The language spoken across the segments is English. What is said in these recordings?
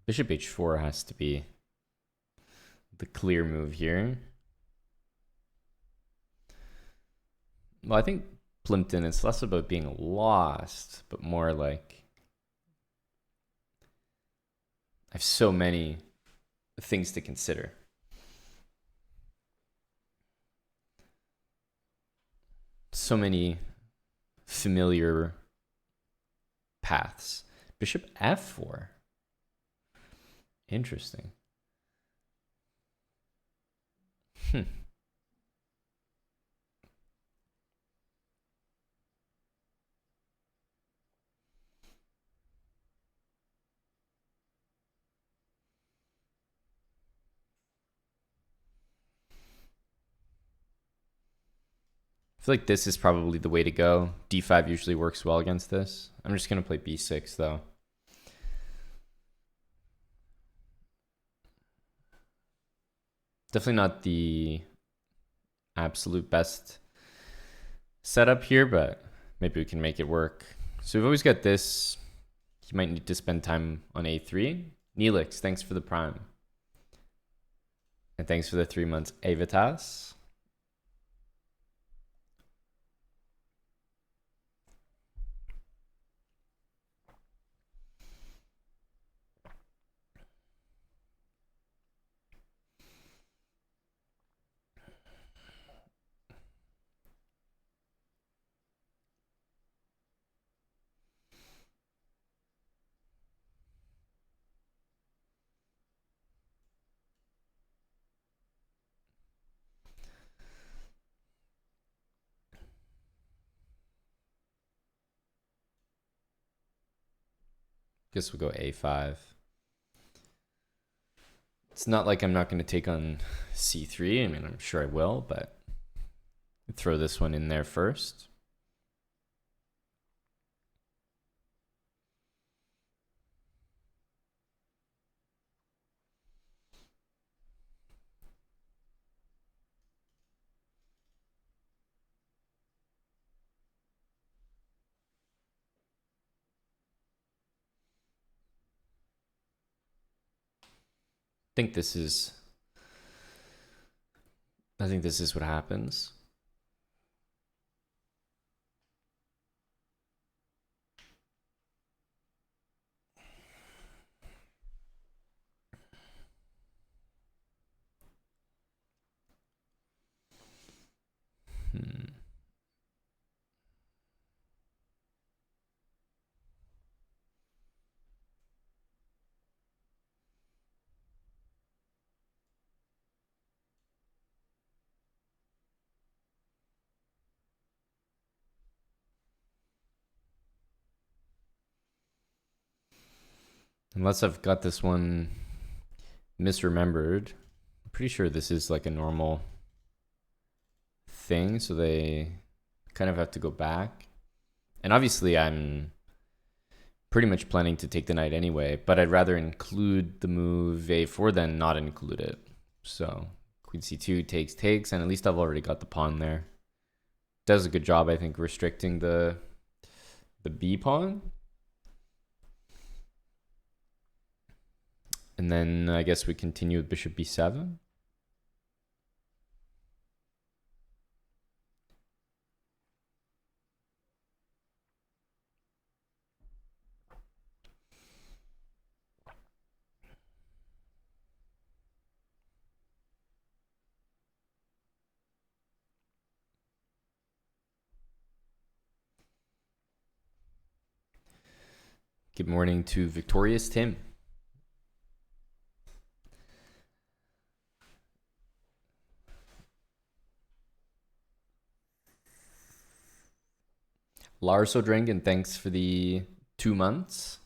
Bishop h4 has to be the clear move here. Well, I think Plimpton, it's less about being lost, but more like I have so many things to consider. So many familiar paths. Bishop f4. Interesting. I feel like this is probably the way to go. d5 usually works well against this. I'm just going to play b6 though. Definitely not the absolute best setup here, but maybe we can make it work. So we've always got this. You might need to spend time on a3. Neelix, thanks for the prime. And thanks for the 3 months, Avitas. Guess we'll go a5. It's not like I'm not going to take on c3. I mean, I'm sure I will, but throw this one in there first. I think this is what happens. Unless I've got this one misremembered. I'm pretty sure this is like a normal thing, so they kind of have to go back. And obviously I'm pretty much planning to take the knight anyway, but I'd rather include the move a4 than not include it. So queen c2 takes, and at least I've already got the pawn there. Does a good job, I think, restricting the b pawn. And then I guess we continue with bishop b7. Good morning to Victorious Tim. Lars O'Drangen, thanks for the 2 months.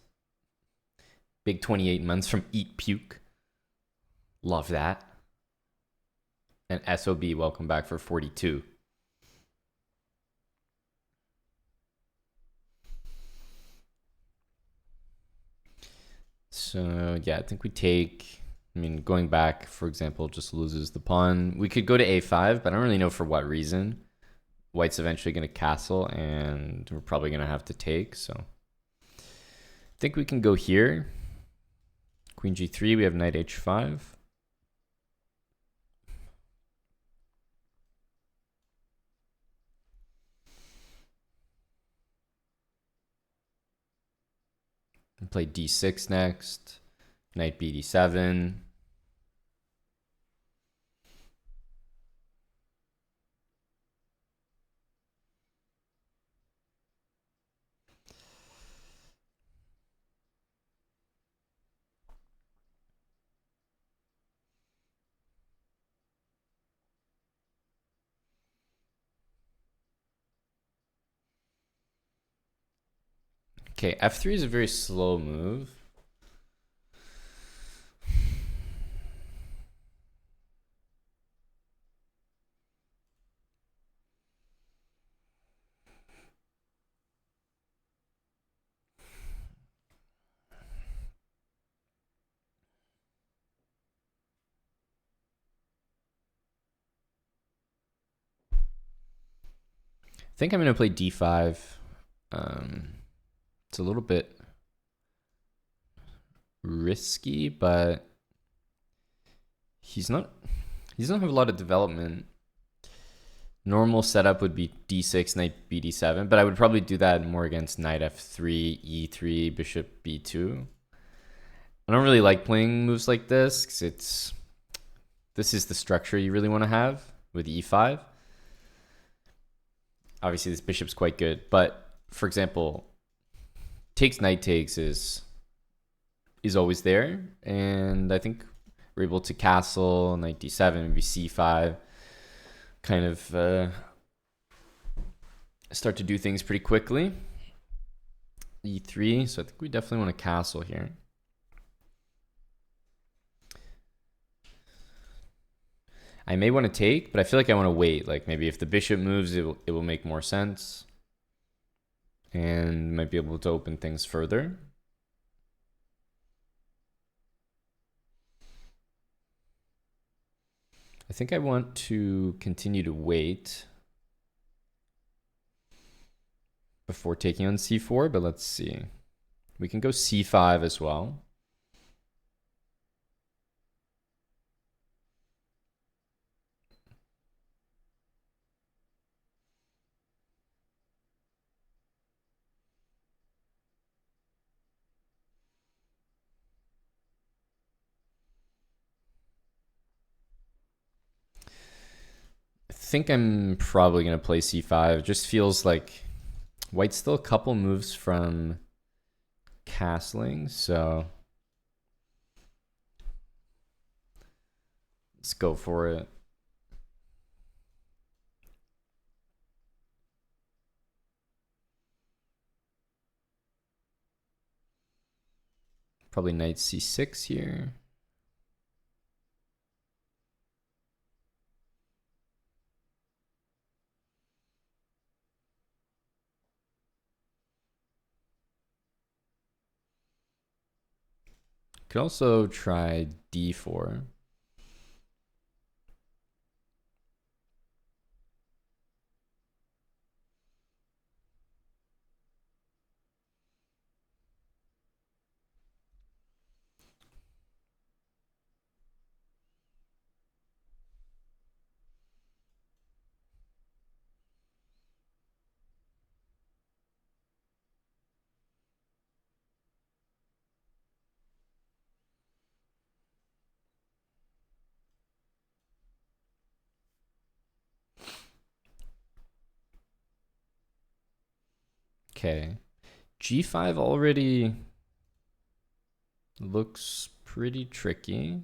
Big 28 months from Eat Puke. Love that. And SOB, welcome back for 42. So yeah, I think we take, I mean, going back, for example, just loses the pawn. We could go to a5, but I don't really know for what reason. White's eventually going to castle, and we're probably going to have to take. So I think we can go here. Queen g3, we have knight h5. Play d6 next. Knight bd7. Okay, f3 is a very slow move. I think I'm going to play d5. It's a little bit risky, but he doesn't have a lot of development. Normal setup would be d6, knight bd7, but I would probably do that more against knight f3, e3, bishop b2. I don't really like playing moves like this because this is the structure you really want to have with e5. Obviously, this bishop's quite good, but for example, knight takes is always there, and I think we're able to castle, knight d7, maybe c5, kind of start to do things pretty quickly. e3, so I think we definitely want to castle here. I may want to take, but I feel like I want to wait. Like maybe if the bishop moves, it will make more sense. And might be able to open things further. I think I want to continue to wait before taking on c4, but let's see. We can go c5 as well. I think I'm probably going to play c5. It just feels like white's still a couple moves from castling, so let's go for it. Probably knight c6 here. Could also try d4. Okay. g5 already looks pretty tricky.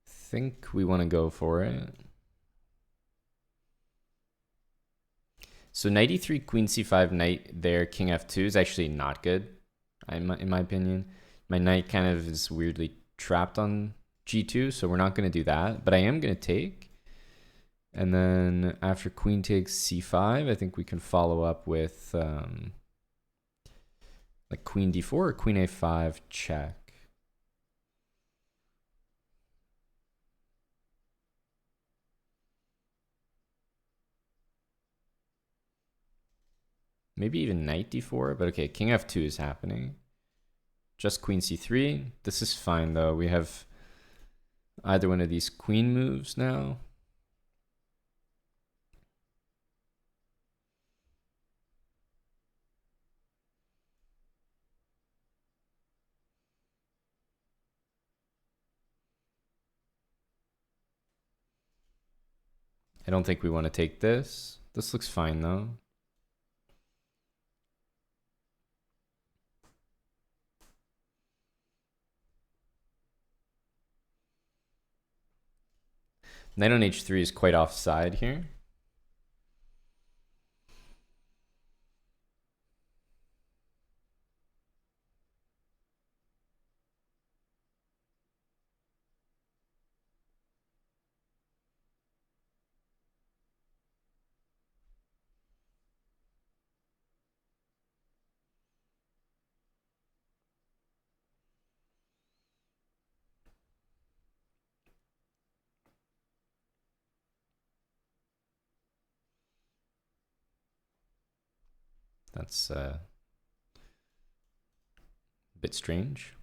Think we want to go for it. So knight e3, queen c5, knight there, king f2 is actually not good, in my opinion. My knight kind of is weirdly trapped on g2, so we're not going to do that. But I am going to take. And then after queen takes c5, I think we can follow up with like queen d4 or queen a5 check. Maybe even knight d4, but okay, king f2 is happening. Just queen c3. This is fine though. We have either one of these queen moves now. I don't think we want to take this. This looks fine though. Knight on h3 is quite offside here. That's a bit strange.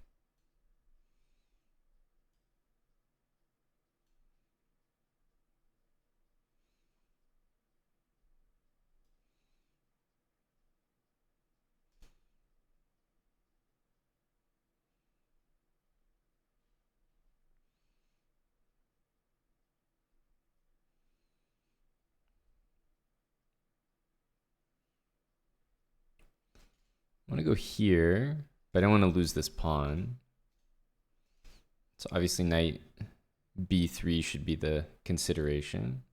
I want to go here, but I don't want to lose this pawn. So obviously knight b3 should be the consideration.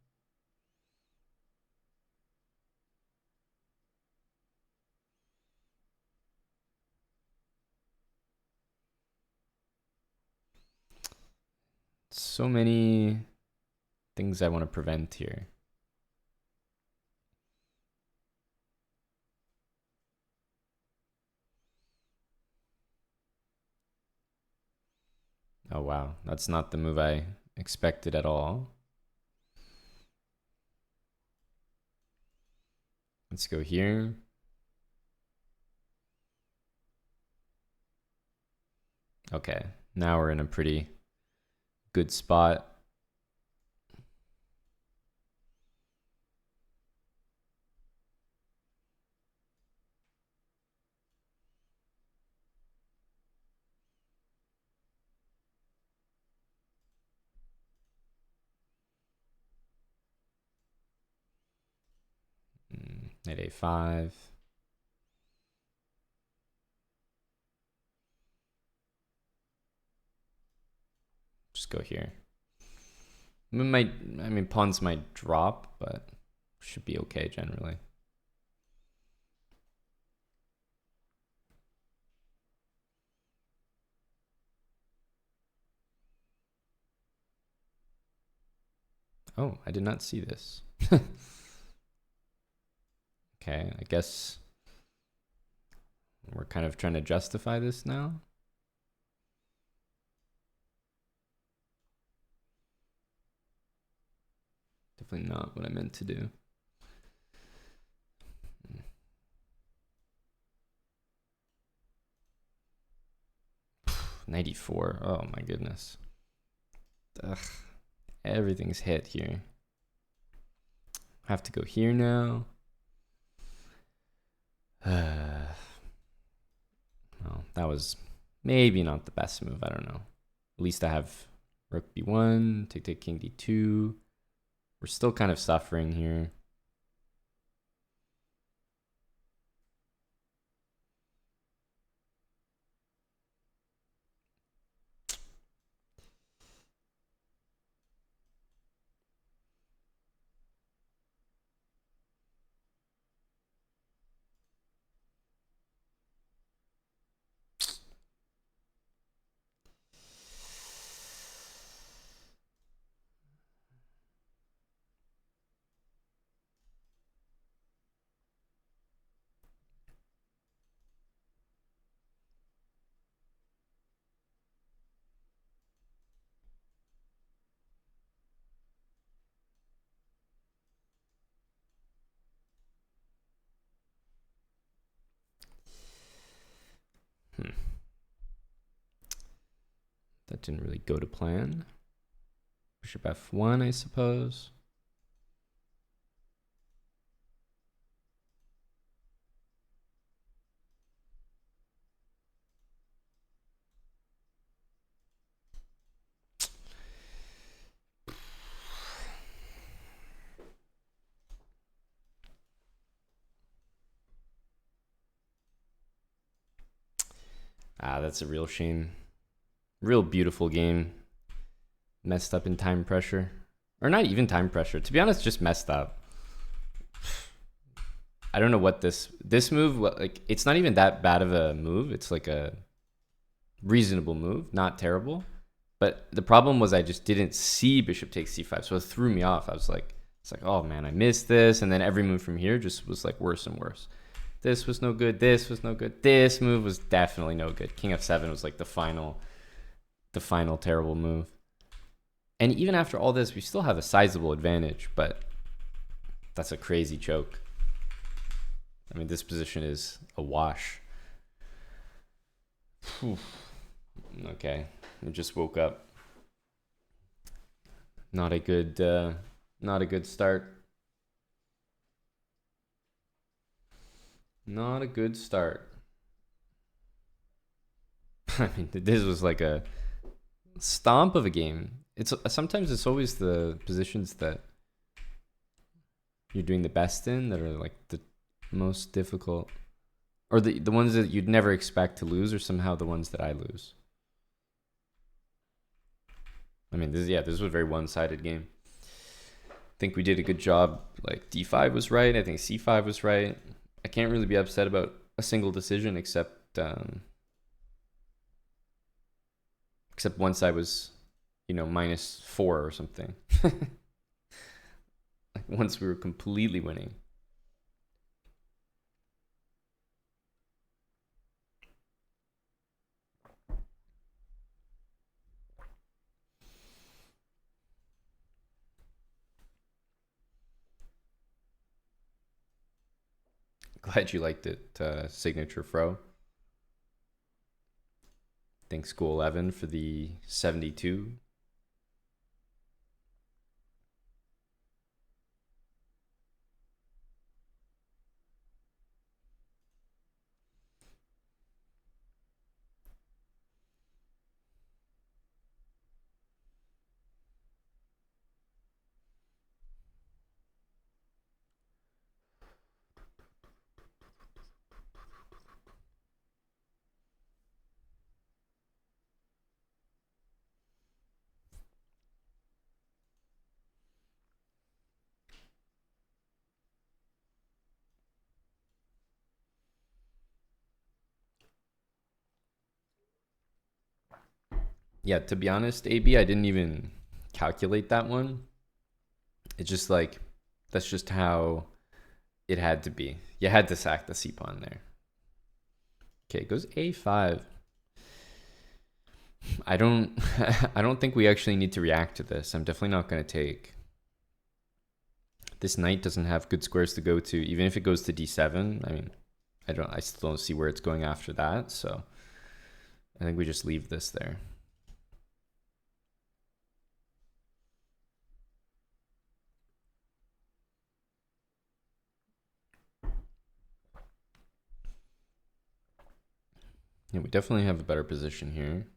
So many things I want to prevent here. Oh wow, that's not the move I expected at all. Let's go here. Okay, now we're in a pretty good spot. Knight a5. Just go here. I mean, pawns might drop, but should be okay generally. Oh, I did not see this. Okay, I guess we're kind of trying to justify this now. Definitely not what I meant to do. 94. Oh my goodness. Ugh. Everything's hit here. I have to go here now. Well, that was maybe not the best move. I don't know. At least I have rook b1, take king d2. We're still kind of suffering here. That didn't really go to plan. Bishop f1, I suppose. Ah, that's a real shame. Real beautiful game. Messed up in time pressure. Or not even time pressure. To be honest, just messed up. I don't know what this move, like, it's not even that bad of a move. It's like a reasonable move, not terrible. But the problem was I just didn't see bishop takes c5, so it threw me off. I was like, it's like, oh man, I missed this. And then every move from here just was like worse and worse. This was no good. This was no good. This move was definitely no good. King f7 was like the final terrible move. And even after all this, we still have a sizable advantage, but that's a crazy choke. I mean, this position is a wash. Whew. Okay, I just woke up. Not a good start. Not a good start. I mean, this was like a stomp of a game. It's sometimes it's always the positions that you're doing the best in that are like the most difficult, or the ones that you'd never expect to lose are somehow the ones that I lose. I mean, this was a very one-sided game. I think we did a good job. Like d5 was right. I think c5 was right. I can't really be upset about a single decision except one side was, -4 or something. Like once we were completely winning. Glad you liked it, Signature Fro. Thanks, School 11, for the 72. Yeah, to be honest, AB, I didn't even calculate that one. It's just like, that's just how it had to be. You had to sack the c-pawn there. Okay, it goes a5. I don't think we actually need to react to this. I'm definitely not going to take. This knight doesn't have good squares to go to. Even if it goes to d7, I mean, I still don't see where it's going after that. So I think we just leave this there. Yeah, we definitely have a better position here.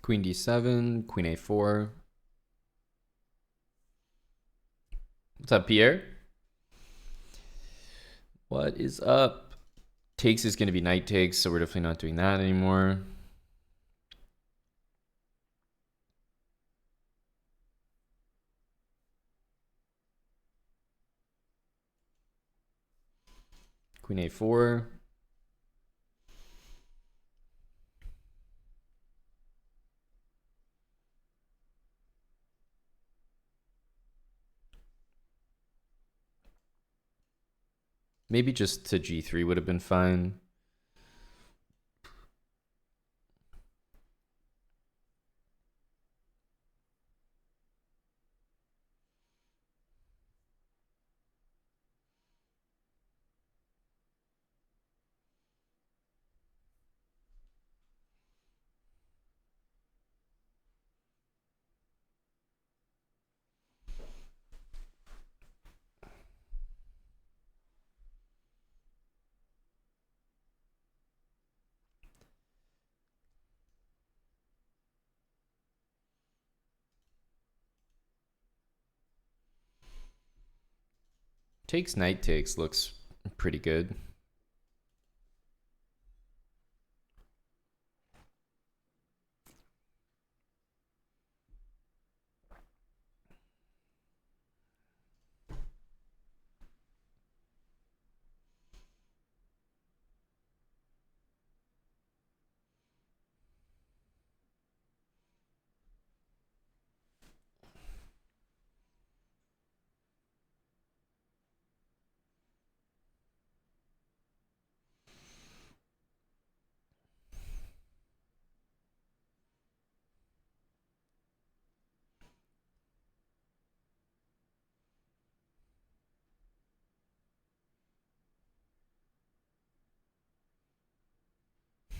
Queen d7, queen a4. What's up, Pierre? What is up? Takes is going to be knight takes, so we're definitely not doing that anymore. Queen a4. Maybe just to g3 would have been fine. Takes knight takes looks pretty good.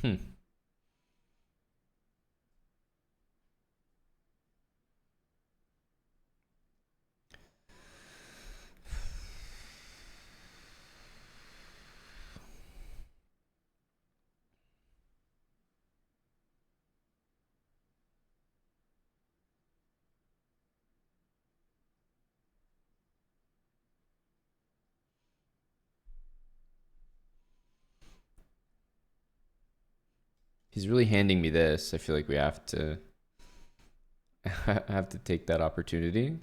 Hmm. He's really handing me this. I feel like we have to have to take that opportunity.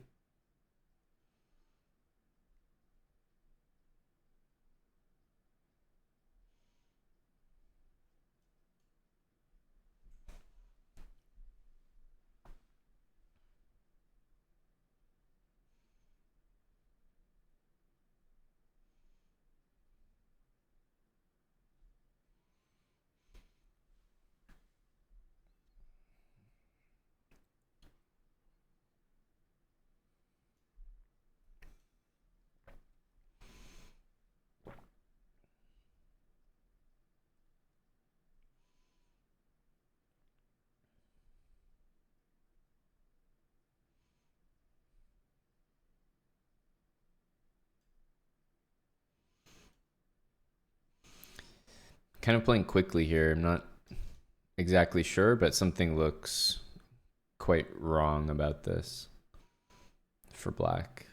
Kind of playing quickly here. I'm not exactly sure, but something looks quite wrong about this for black.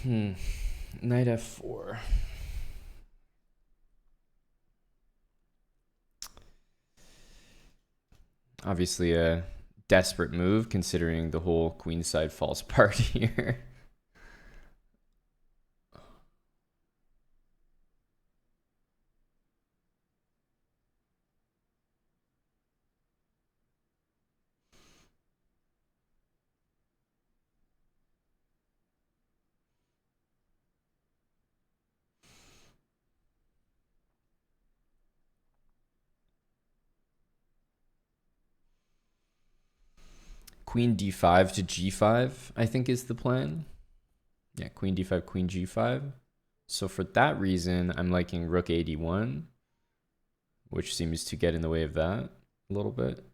Knight f4. Obviously a desperate move considering the whole queenside falls apart here. Queen d5 to g5, I think is the plan. Yeah, queen d5, queen g5. So for that reason, I'm liking rook ad1, which seems to get in the way of that a little bit.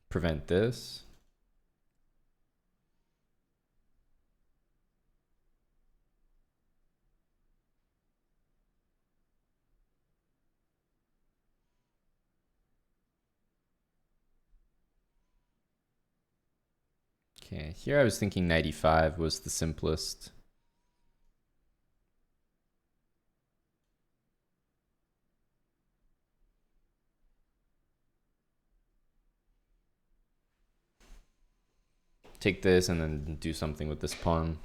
Prevent this. Okay, here I was thinking knight e5 was the simplest. Take this and then do something with this pawn.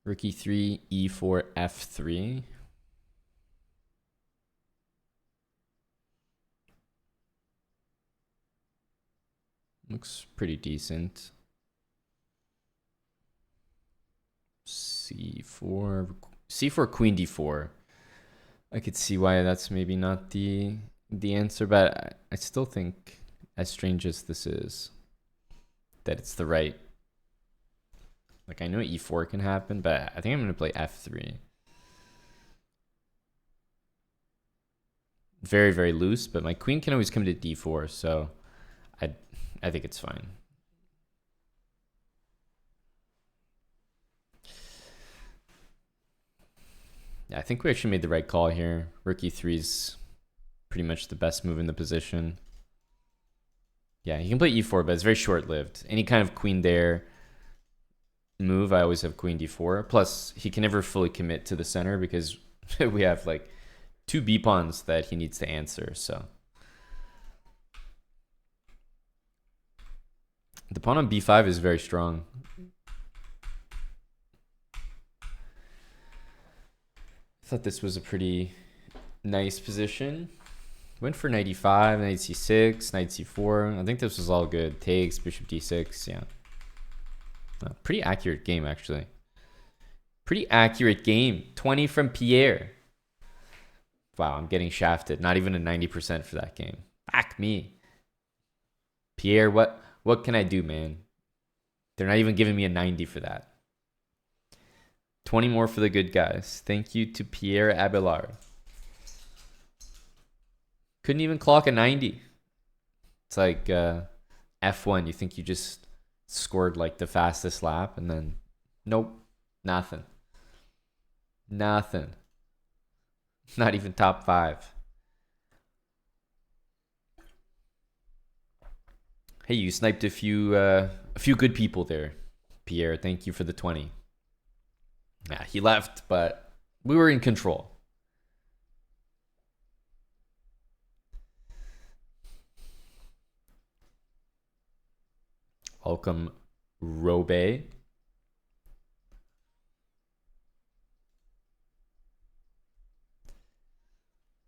Rook e3, e4, f3. Looks pretty decent. C4, c4, queen d4. I could see why that's maybe not the answer, but I still think, as strange as this is, that it's the right. Like, I know e4 can happen, but I think I'm going to play f3. Very, very loose, but my queen can always come to d4, so I think it's fine. Yeah, I think we actually made the right call here. Rook e3 is pretty much the best move in the position. Yeah, he can play e4, but it's very short-lived. Any kind of queen there move, I always have queen d4. Plus, he can never fully commit to the center because we have like two b pawns that he needs to answer. So the pawn on b5 is very strong. I thought this was a pretty nice position. Went for knight e5, knight c6, knight c4. I think this was all good. Takes, bishop d6, yeah. Pretty accurate game, actually. Pretty accurate game. 20 from Pierre. Wow, I'm getting shafted. Not even a 90% for that game. Back me. Pierre, what can I do, man? They're not even giving me a 90 for that. 20 more for the good guys. Thank you to Pierre Abelard. Couldn't even clock a 90. It's like F1. You think you just scored like the fastest lap, and then nope, nothing. Nothing. Not even top 5. Hey, you sniped a few good people there, Pierre. Thank you for the 20. Yeah, he left, but we were in control. Welcome, Robe.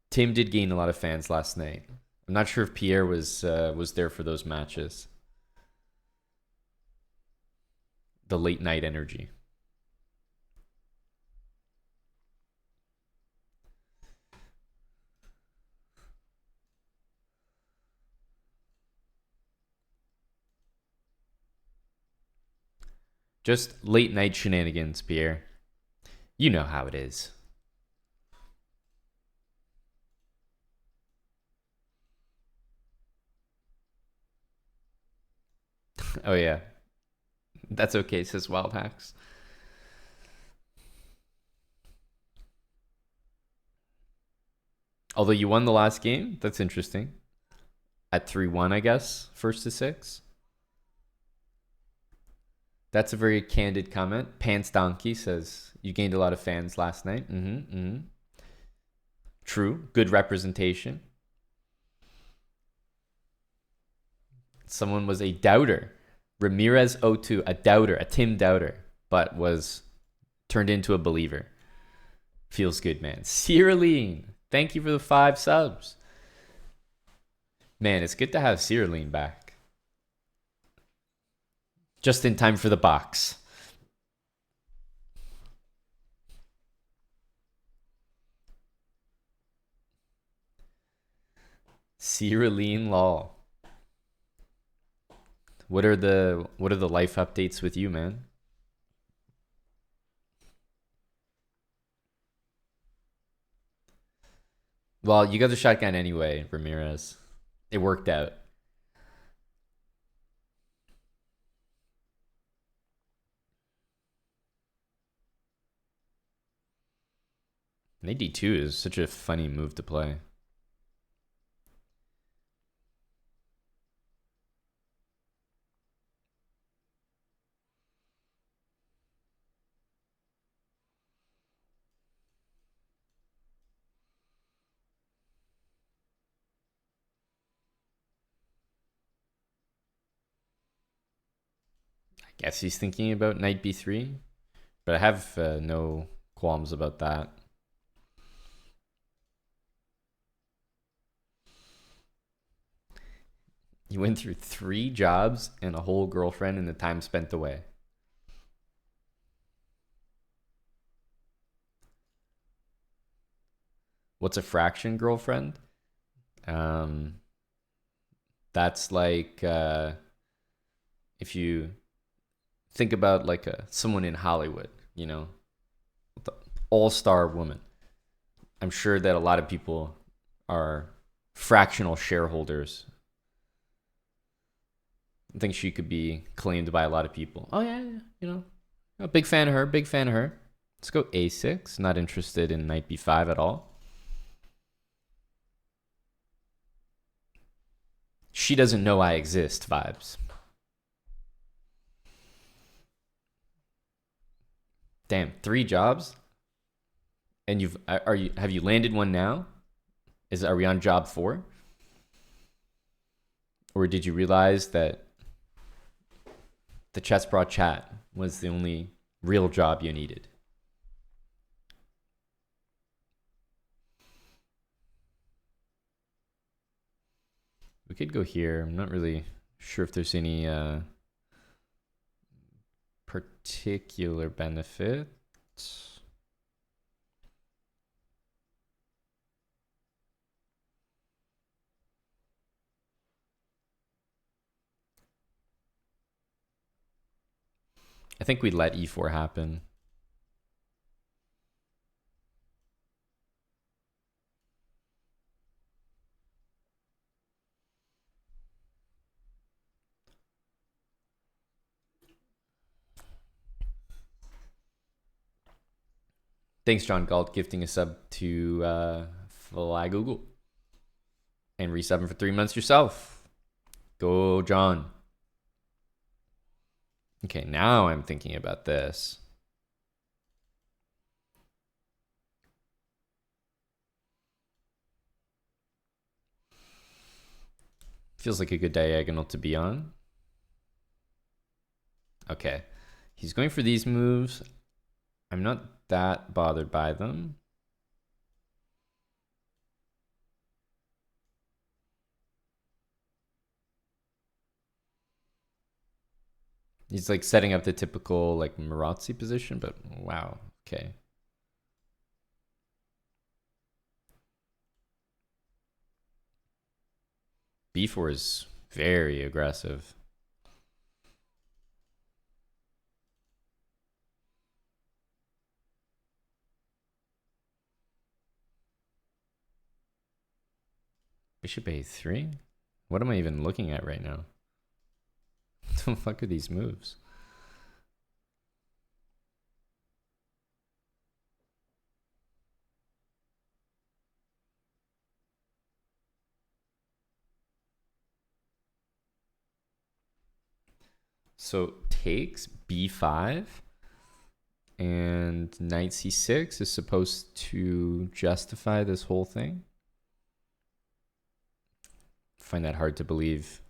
Tim did gain a lot of fans last night. I'm not sure if Pierre was there for those matches. The late night energy. Just late night shenanigans, Pierre. You know how it is. Oh yeah, That's okay, says Wild Hacks. Although you won the last game, that's interesting. At 3-1, I guess, first to six. That's a very candid comment. Pants Donkey says, you gained a lot of fans last night. True. Good representation. Someone was a doubter. Ramirez 02, a doubter, a Tim doubter, but was turned into a believer. Feels good, man. Cyriline, thank you for the 5 subs. Man, it's good to have Cyriline back. Just in time for the box. Cyriline Law. What are the life updates with you, man? Well, you got the shotgun anyway, Ramirez. It worked out. And AD2 is such a funny move to play. I guess he's thinking about knight b3, but I have no qualms about that. You went through 3 jobs and a whole girlfriend in the time spent away. What's a fraction girlfriend? That's like if you think about like someone in Hollywood, you know, all-star woman. I'm sure that a lot of people are fractional shareholders. I think she could be claimed by a lot of people. Oh yeah, you know, a big fan of her. Big fan of her. Let's go a6. Not interested in knight b5 at all. She doesn't know I exist vibes. Damn, 3 jobs, and have you landed one now? Are we on job 4? Or did you realize that the Chessbrah chat was the only real job you needed? We could go here. I'm not really sure if there's any particular benefit. I think we let e4 happen. Thanks, John Galt, gifting a sub to Fly Google. And resubbing for 3 months yourself. Go, John. Okay, now I'm thinking about this. Feels like a good diagonal to be on. Okay. He's going for these moves. I'm not that bothered by them. He's like setting up the typical like Marazzi position, but wow. Okay. B4 is very aggressive. Bishop a3? What am I even looking at right now? What the fuck are these moves? So takes b5 and knight c6 is supposed to justify this whole thing. I find that hard to believe.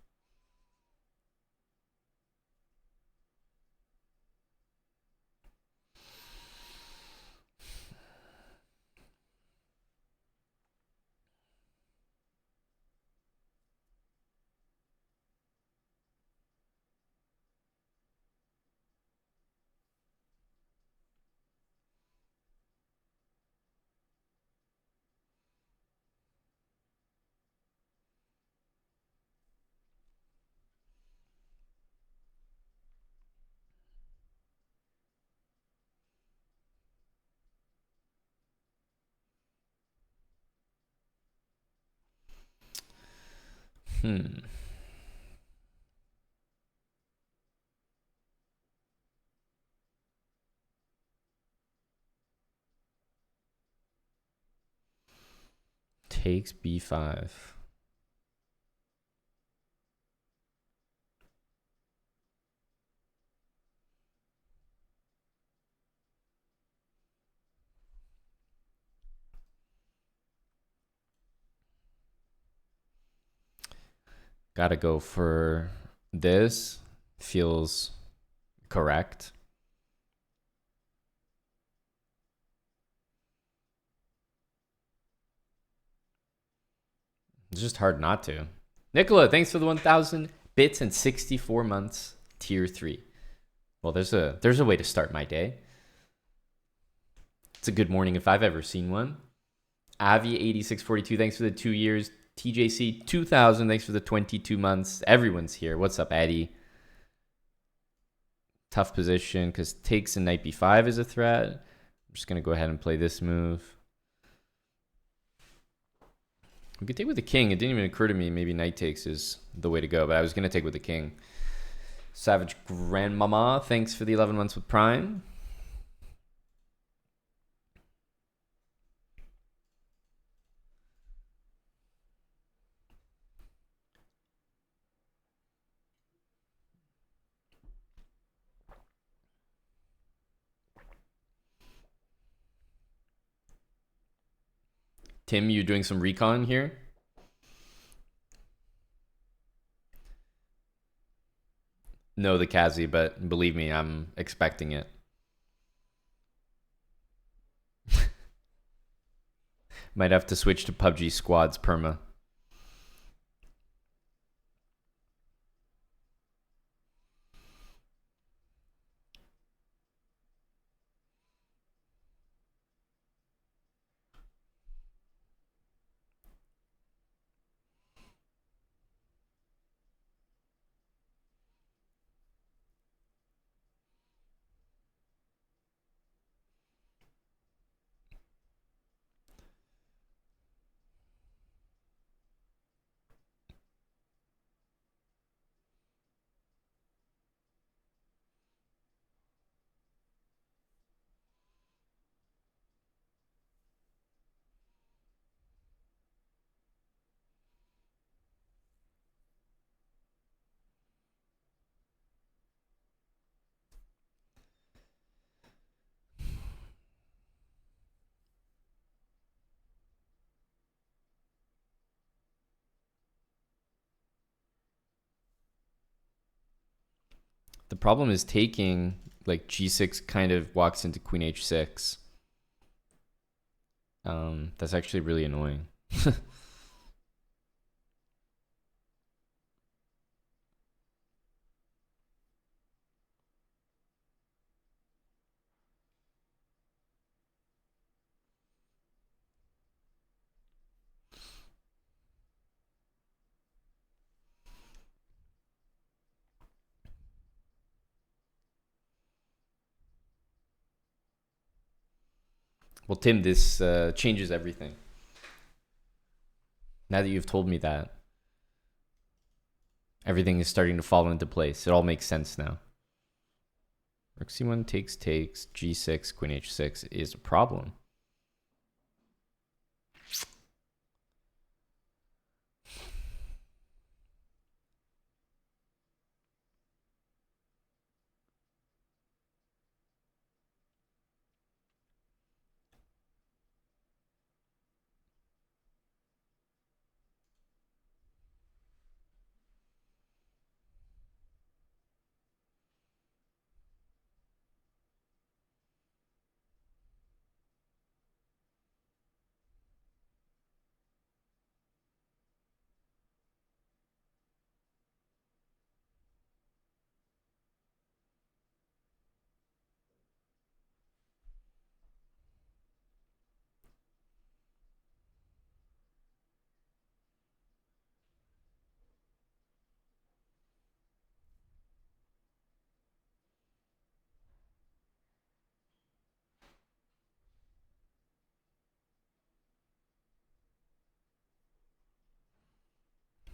Takes b5. Gotta go for this. Feels correct. It's just hard not to. Nicola, thanks for the 1,000 bits and 64 months. Tier 3. Well, there's a way to start my day. It's a good morning if I've ever seen one. Avi8642, thanks for the 2 years. TJC 2000, thanks for the 22 months. Everyone's here. What's up, Eddie? Tough position because takes and knight b5 is a threat. I'm just going to go ahead and play this move. We could take with the king. It didn't even occur to me maybe knight takes is the way to go, but I was going to take with the king. Savage Grandmama, thanks for the 11 months with Prime. Tim, you doing some recon here? No, the Kazi, but believe me, I'm expecting it. Might have to switch to PUBG squads perma. The problem is taking, like, g6 kind of walks into queen h6. That's actually really annoying. Well, Tim, this changes everything. Now that you've told me that, everything is starting to fall into place. It all makes sense now. Rook c1 takes, g6, queen h6 is a problem.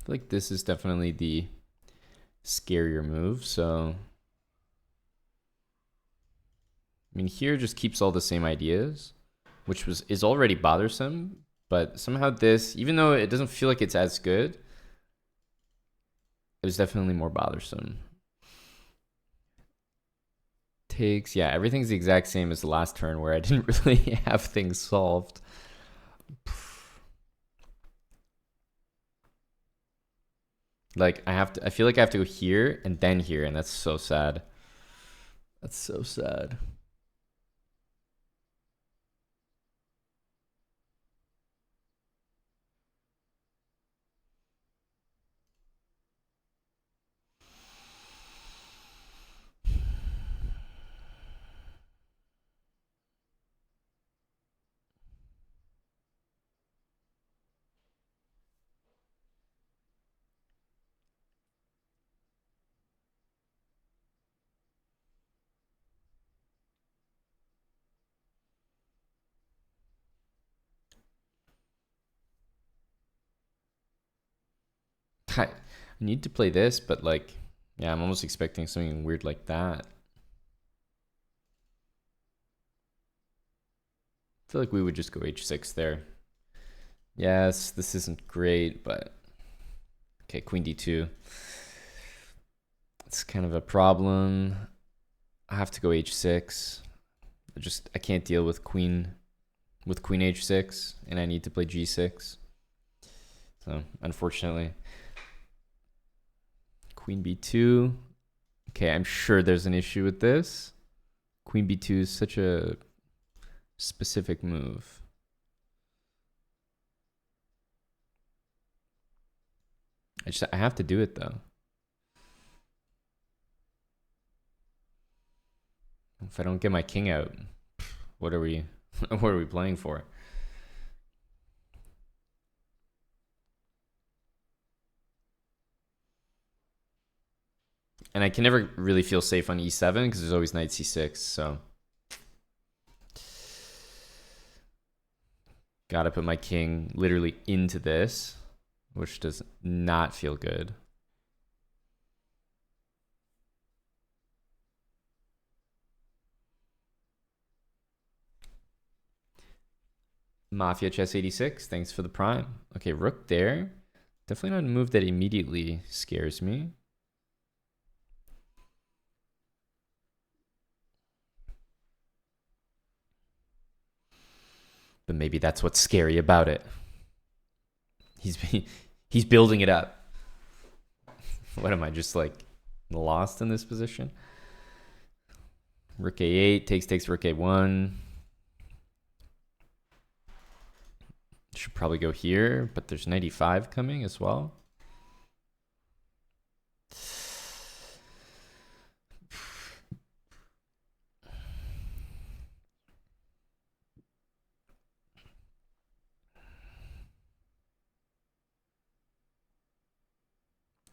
feel like this is definitely the scarier move. So, I mean, here just keeps all the same ideas, which is already bothersome. But somehow this, even though it doesn't feel like it's as good, it was definitely more bothersome. Takes, yeah, everything's the exact same as the last turn where I didn't really have things solved. Like I feel like I have to go here and then here, and that's so sad. That's so sad. I need to play this, but like, yeah, I'm almost expecting something weird like that. I feel like we would just go h6 there. Yes, this isn't great, but okay, queen d2. It's kind of a problem. I have to go h6. I can't deal with queen h6, and I need to play g6. So unfortunately, queen b2. Okay, I'm sure there's an issue with this. Queen b2 is such a specific move. I have to do it though. If I don't get my king out, what are we what are we playing for? And I can never really feel safe on e7 because there's always knight c6, so gotta put my king literally into this, which does not feel good. Mafia Chess 86, thanks for the prime. Okay, rook there. Definitely not a move that immediately scares me. But maybe that's what's scary about it. He's building it up. What am I, just like lost in this position? Rook a8, takes rook a1. Should probably go here, but there's knight e5 coming as well.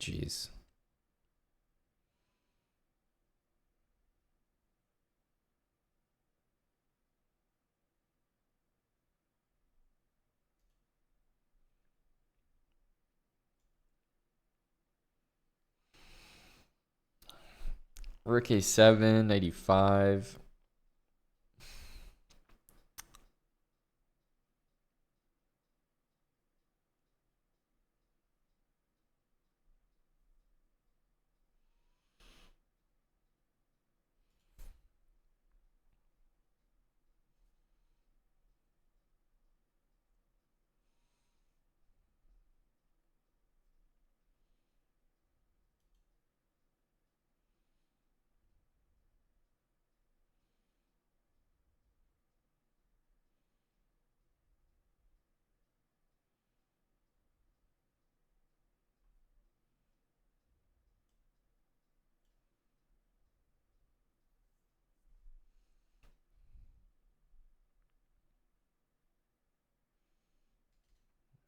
Jeez. Rook a7, knight e5.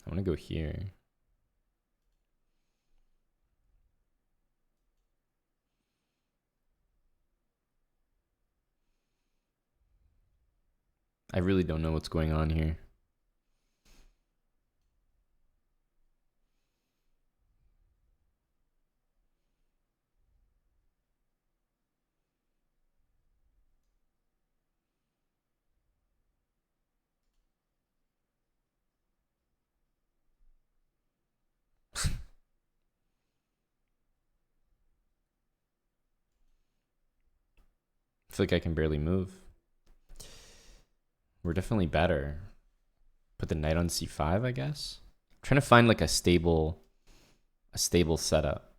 I want to go here. I really don't know what's going on here. I feel like I can barely move. We're definitely better. Put the knight on c5, I guess. I'm trying to find like a stable setup.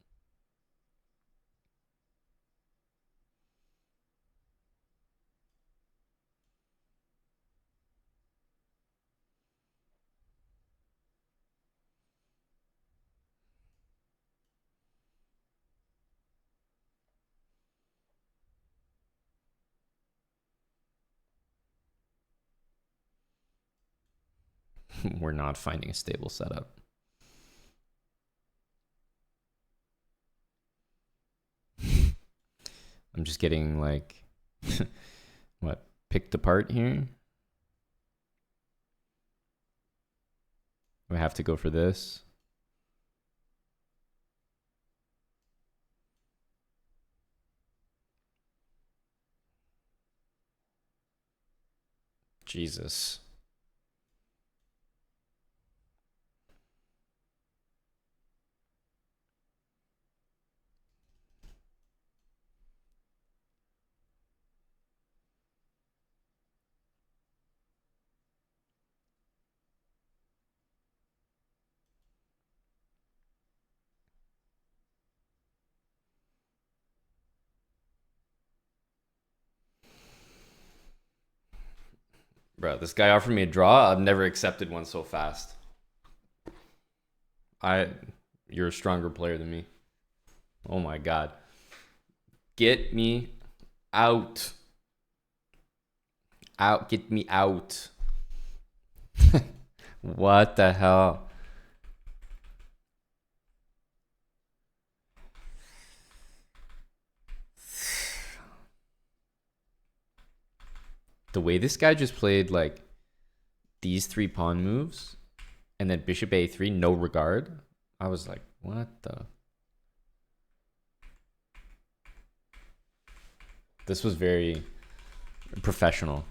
We're not finding a stable setup. I'm just getting like, what, picked apart here? We have to go for this. Jesus. Bro, this guy offered me a draw. I've never accepted one so fast. You're a stronger player than me. Oh my God. Get me out. Out. Get me out. What the hell? The way this guy just played like these 3 pawn moves and then bishop a3, no regard. I was like, what the? This was very professional.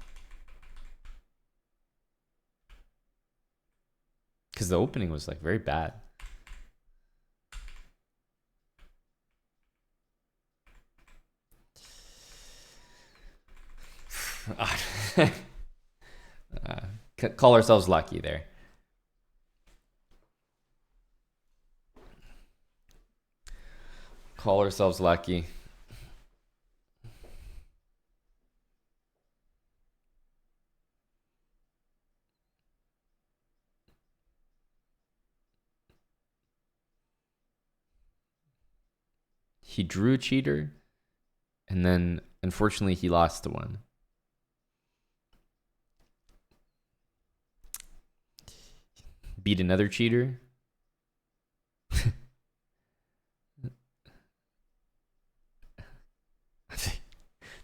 Because the opening was like very bad. Call ourselves lucky there. Call ourselves lucky. He drew a cheater, and then unfortunately he lost the one. Beat another cheater.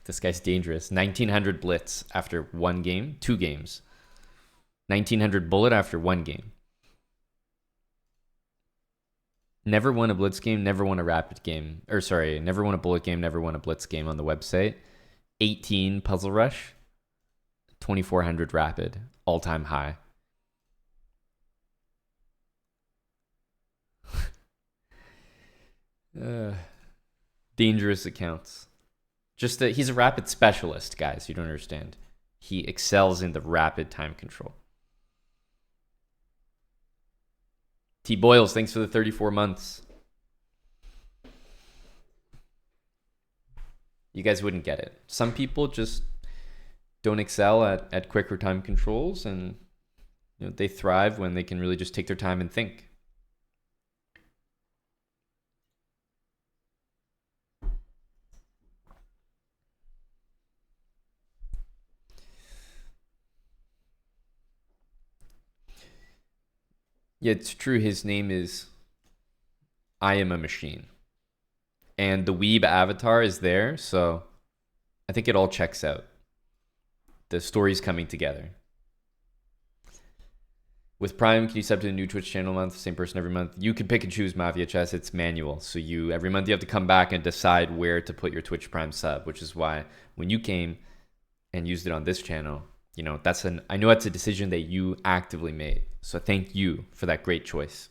This guy's dangerous. 1900 blitz after 1 game, 2 games. 1900 bullet after 1 game. Never won a blitz game, never won a rapid game. Or sorry, never won a bullet game, never won a blitz game on the website. 18 puzzle rush, 2400 rapid, all-time high. Dangerous accounts. Just that he's a rapid specialist, guys. You don't understand. He excels in the rapid time control. T Boyles, thanks for the 34 months. You guys wouldn't get it. Some people just don't excel at quicker time controls, and they thrive when they can really just take their time and think. Yeah, it's true. His name is I Am a Machine. And the Weeb avatar is there, so I think it all checks out. The story's coming together. With Prime, can you sub to a new Twitch channel month? Same person every month. You can pick and choose Mafia Chess. It's manual. So every month you have to come back and decide where to put your Twitch Prime sub, which is why when you came and used it on this channel, I know it's a decision that you actively made. So thank you for that great choice.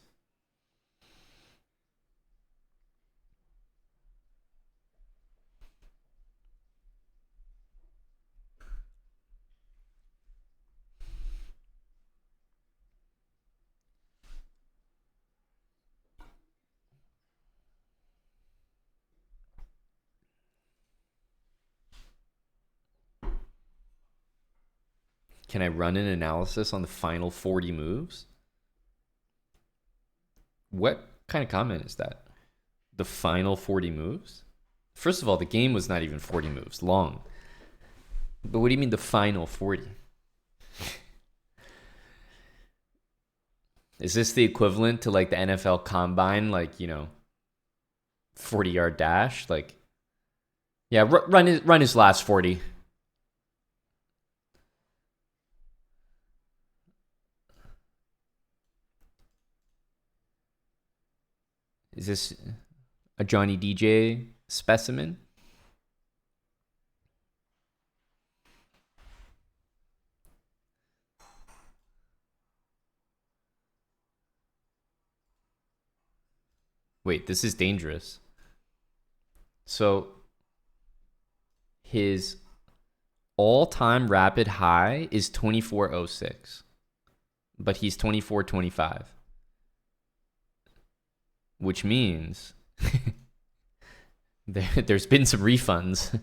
can I run an analysis on the final 40 moves? What kind of comment is that? The final 40 moves? First of all, the game was not even 40 moves long. But what do you mean the final 40? Is this the equivalent to like the NFL combine, like, 40-yard dash? Like, yeah, run his last 40. Is this a Johnny DJ specimen? Wait, this is dangerous. So his all-time rapid high is 24.06, but he's 24.25, which means there's been some refunds.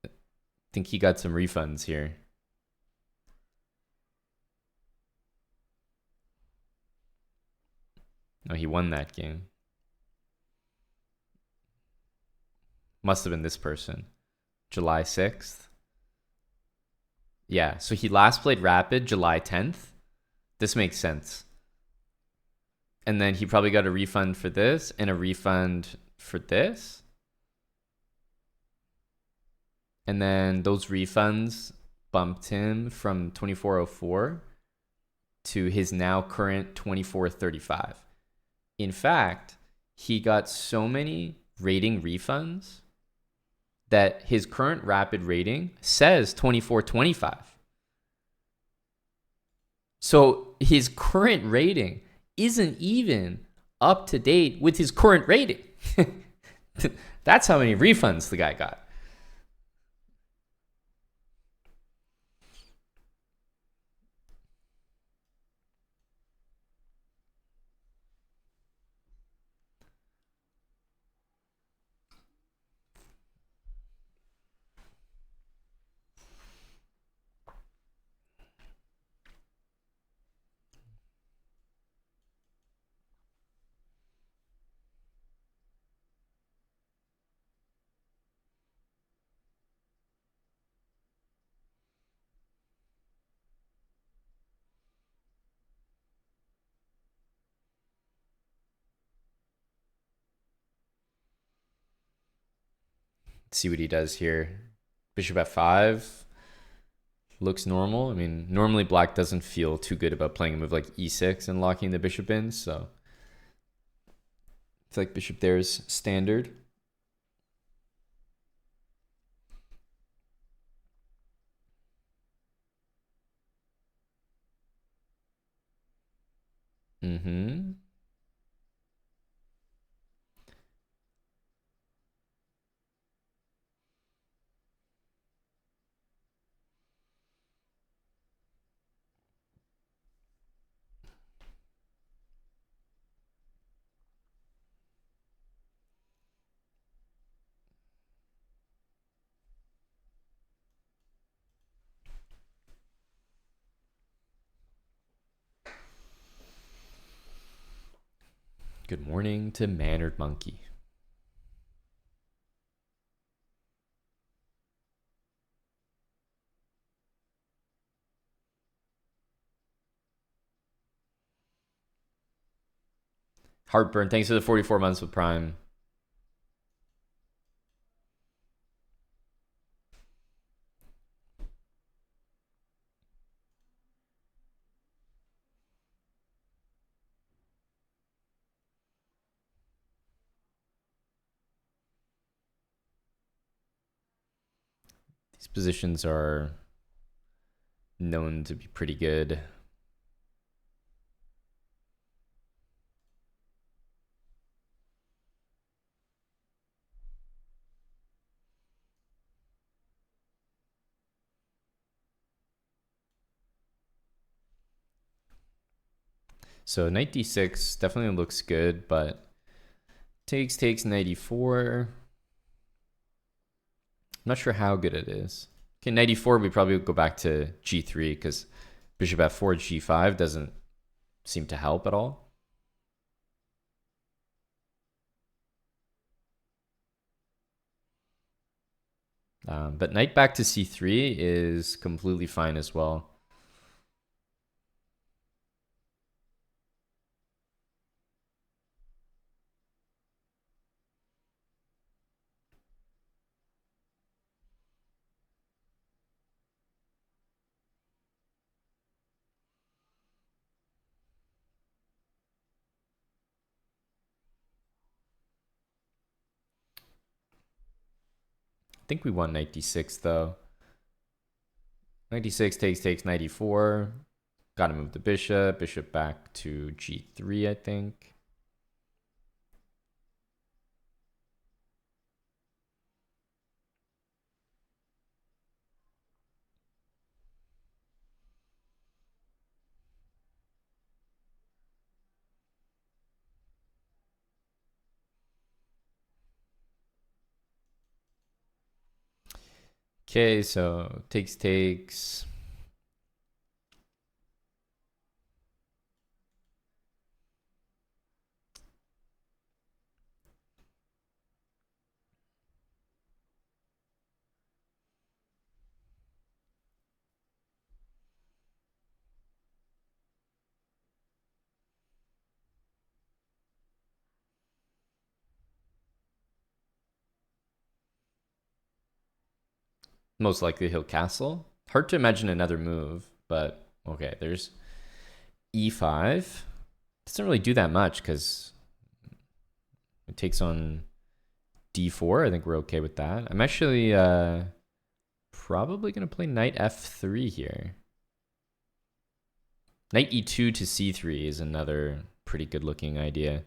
I think he got some refunds here. No, he won that game. Must have been this person. July 6th. Yeah, so he last played Rapid July 10th. This makes sense. And then he probably got a refund for this and a refund for this. And then those refunds bumped him from 2404 to his now current 2435. In fact, he got so many rating refunds that his current rapid rating says 2425. So his current rating isn't even up to date with his current rating. That's how many refunds the guy got. Let's see what he does here. Bishop f5 looks normal. I mean, normally black doesn't feel too good about playing a move like e6 and locking the bishop in, so it's like bishop there is standard. Mm-hmm. Good morning to Mannered Monkey. Heartburn, thanks for the 44 months with Prime. These positions are known to be pretty good. So knight d6 definitely looks good, but Takes 94. I'm not sure how good it is. Okay, 94, we probably would go back to g3 because bishop f4, g5 doesn't seem to help at all. But knight back to c3 is completely fine as well. I think we won knight d6 though. 96 takes 94. Gotta move the bishop. Bishop back to g3, I think. Okay, so takes. Most likely he'll castle. Hard to imagine another move, but okay, there's e5. Doesn't really do that much because it takes on d4. I think we're okay with that. I'm actually probably going to play knight f3 here. Knight e2 to c3 is another pretty good looking idea.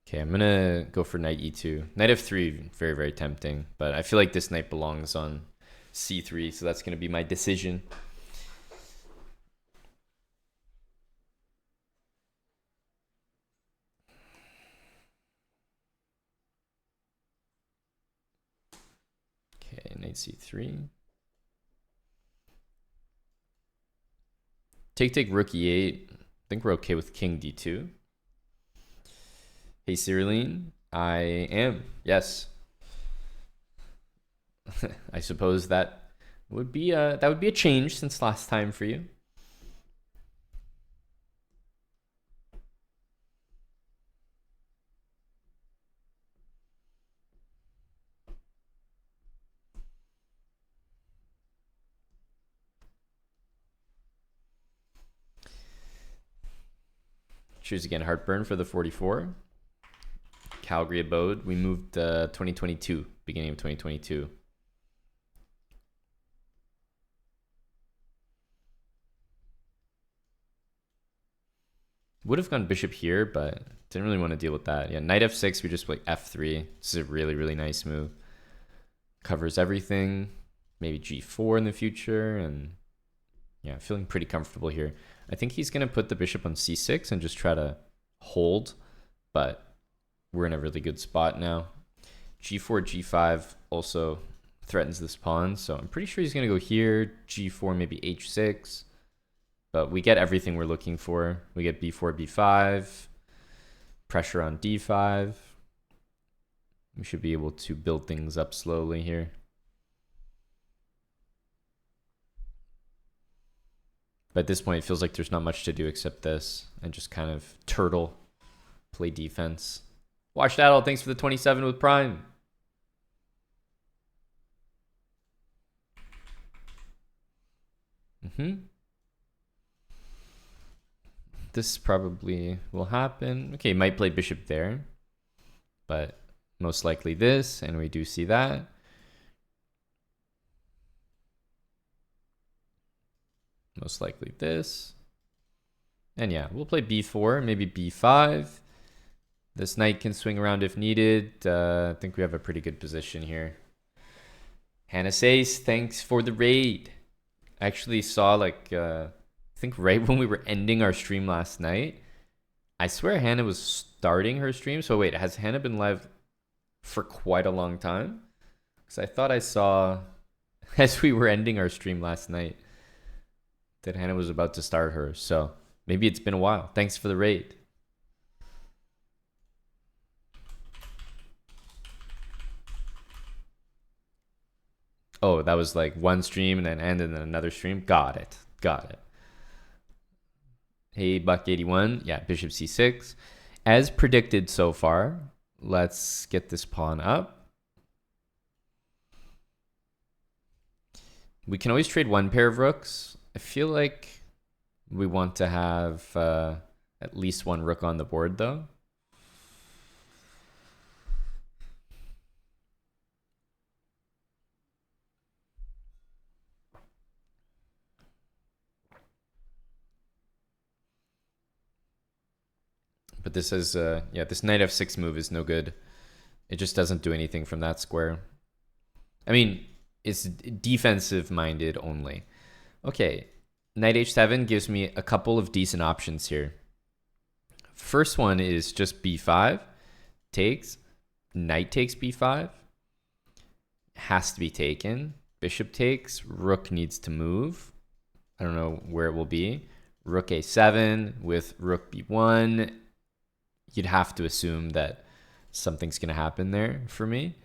Okay, I'm gonna go for knight e2. Knight f3, very, very tempting, but I feel like this knight belongs on c3, so that's gonna be my decision. Okay, knight c3. Take rook e8. I think we're okay with king d2. Hey, Cyrilline. I am. Yes. I suppose that would be a change since last time for you. Choose again, heartburn for the 44. Calgary abode. We moved 2022, beginning of 2022. Would have gone bishop here, but didn't really want to deal with that. Yeah, knight f6, we just play f3. This is a really, really nice move. Covers everything. Maybe g4 in the future, and yeah, feeling pretty comfortable here. I think he's going to put the bishop on c6 and just try to hold, but we're in a really good spot now. g4, g5 also threatens this pawn, so I'm pretty sure he's going to go here, g4, maybe h6, but we get everything we're looking for. We get b4, b5, pressure on d5. We should be able to build things up slowly here. But at this point, it feels like there's not much to do except this and just kind of turtle, play defense. Watch that all. Thanks for the 27 with Prime. This probably will happen. Okay, might play bishop there, but most likely this, and we do see that. Most likely this. And yeah, we'll play b4, maybe b5. This knight can swing around if needed. I think we have a pretty good position here. Hannah says, thanks for the raid. I actually saw like, I think right when we were ending our stream last night, I swear Hannah was starting her stream. So wait, has Hannah been live for quite a long time? Because I thought I saw, as we were ending our stream last night, that Hannah was about to start hers. So maybe it's been a while. Thanks for the raid. Oh, that was like one stream and then end and then another stream. Got it. Got it. Hey, Buck81. Yeah, bishop c6. As predicted so far, let's get this pawn up. We can always trade one pair of rooks. I feel like we want to have at least one rook on the board, though. But this is, yeah, this knight f6 move is no good. It just doesn't do anything from that square. I mean, it's defensive minded only. Okay, knight h7 gives me a couple of decent options here. First one is just b5, takes, knight takes b5, has to be taken, bishop takes, rook needs to move. I don't know where it will be. Rook a7 with rook b1. You'd have to assume that something's going to happen there for me.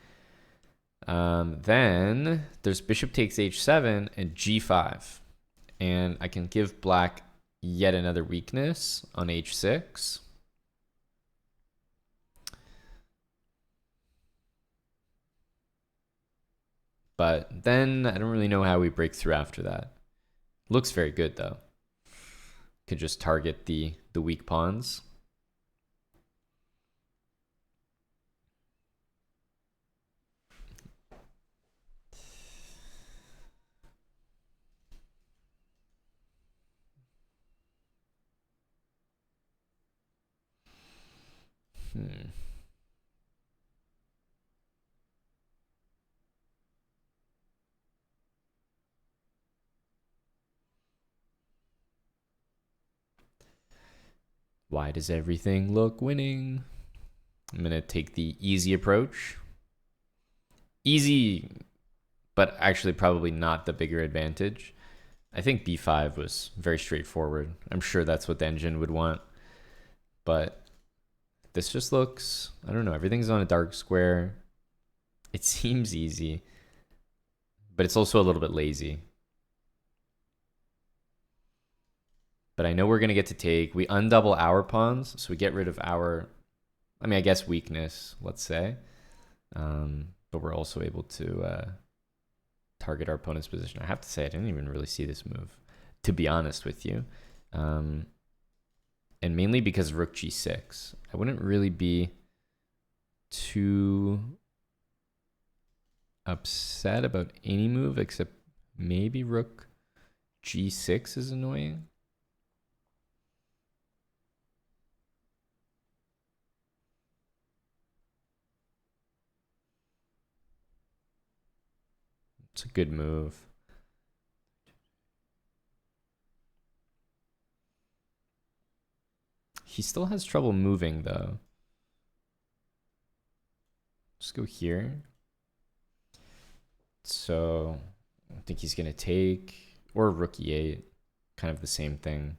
Then there's bishop takes h7 and g5. And I can give black yet another weakness on h6. But then I don't really know how we break through after that. Looks very good though. Could just target the weak pawns. Why does everything look winning? I'm going to take the easy approach. Easy, but actually probably not the bigger advantage. I think b5 was very straightforward. I'm sure that's what the engine would want. But this just looks, I don't know, everything's on a dark square. It seems easy, but it's also a little bit lazy. But I know we're going to get to take. We undouble our pawns, so we get rid of our, I mean, I guess weakness, let's say. But we're also able to target our opponent's position. I have to say, I didn't even really see this move, to be honest with you. And mainly because rook g6. I wouldn't really be too upset about any move except maybe rook g6 is annoying. It's a good move. He still has trouble moving though. Just go here. So I think he's gonna take, or rook e8, kind of the same thing.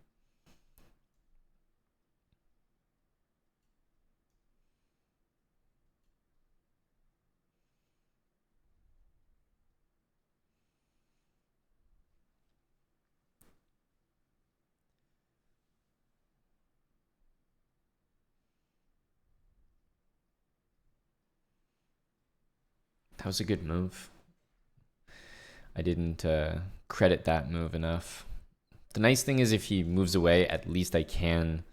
That was a good move. I didn't credit that move enough. The nice thing is if he moves away, at least I can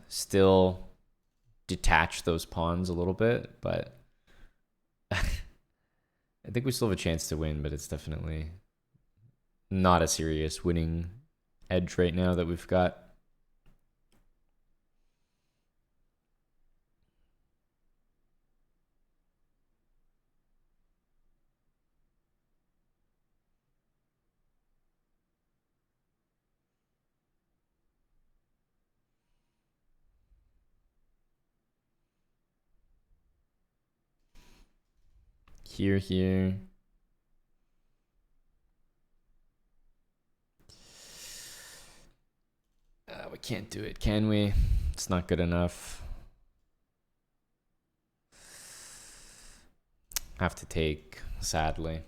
still detach those pawns a little bit, but I think we still have a chance to win, but it's definitely not a serious winning edge right now that we've got. Here. We can't do it, can we? It's not good enough. Have to take, sadly.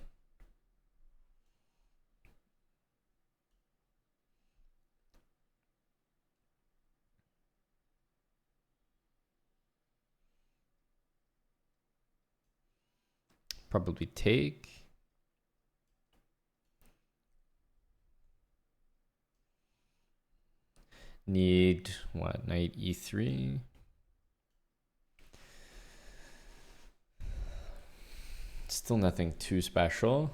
Probably take. Need what? Knight e3. Still nothing too special.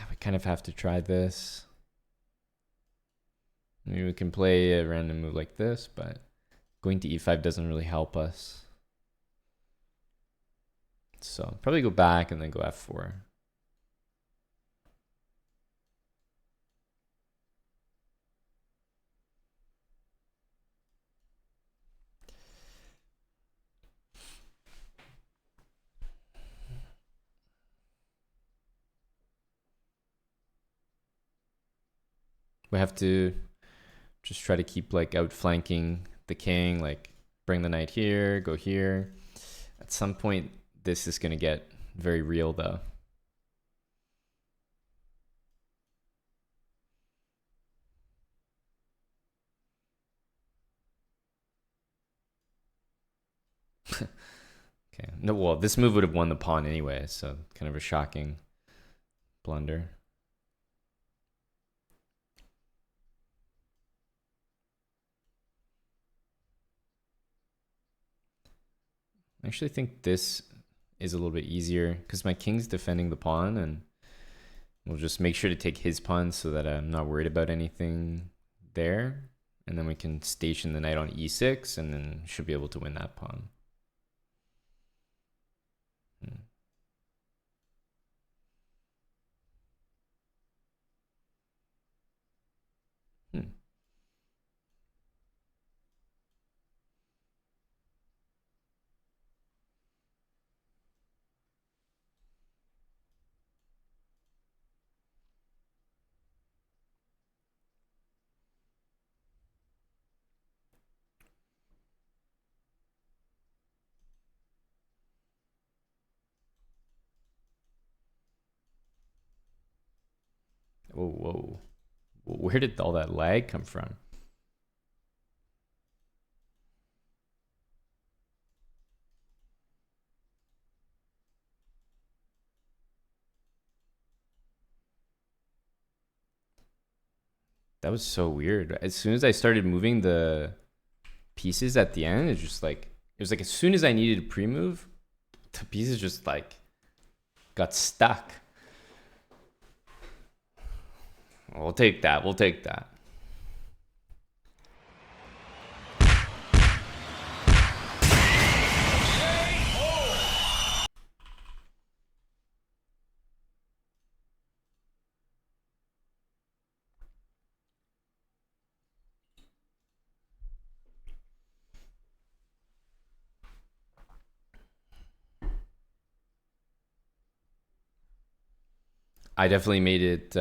We kind of have to try this. Maybe we can play a random move like this, but going to e5 doesn't really help us. So probably go back and then go f4. We have to just try to keep like outflanking the king, like bring the knight here, go here. At some point, this is going to get very real though. Okay. No, well, this move would have won the pawn anyway, so kind of a shocking blunder. I actually think this is a little bit easier because my king's defending the pawn, and we'll just make sure to take his pawn so that I'm not worried about anything there. And then we can station the knight on e6 and then should be able to win that pawn. Whoa. Where did all that lag come from? That was so weird. As soon as I started moving the pieces at the end, it just like It was like as soon as I needed to pre-move, the pieces just like got stuck. We'll take that. We'll take that. I definitely made it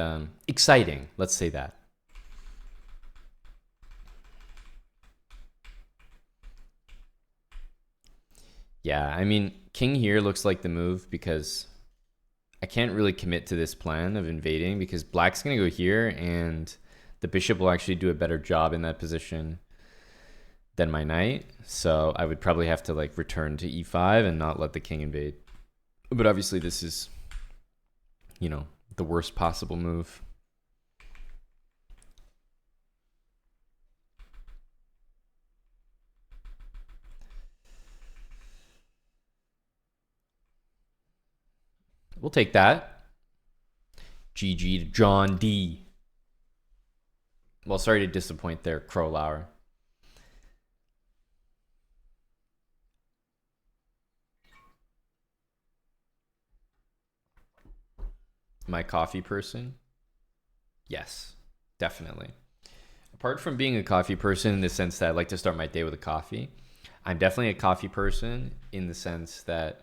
exciting. Let's say that. Yeah, I mean, king here looks like the move because I can't really commit to this plan of invading because black's going to go here and the bishop will actually do a better job in that position than my knight. So I would probably have to like return to e5 and not let the king invade. But obviously this is, you know, the worst possible move. We'll take that. GG to John D. Well, sorry to disappoint there, Crowlauer. My coffee person? Yes, definitely. Apart from being a coffee person in the sense that I like to start my day with a coffee, I'm definitely a coffee person in the sense that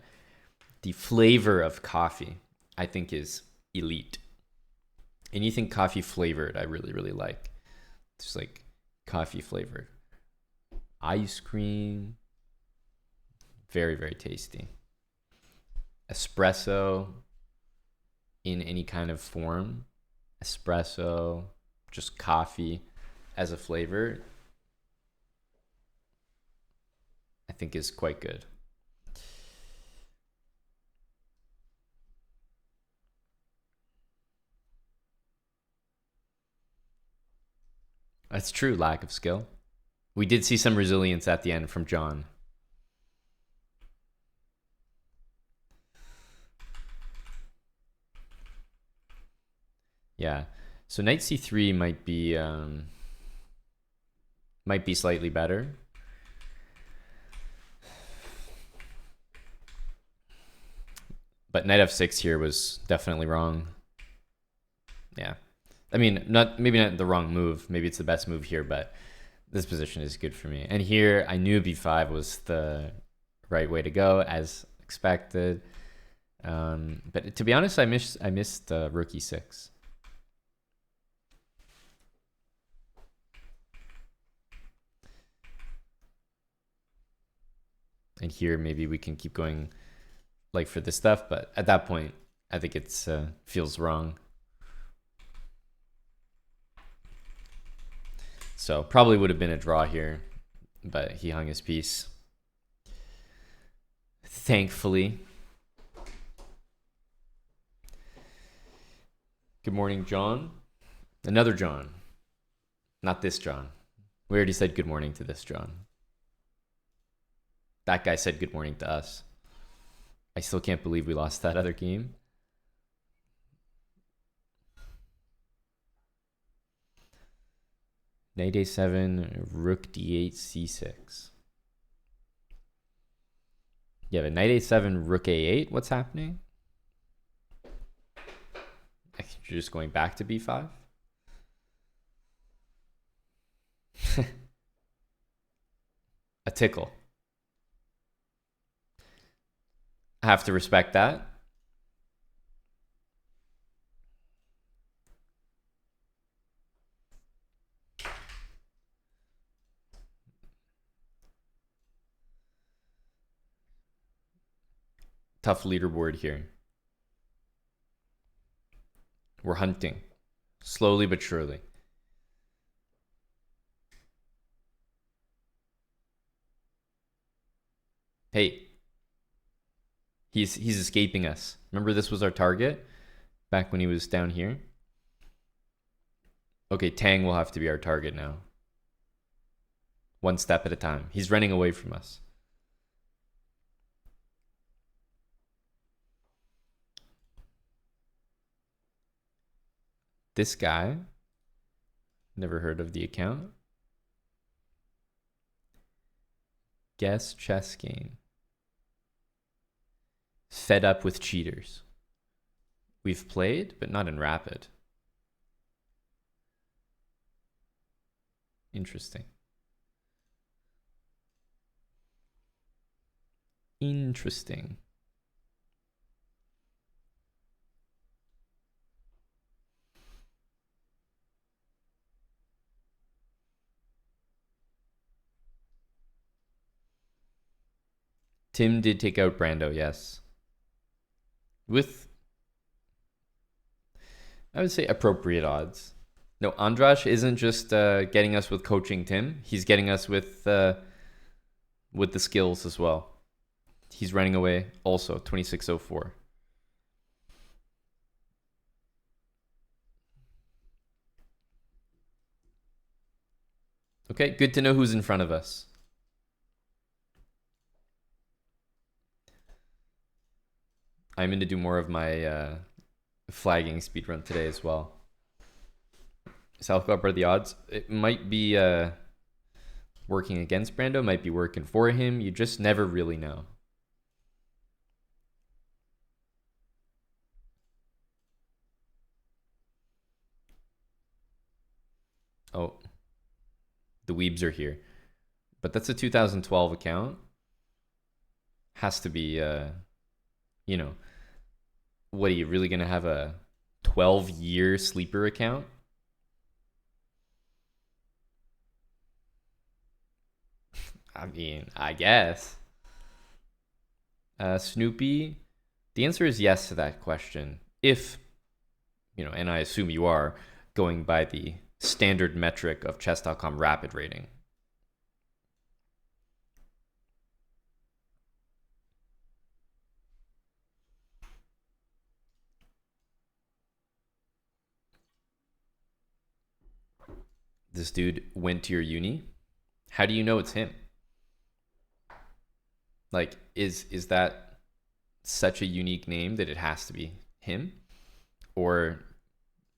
the flavor of coffee, I think, is elite. Anything coffee flavored, I really, really like. Just like coffee flavored. Ice cream, very, very tasty. Espresso in any kind of form. Espresso, just coffee as a flavor, I think is quite good. That's true, lack of skill. We did see some resilience at the end from John. Yeah. So knight c3 might be slightly better. But knight f6 here was definitely wrong. Yeah. I mean, maybe not the wrong move. Maybe it's the best move here, but this position is good for me. And here, I knew b5 was the right way to go, as expected. But to be honest, I missed rook e6. And here, maybe we can keep going like for this stuff, but at that point, I think it's feels wrong. So probably would have been a draw here, but he hung his piece. Thankfully. Good morning, John. Another John. Not this John. We already said good morning to this John. That guy said good morning to us. I still can't believe we lost that other game. Knight a7, rook d8, c6. Yeah, but knight a7, rook a8. What's happening? You're just going back to b5? A tickle. I have to respect that. Tough leaderboard here. We're hunting. Slowly but surely. Hey. He's escaping us. Remember this was our target back when he was down here? Okay, Tang will have to be our target now. One step at a time. He's running away from us. This guy, never heard of the account. Guess chess game. Fed up with cheaters. We've played, but not in rapid. Interesting. Interesting. Tim did take out Brando, yes. With, I would say, appropriate odds. No, Andrash isn't just getting us with coaching Tim. He's getting us with the skills as well. He's running away also, 2604. Okay, good to know who's in front of us. I'm going to do more of my flagging speedrun today as well. South Club are the odds. It might be working against Brando, might be working for him. You just never really know. Oh, the Weebs are here. But that's a 2012 account. Has to be, you know, what are you really going to have a 12-year sleeper account? I mean, I guess. Snoopy, the answer is yes to that question. If, and I assume you are going by the standard metric of chess.com rapid rating. This dude went to your uni. How do you know it's him? Like, is that such a unique name that it has to be him? Or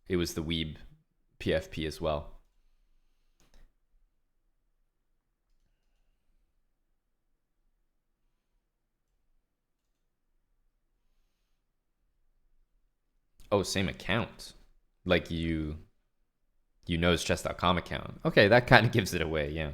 it was the Weeb PFP as well? Oh, same account. Like you know his chess.com account. Okay, that kind of gives it away, yeah.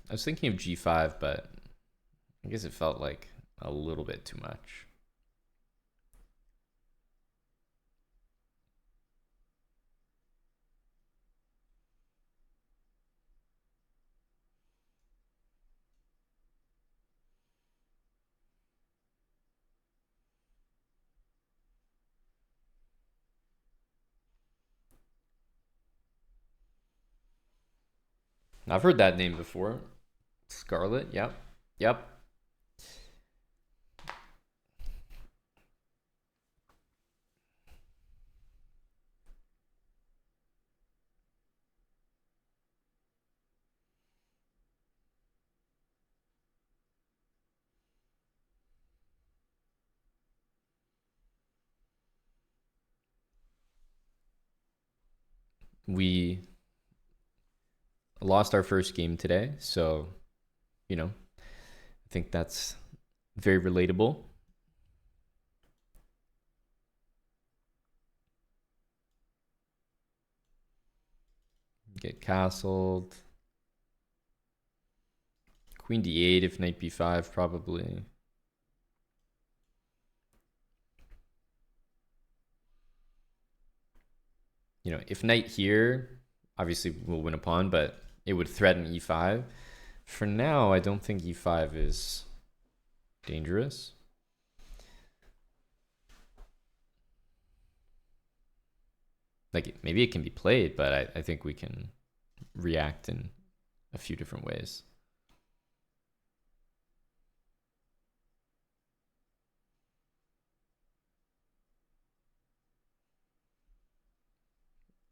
I was thinking of G5, but I guess it felt like a little bit too much. I've heard that name before. Scarlet, yep. Yep. We lost our first game today, so, I think that's very relatable. Get castled. Queen d8 if knight b5 probably. You know, if knight here, obviously we'll win a pawn, but it would threaten e5. For now, I don't think e5 is dangerous. Like, maybe it can be played, but I think we can react in a few different ways.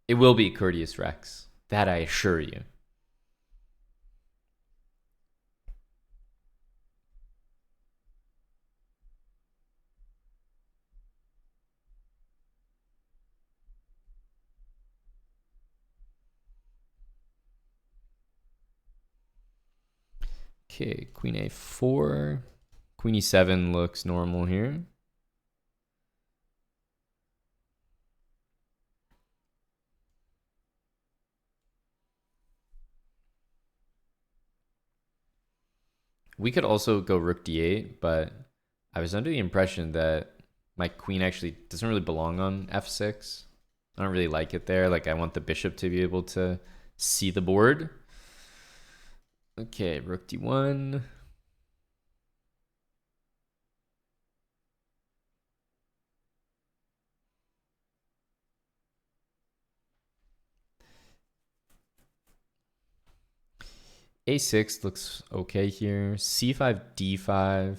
It will be courteous Rex. That I assure you. Okay, queen a4. Queen e7 looks normal here. We could also go rook d8, but I was under the impression that my queen actually doesn't really belong on f6. I don't really like it there. Like, I want the bishop to be able to see the board. Okay, rook d1. a6 looks okay here. c5, d5.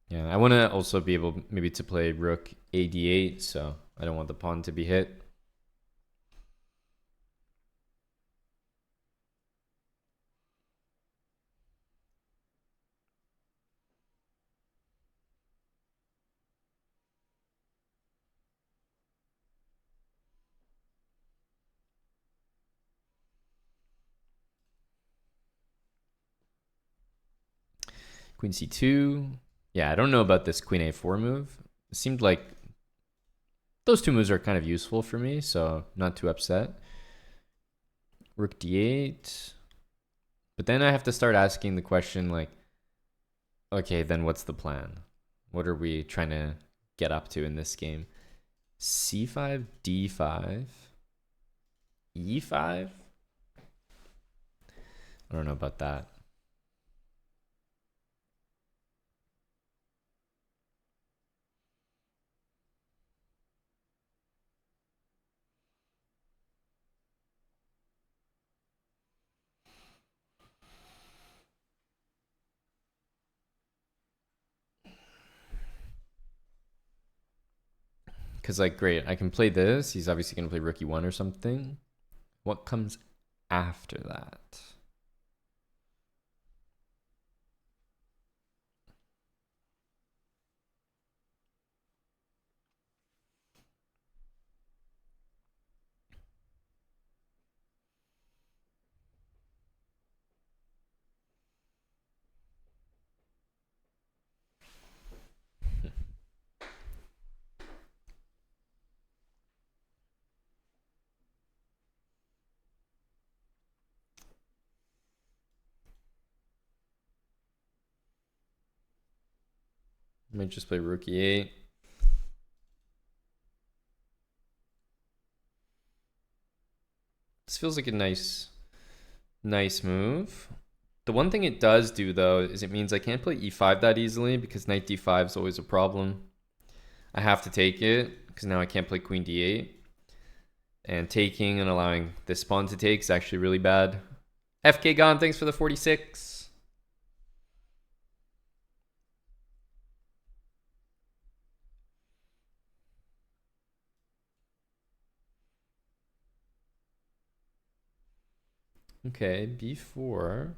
Yeah, I want to also be able maybe to play rook a d8, so I don't want the pawn to be hit. Queen c2. Yeah, I don't know about this queen a4 move. It seemed like those two moves are kind of useful for me, so not too upset. Rook d8. But then I have to start asking the question, like, okay, then what's the plan? What are we trying to get up to in this game? c5, d5, e5? I don't know about that. Because, like, great, I can play this. He's obviously going to play rook e1 or something. What comes after that? Might just play rook e8. This feels like a nice move. The one thing it does do, though, is it means I can't play e5 that easily because knight d5 is always a problem. I have to take it because now I can't play queen d8. And taking and allowing this pawn to take is actually really bad. FK Gone, thanks for the 46. Okay, b4.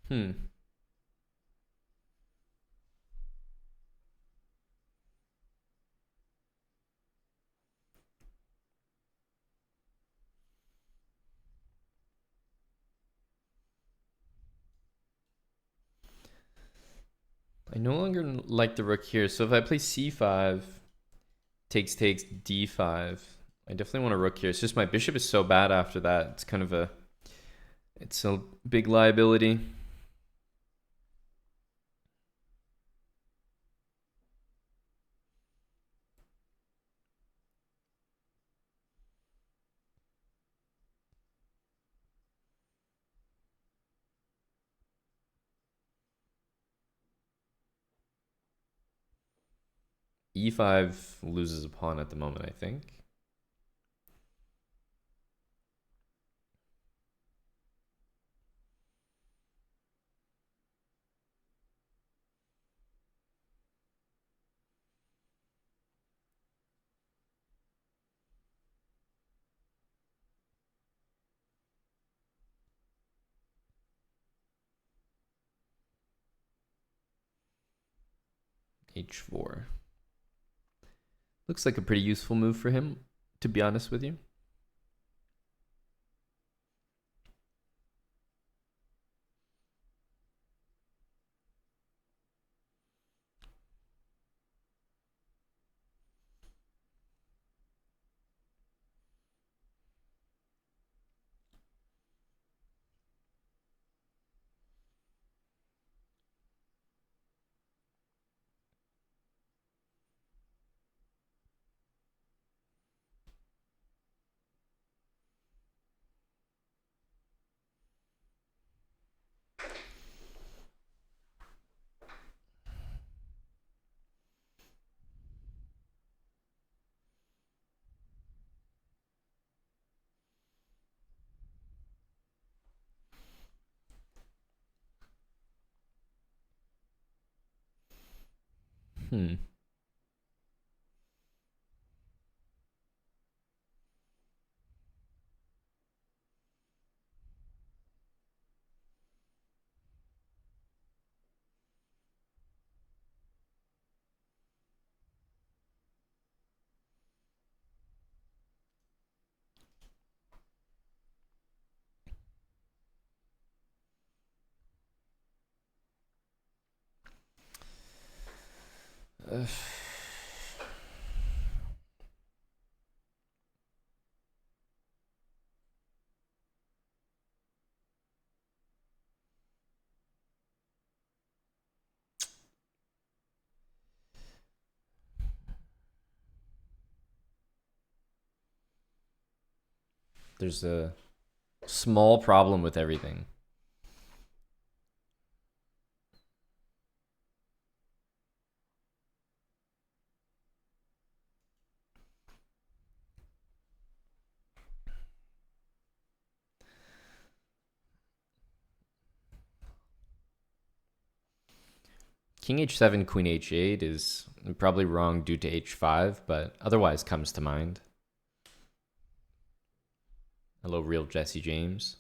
Hmm. I no longer like the rook here. So if I play c5, takes d5, I definitely want a rook here. It's just my bishop is so bad after that. It's kind of it's a big liability. e5 loses a pawn at the moment, I think. h4. Looks like a pretty useful move for him, to be honest with you. Hmm. Uh, there's a small problem with everything. King h7, queen h8 is probably wrong due to h5, but otherwise comes to mind. Hello, real Jesse James.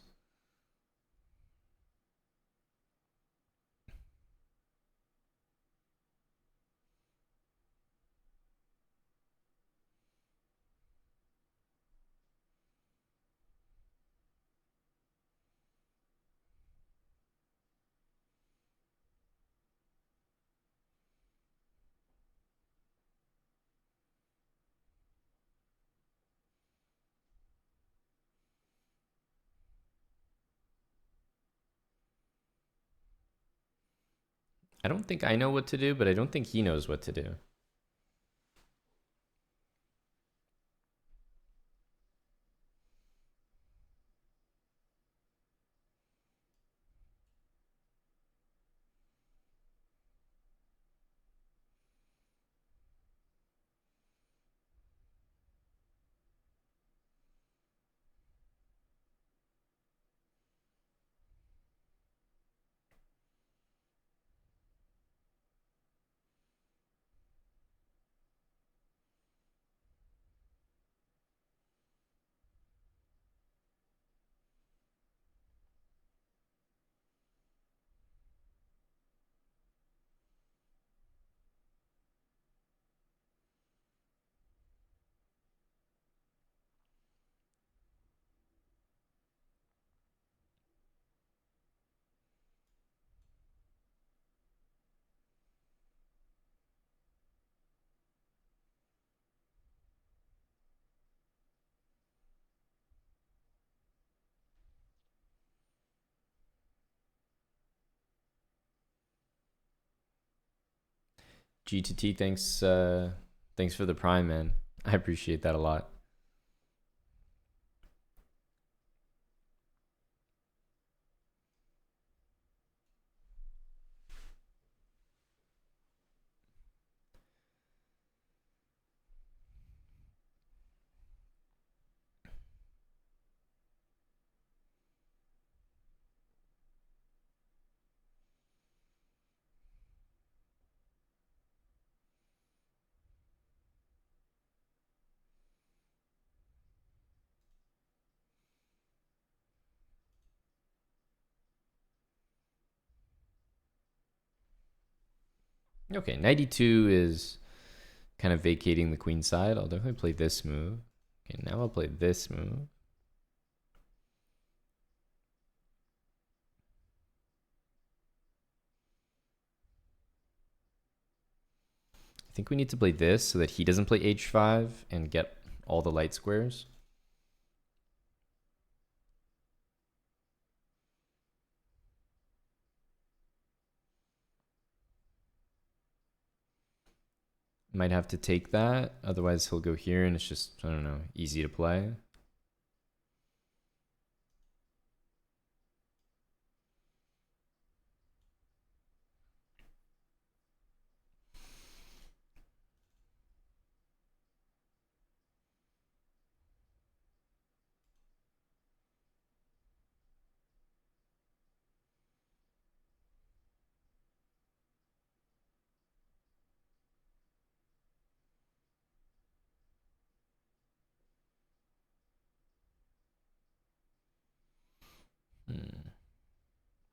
I don't think I know what to do, but I don't think he knows what to do. G to T, thanks thanks for the prime, man. I appreciate that a lot. Okay, 92 is kind of vacating the queen side. I'll definitely play this move. Okay, now I'll play this move. I think we need to play this so that he doesn't play h5 and get all the light squares. Might have to take that, otherwise he'll go here and it's just, I don't know, easy to play.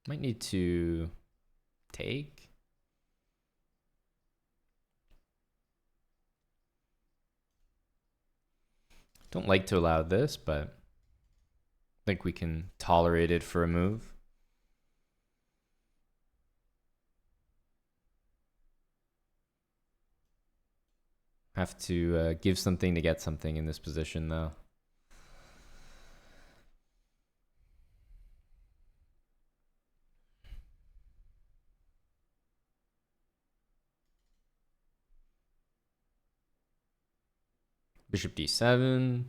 Might need to take. Don't like to allow this, but I think we can tolerate it for a move. Have to give something to get something in this position, though. Bishop d7.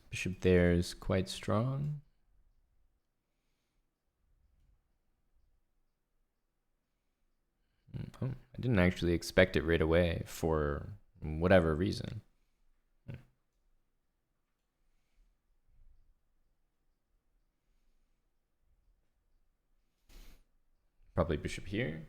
Bishop there is quite strong. Oh, I didn't actually expect it right away for whatever reason. Probably bishop here.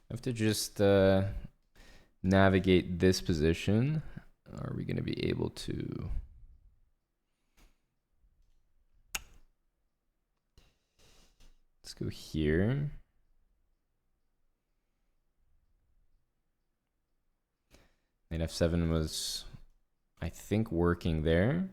I have to just navigate this position. Are we going to be able to? Let's go here. Knight f7 was, I think, working there.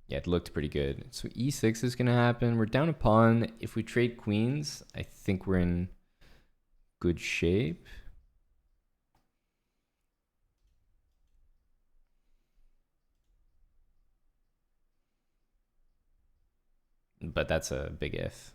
Yeah, it looked pretty good. So e6 is going to happen. We're down a pawn. If we trade queens, I think we're in good shape. But that's a big if.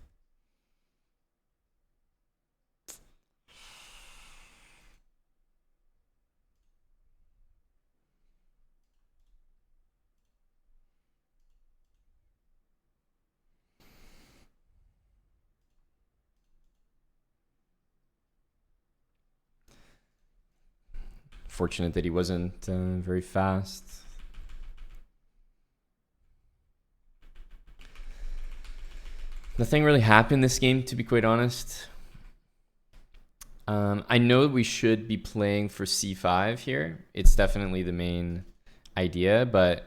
Fortunate that he wasn't very fast. Nothing really happened this game, to be quite honest. I know we should be playing for c5 here. It's definitely the main idea, but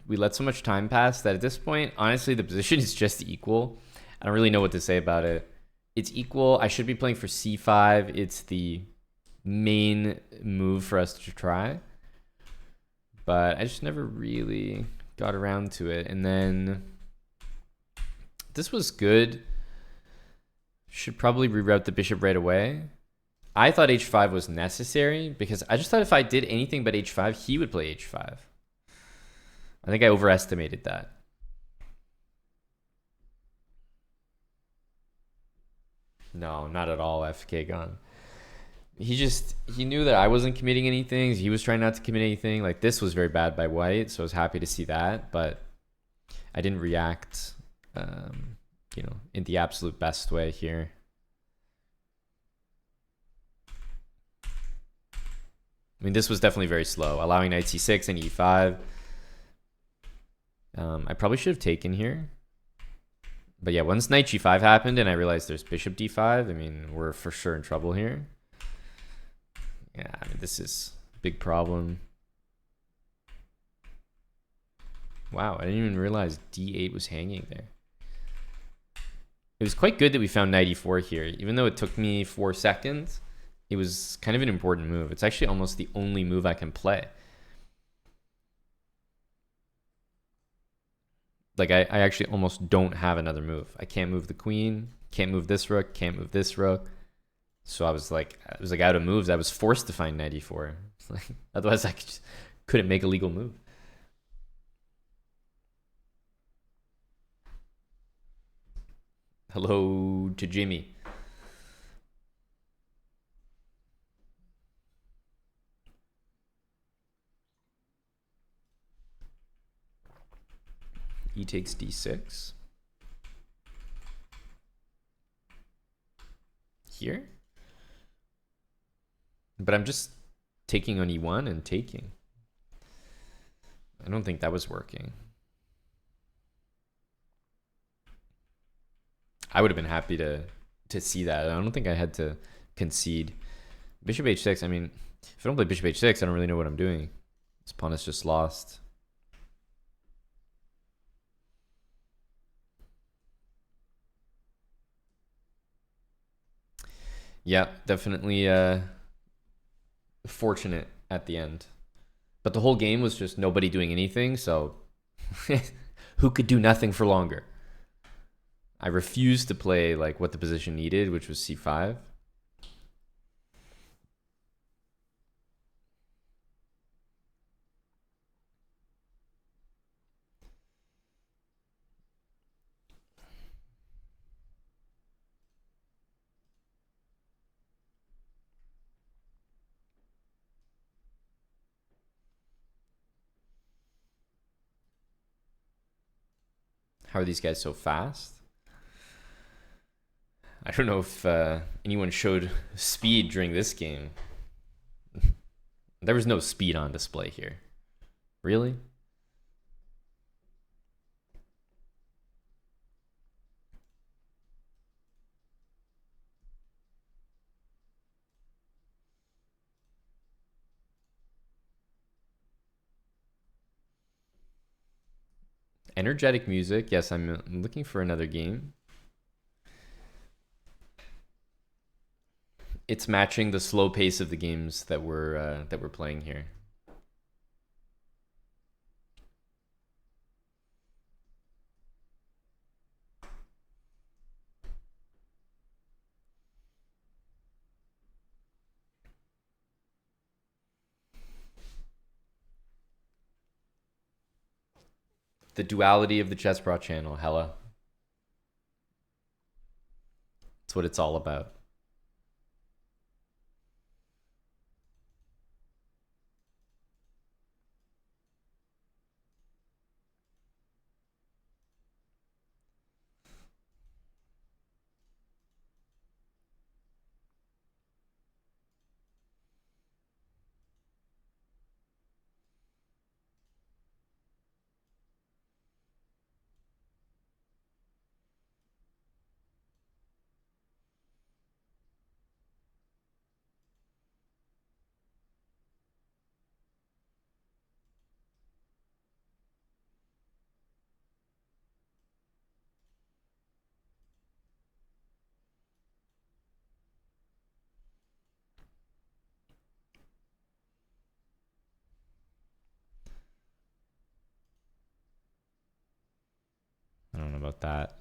we let so much time pass that at this point, honestly, the position is just equal. I don't really know what to say about it. It's equal. I should be playing for c5. It's the main move for us to try. But I just never really got around to it. And then this was good. Should probably reroute the bishop right away. I thought h5 was necessary because I just thought if I did anything but h5, he would play h5. I think I overestimated that. No, not at all, FK gone. He knew that I wasn't committing anything. He was trying not to commit anything. Like, this was very bad by white, so I was happy to see that, but I didn't react, you know, in the absolute best way here. I mean, this was definitely very slow, allowing knight c6 and e5. I probably should have taken here. But yeah, once knight g5 happened and I realized there's bishop d5, I mean, we're for sure in trouble here. Yeah, I mean, this is a big problem. Wow, I didn't even realize d8 was hanging there. It was quite good that we found knight e4 here. Even though it took me 4 seconds, it was kind of an important move. It's actually almost the only move I can play. Like, I actually almost don't have another move. I can't move the queen, can't move this rook, can't move this rook. So I was like out of moves. I was forced to find knight e4. Otherwise, I couldn't make a legal move. Hello to Jimmy. E takes d6. Here? But I'm just taking on e1 and taking. I don't think that was working. I would have been happy to see that. I don't think I had to concede. Bishop h6, I mean, if I don't play bishop h6, I don't really know what I'm doing. This pawn is just lost. Yeah, definitely fortunate at the end. But the whole game was just nobody doing anything, so who could do nothing for longer? I refused to play like what the position needed, which was c5. How are these guys so fast? I don't know if anyone showed speed during this game. There was no speed on display here. Really? Energetic music. Yes, I'm looking for another game. It's matching the slow pace of the games that we're playing here. The duality of the Chessbrah channel, hella. That's what it's all about. I don't know about that.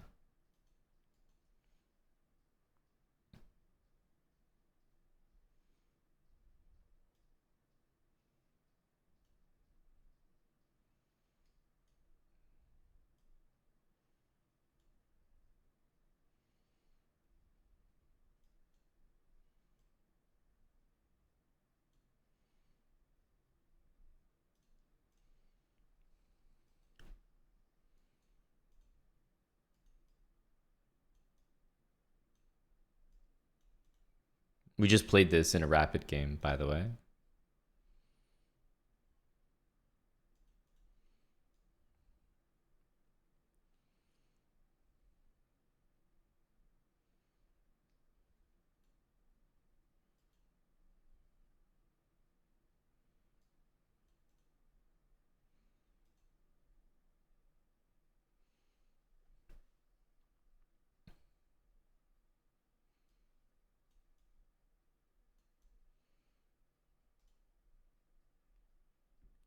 We just played this in a rapid game, by the way.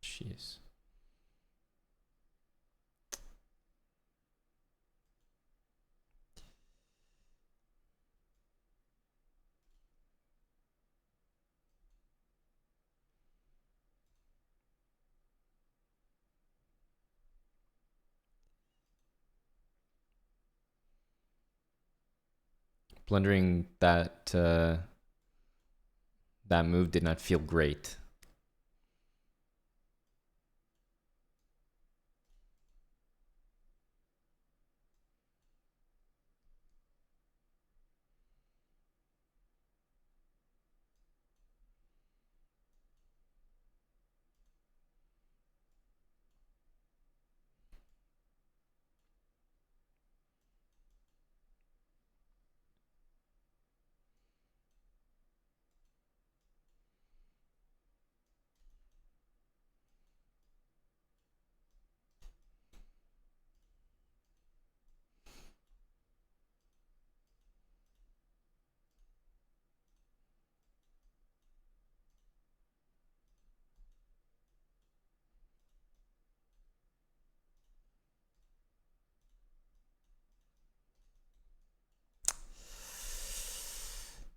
Jeez. Blundering that move did not feel great.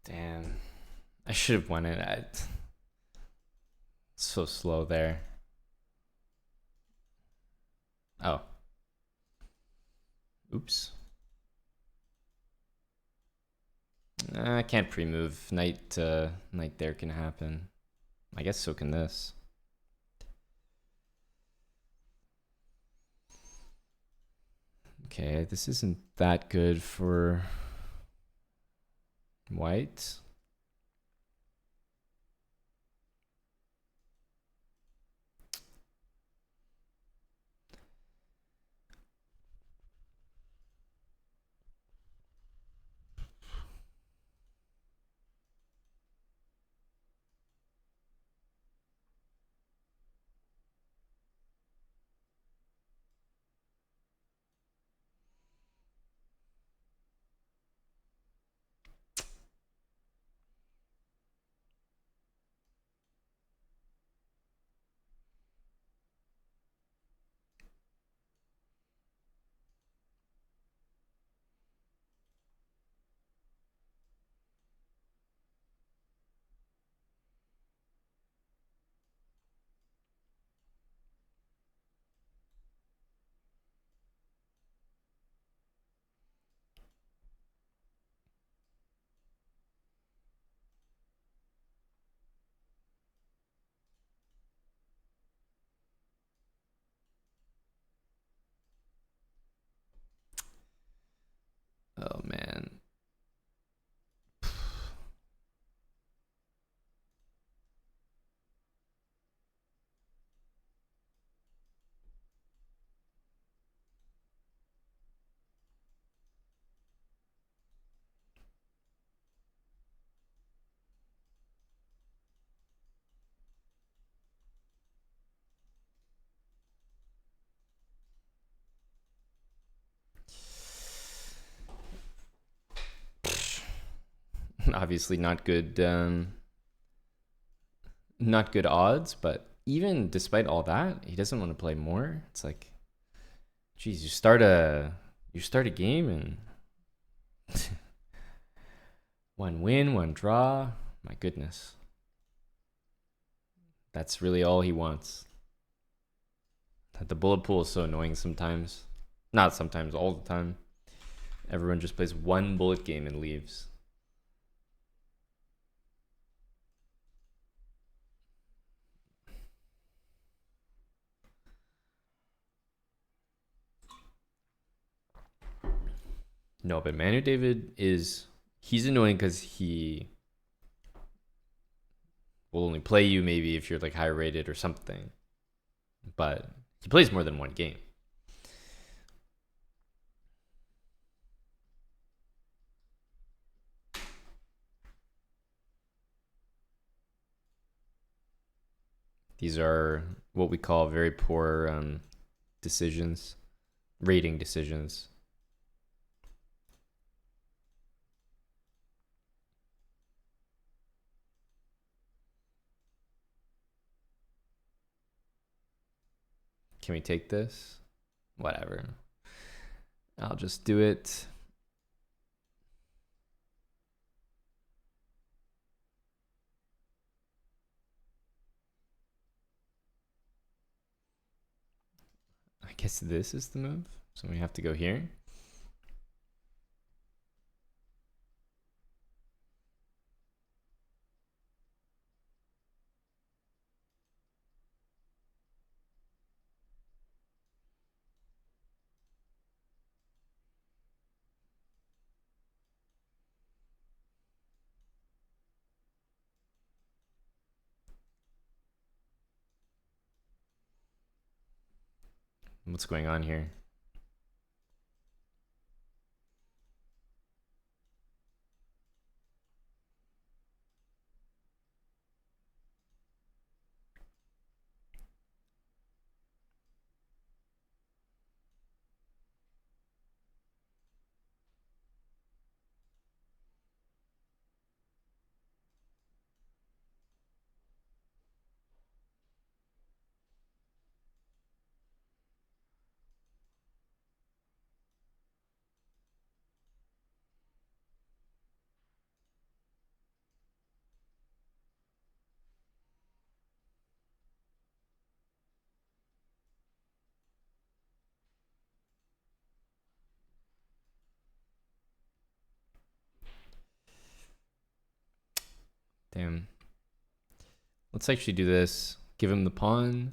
Damn. I should have won it. So slow there. Oh. Oops. I can't pre-move. Knight there can happen. I guess so can this. Okay, this isn't that good for white. Obviously not good odds, but even despite all that, he doesn't want to play more. It's like, geez, you start a game and one win, one draw. My goodness. That's really all he wants. The bullet pool is so annoying sometimes. Not sometimes, all the time. Everyone just plays one bullet game and leaves. No, but Manu David he's annoying because he will only play you maybe if you're like high rated or something. But he plays more than one game. These are what we call very poor decisions, rating decisions. Can we take this? Whatever. I'll just do it. I guess this is the move. So we have to go here. What's going on here? Damn. Let's actually do this. Give him the pawn.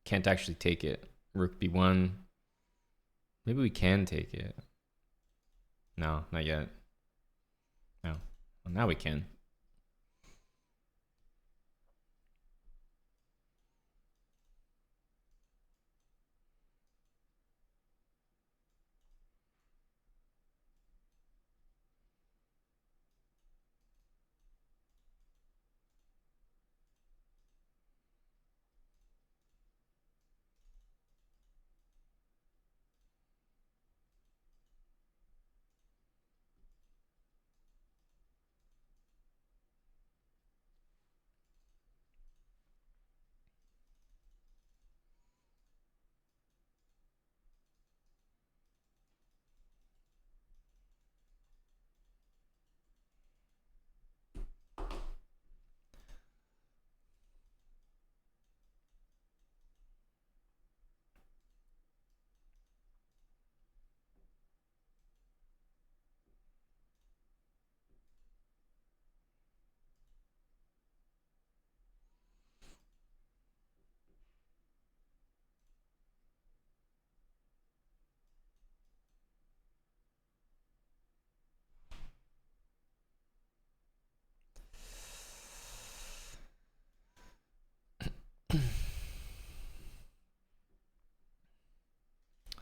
Can't actually take it. Rook b1. Maybe we can take it. No, not yet. No. Well, now we can.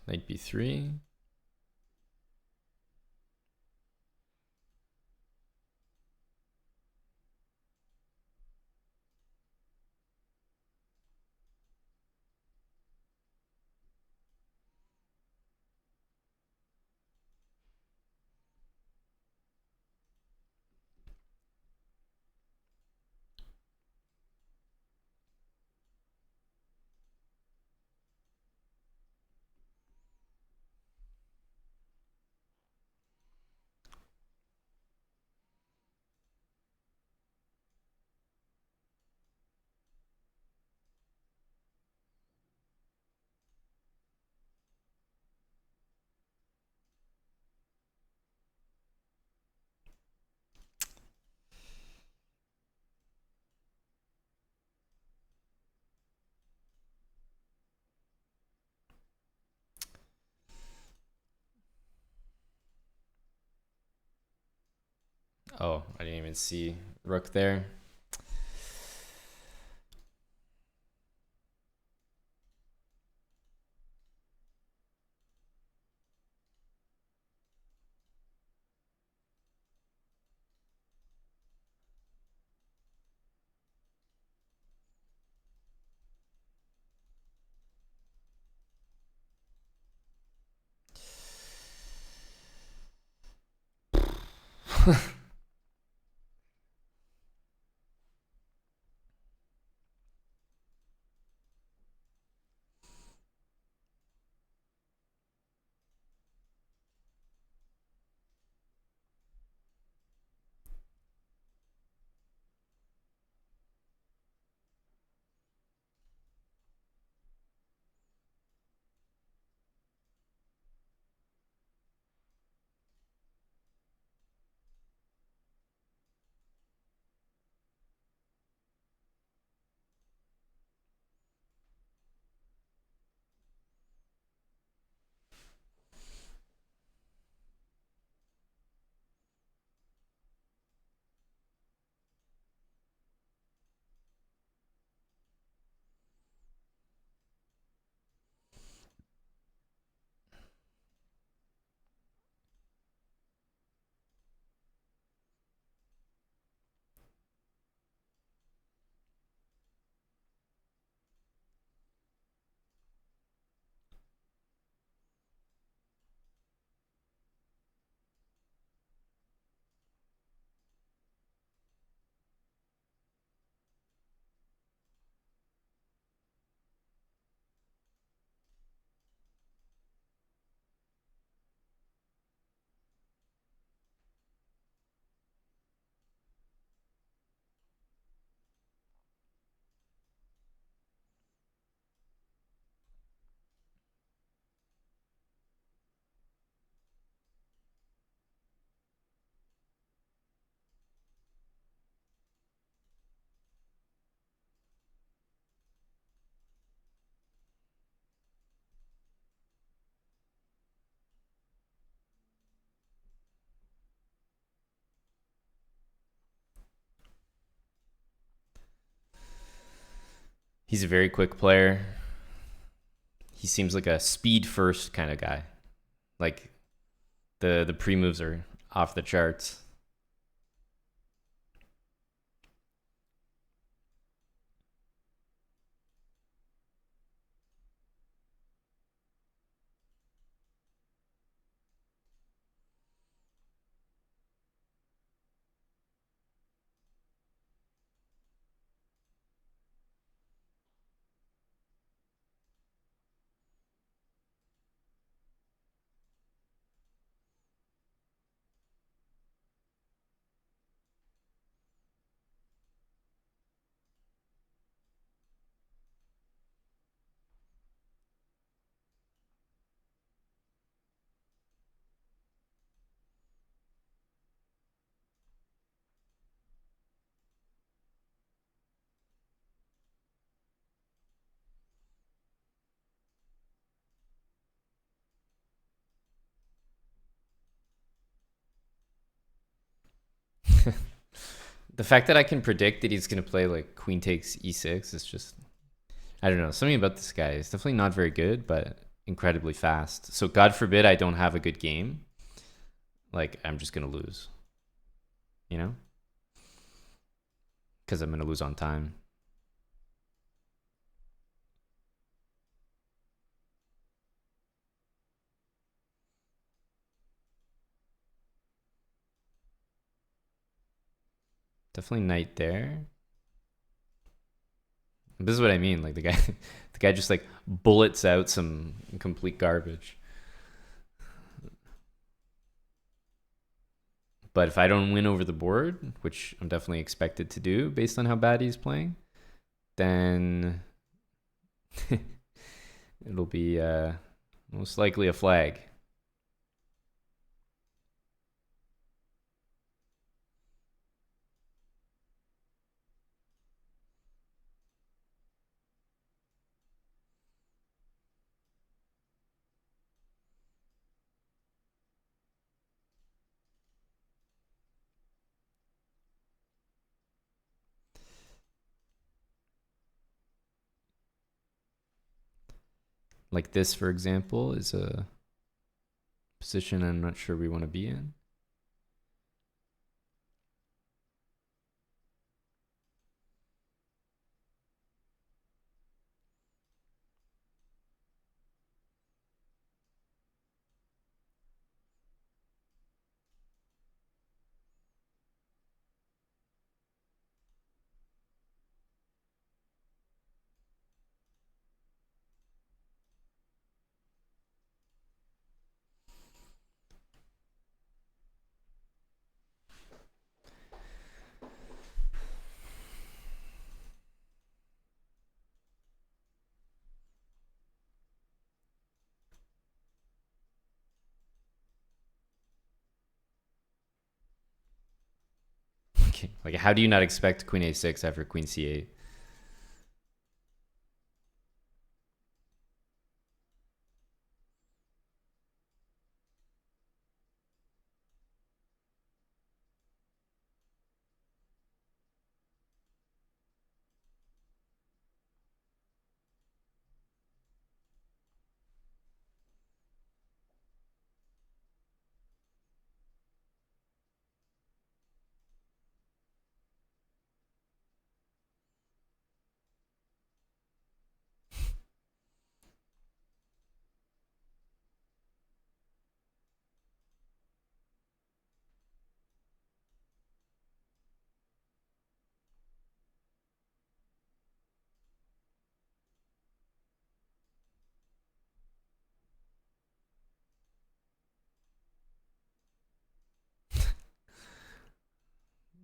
Knight b3. Oh, I didn't even see rook there. He's a very quick player. He seems like a speed first kind of guy. Like the pre moves are off the charts. The fact that I can predict that he's going to play like queen takes e6 is just, I don't know, something about this guy is definitely not very good, but incredibly fast. So God forbid I don't have a good game, like I'm just going to lose, you know, because I'm going to lose on time. Definitely knight there. This is what I mean. Like the guy, the guy just like bullets out some complete garbage. But if I don't win over the board, which I'm definitely expected to do based on how bad he's playing, then it'll be most likely a flag. Like this, for example, is a position I'm not sure we want to be in. Okay. Like, how do you not expect queen a6 after queen c8?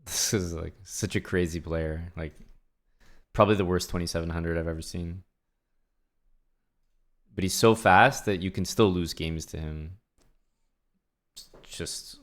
This is like such a crazy player. Like, probably the worst 2700 I've ever seen. But he's so fast that you can still lose games to him. Just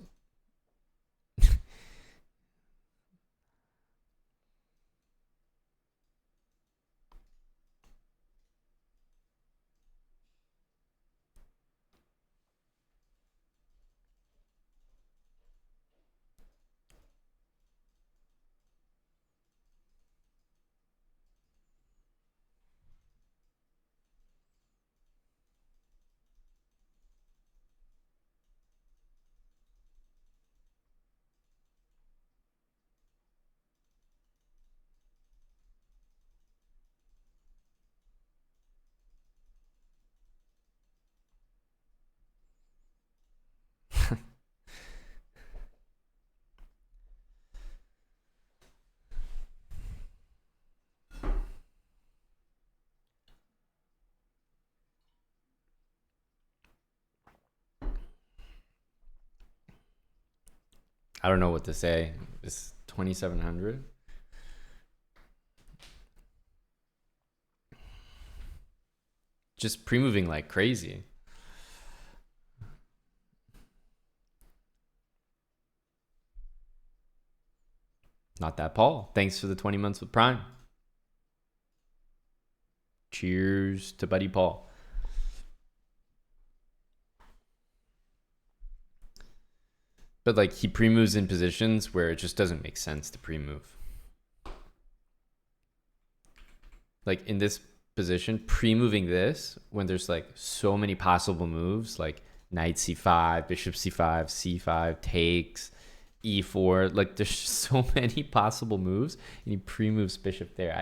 I don't know what to say. It's 2700. Just pre-moving like crazy. Not that Paul. Thanks for the 20 months with Prime. Cheers to Buddy Paul. But like, he pre-moves in positions where it just doesn't make sense to pre-move. Like in this position, pre-moving this when there's like so many possible moves, like knight c5, bishop c5, c5, takes, e4. Like, there's so many possible moves, and he pre-moves bishop there.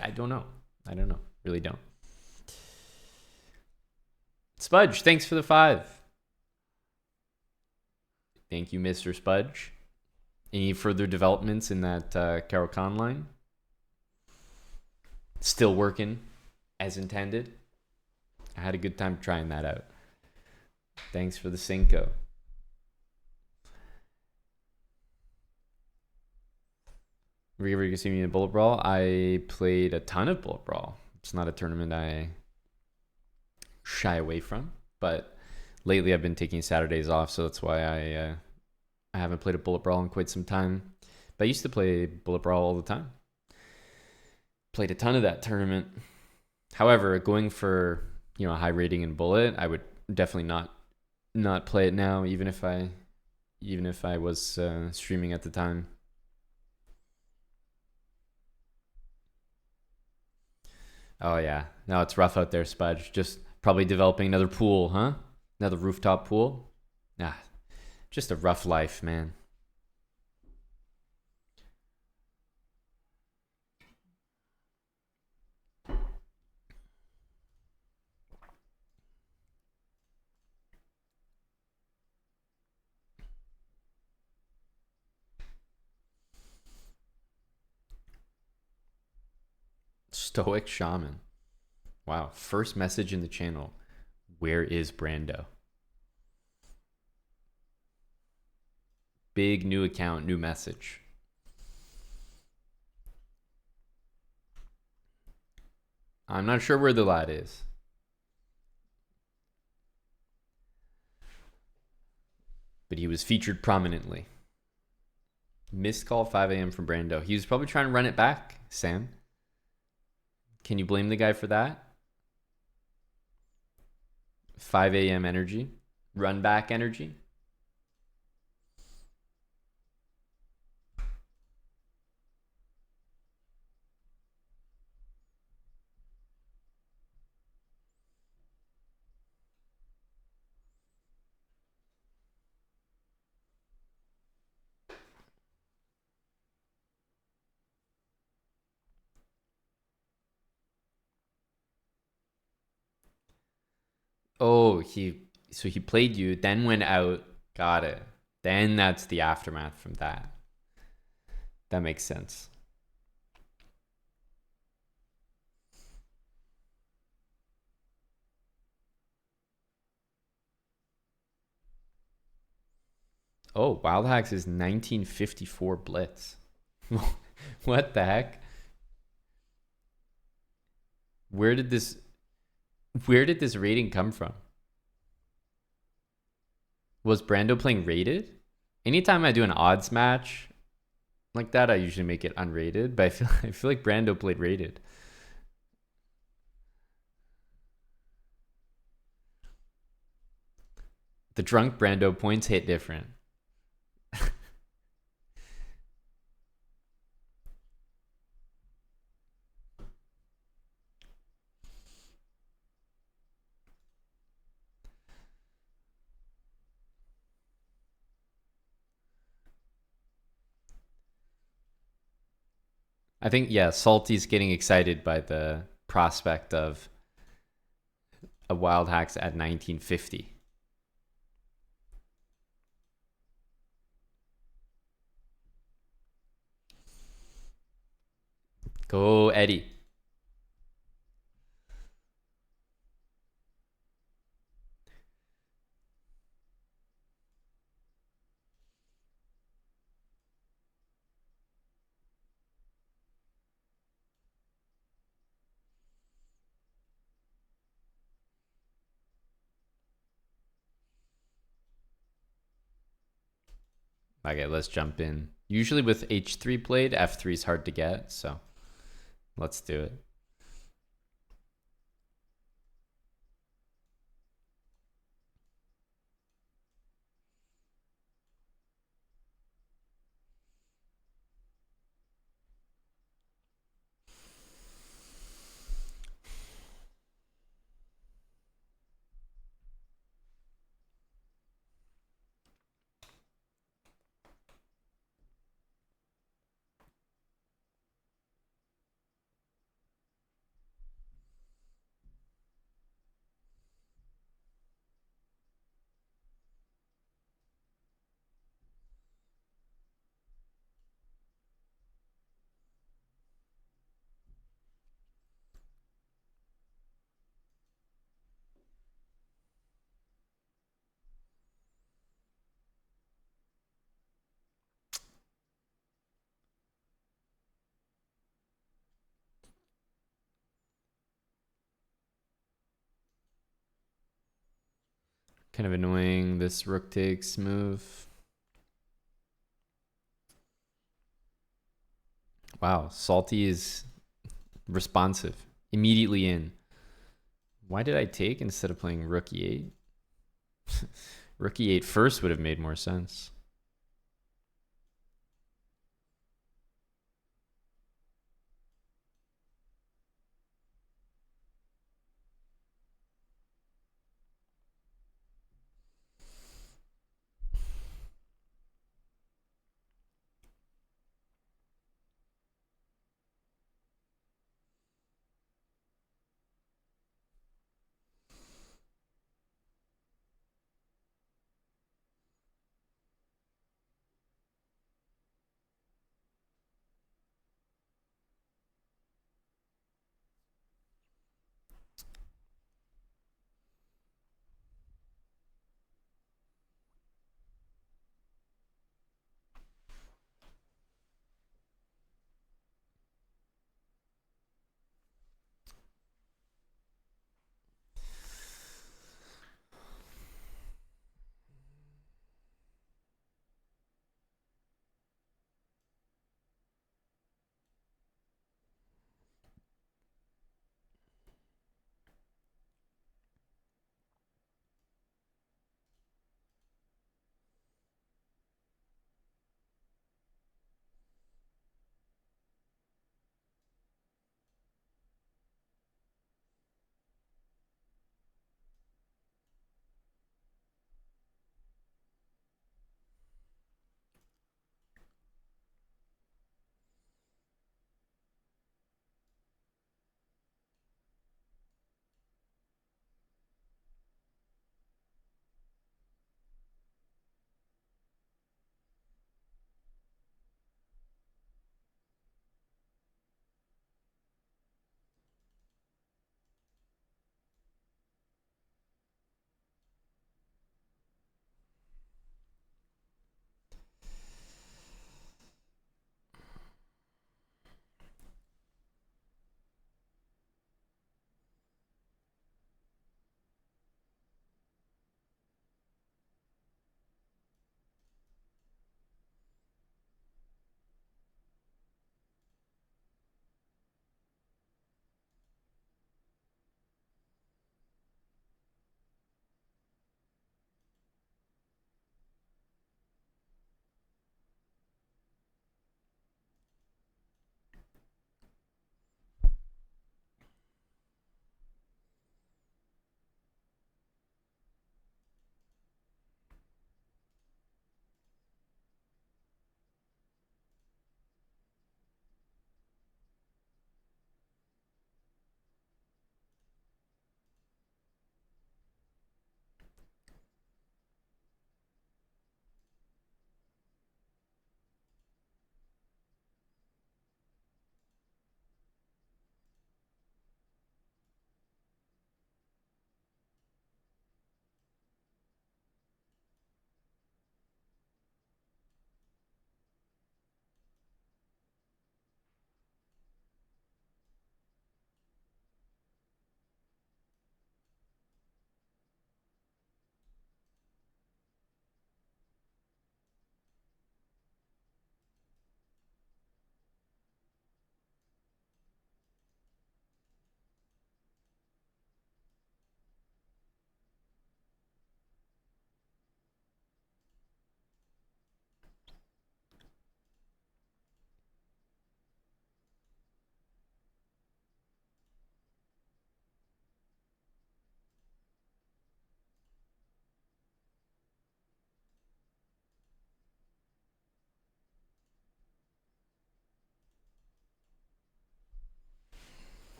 I don't know. I don't know. Really don't. Spudge, thanks for the 5. Thank you, Mr. Spudge. Any further developments in that Caro-Kann line? Still working as intended. I had a good time trying that out. Thanks for the Cinco. Were you ever see me in Bullet Brawl? I played a ton of Bullet Brawl. It's not a tournament I shy away from, but lately I've been taking Saturdays off, so that's why I haven't played a Bullet Brawl in quite some time. But I used to play Bullet Brawl all the time. Played a ton of that tournament. However, going for, you know, a high rating in Bullet, I would definitely not play it now, even if I was streaming at the time. Oh yeah, no, it's rough out there, Spudge. Just Probably developing another pool, huh? Another rooftop pool. Ah, just a rough life, man. Stoic shaman. Wow. First message in the channel. Where is Brando? Big new account, new message. I'm not sure where the lad is. But he was featured prominently. Missed call 5 a.m. from Brando. He was probably trying to run it back, Sam. Can you blame the guy for that? 5 a.m. energy. Run back energy. Oh, so he played you, then went out. Got it. Then that's the aftermath from that. That makes sense. Oh, Wild Hacks is 1954 Blitz. What the heck? Where did this rating come from? Was Brando playing rated? Anytime I do an odds match like that, I usually make it unrated, but I feel like Brando played rated. The drunk Brando points hit different. I think, yeah, Salty's getting excited by the prospect of a Wild Hacks at 1950. Go, Eddie. Okay, let's jump in. Usually with H3 played, F3 is hard to get, so let's do it. Kind of annoying, this rook takes move. Wow, Salty is responsive. Immediately in. Why did I take instead of playing rook e8? Rook e8 first would have made more sense.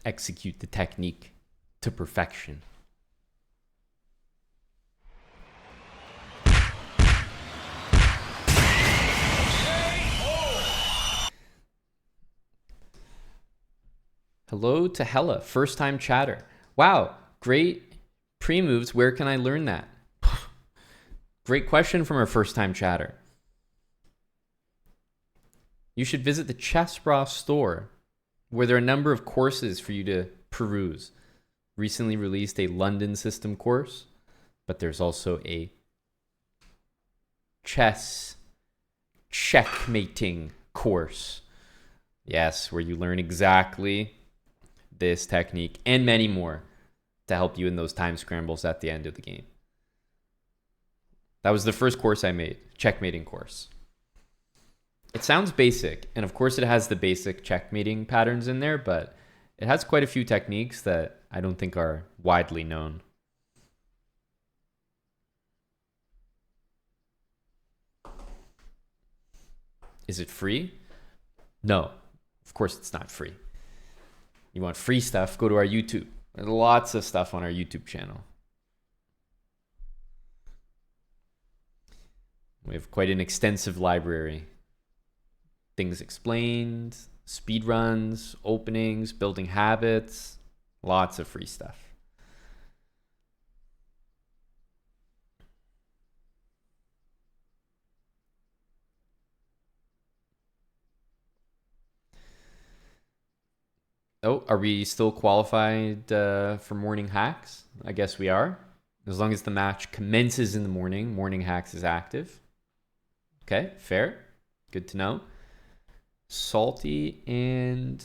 execute the technique to perfection. Hello to Hella, first time chatter. Wow, great pre-moves. Where can I learn that? Great question from our first time chatter. You should visit the Chessbra store, where there are a number of courses for you to peruse. Recently released a London system course, but there's also a chess checkmating course. Yes, where you learn exactly this technique and many more to help you in those time scrambles at the end of the game. That was the first course I made, checkmating course. It sounds basic, and of course it has the basic checkmating patterns in there, but it has quite a few techniques that I don't think are widely known. Is it free? No, of course it's not free. You want free stuff, go to our YouTube. There's lots of stuff on our YouTube channel. We have quite an extensive library. Things explained, speed runs, openings, building habits, lots of free stuff. Oh, are we still qualified for morning hacks? I guess we are. As long as the match commences in the morning, morning hacks is active. Okay, fair. Good to know. Salty and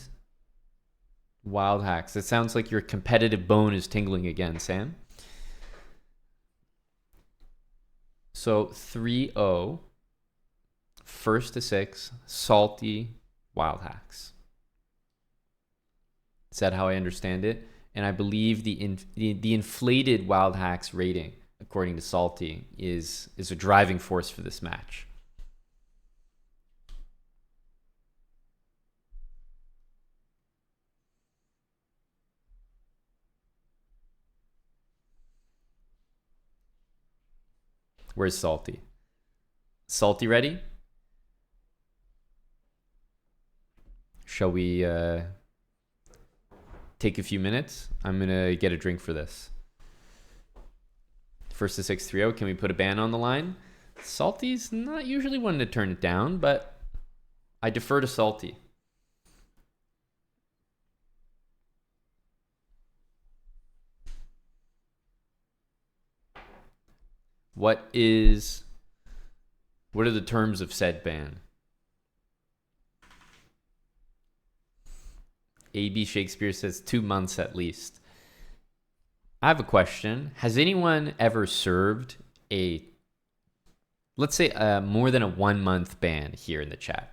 wild hacks. It sounds like your competitive bone is tingling again, Sam. So 3-0, first to 6, salty, wild hacks. Is that how I understand it? And I believe the inflated wild hacks rating, according to Salty, is a driving force for this match. Where's Salty? Salty ready? Shall we take a few minutes? I'm gonna get a drink for this. First to 6 3-0. Can we put a ban on the line? Salty's not usually one to turn it down, but I defer to Salty. What are the terms of said ban? AB Shakespeare says 2 months at least. I have a question. Has anyone ever served let's say more than a 1 month ban here in the chat?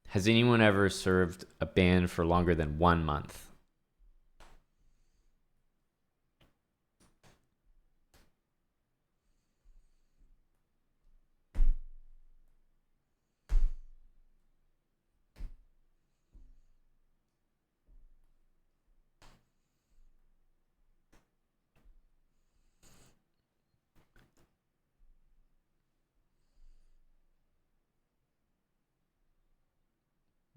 Has anyone ever served a ban for longer than 1 month?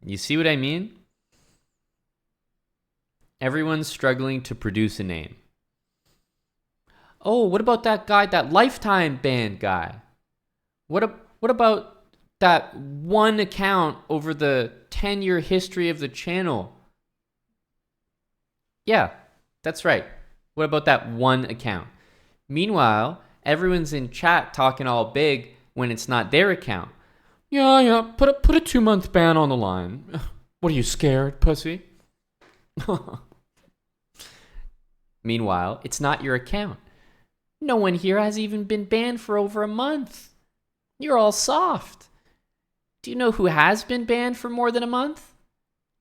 You see what I mean? Everyone's struggling to produce a name. Oh, what about that guy, that lifetime ban guy? What about that one account over the 10-year history of the channel? Yeah, that's right. What about that one account? Meanwhile, everyone's in chat talking all big when it's not their account. Yeah, put a 2 month ban on the line. What are you, scared, pussy? Meanwhile, it's not your account. No one here has even been banned for over a month. You're all soft. Do you know who has been banned for more than a month?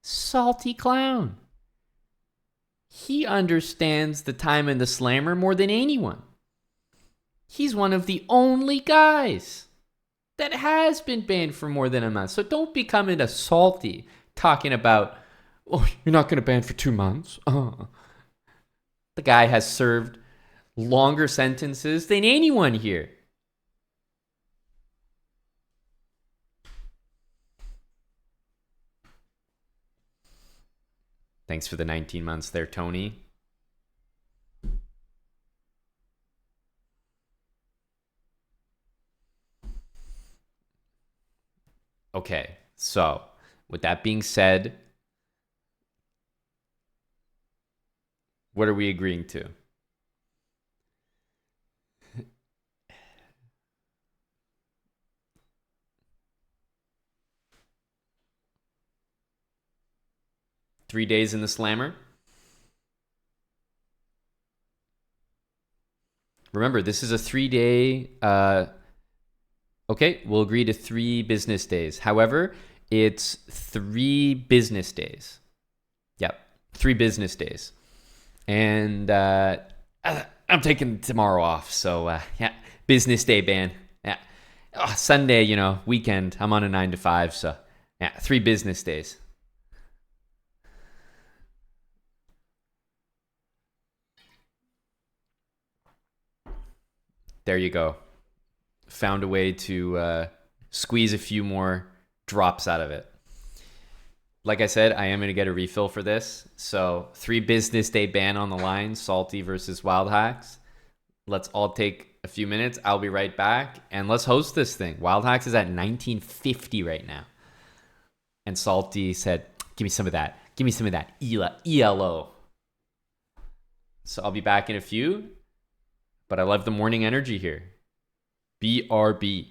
Salty Clown. He understands the time in the slammer more than anyone. He's one of the only guys that has been banned for more than a month. So don't be coming to Salty talking about Oh, you're not going to ban for 2 months? The guy has served longer sentences than anyone here. Thanks for the 19 months there, Tony. Okay, so with that being said, what are we agreeing to? Three days in the slammer? Remember, this is a 3-day. Okay, we'll agree to 3 business days. However, it's 3 business days. Yep, 3 business days. And I'm taking tomorrow off. So, yeah, business day ban. Yeah. Oh, Sunday, weekend. I'm on a 9 to 5. So, yeah, 3 business days. There you go. Found a way to squeeze a few more drops out of it. Like I said, I am going to get a refill for this. So 3 business day ban on the line, Salty versus Wild Hacks. Let's all take a few minutes. I'll be right back. And let's host this thing. Wild Hacks is at 1950 right now. And Salty said, give me some of that. Give me some of that ELO. So I'll be back in a few. But I love the morning energy here. BRB.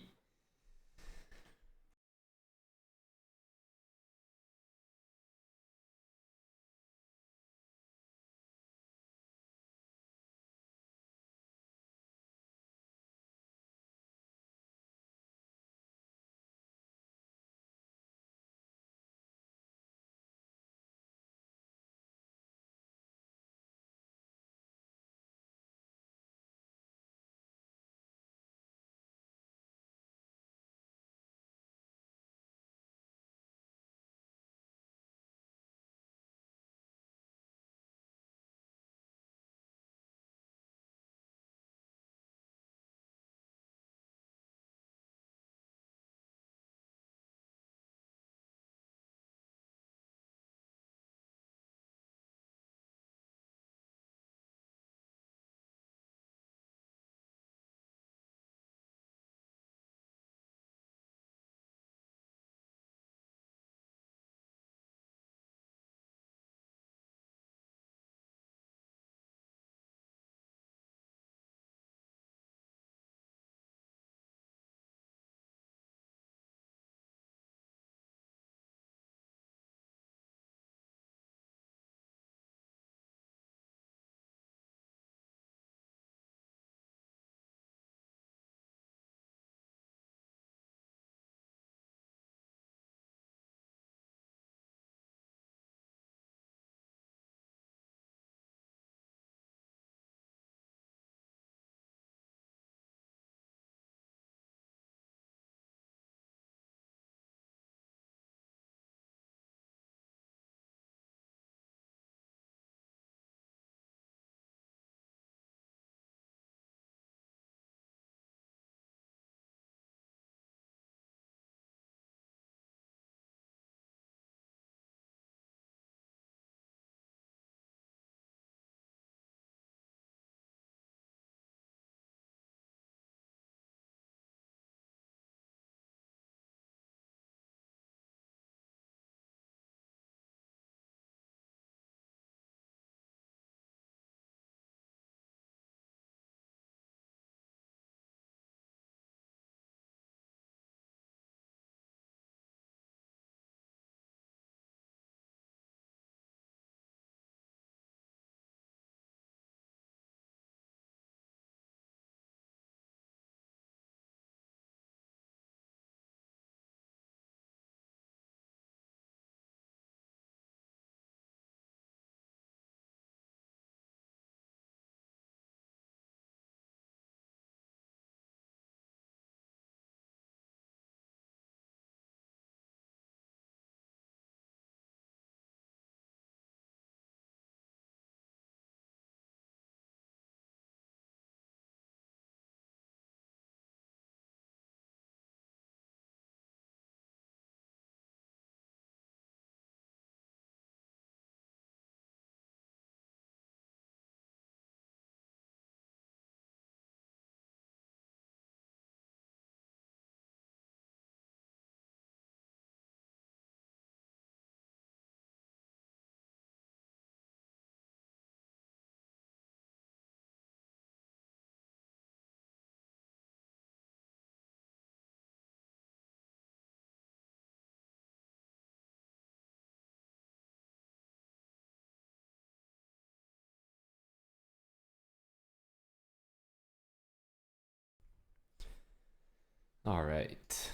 All right.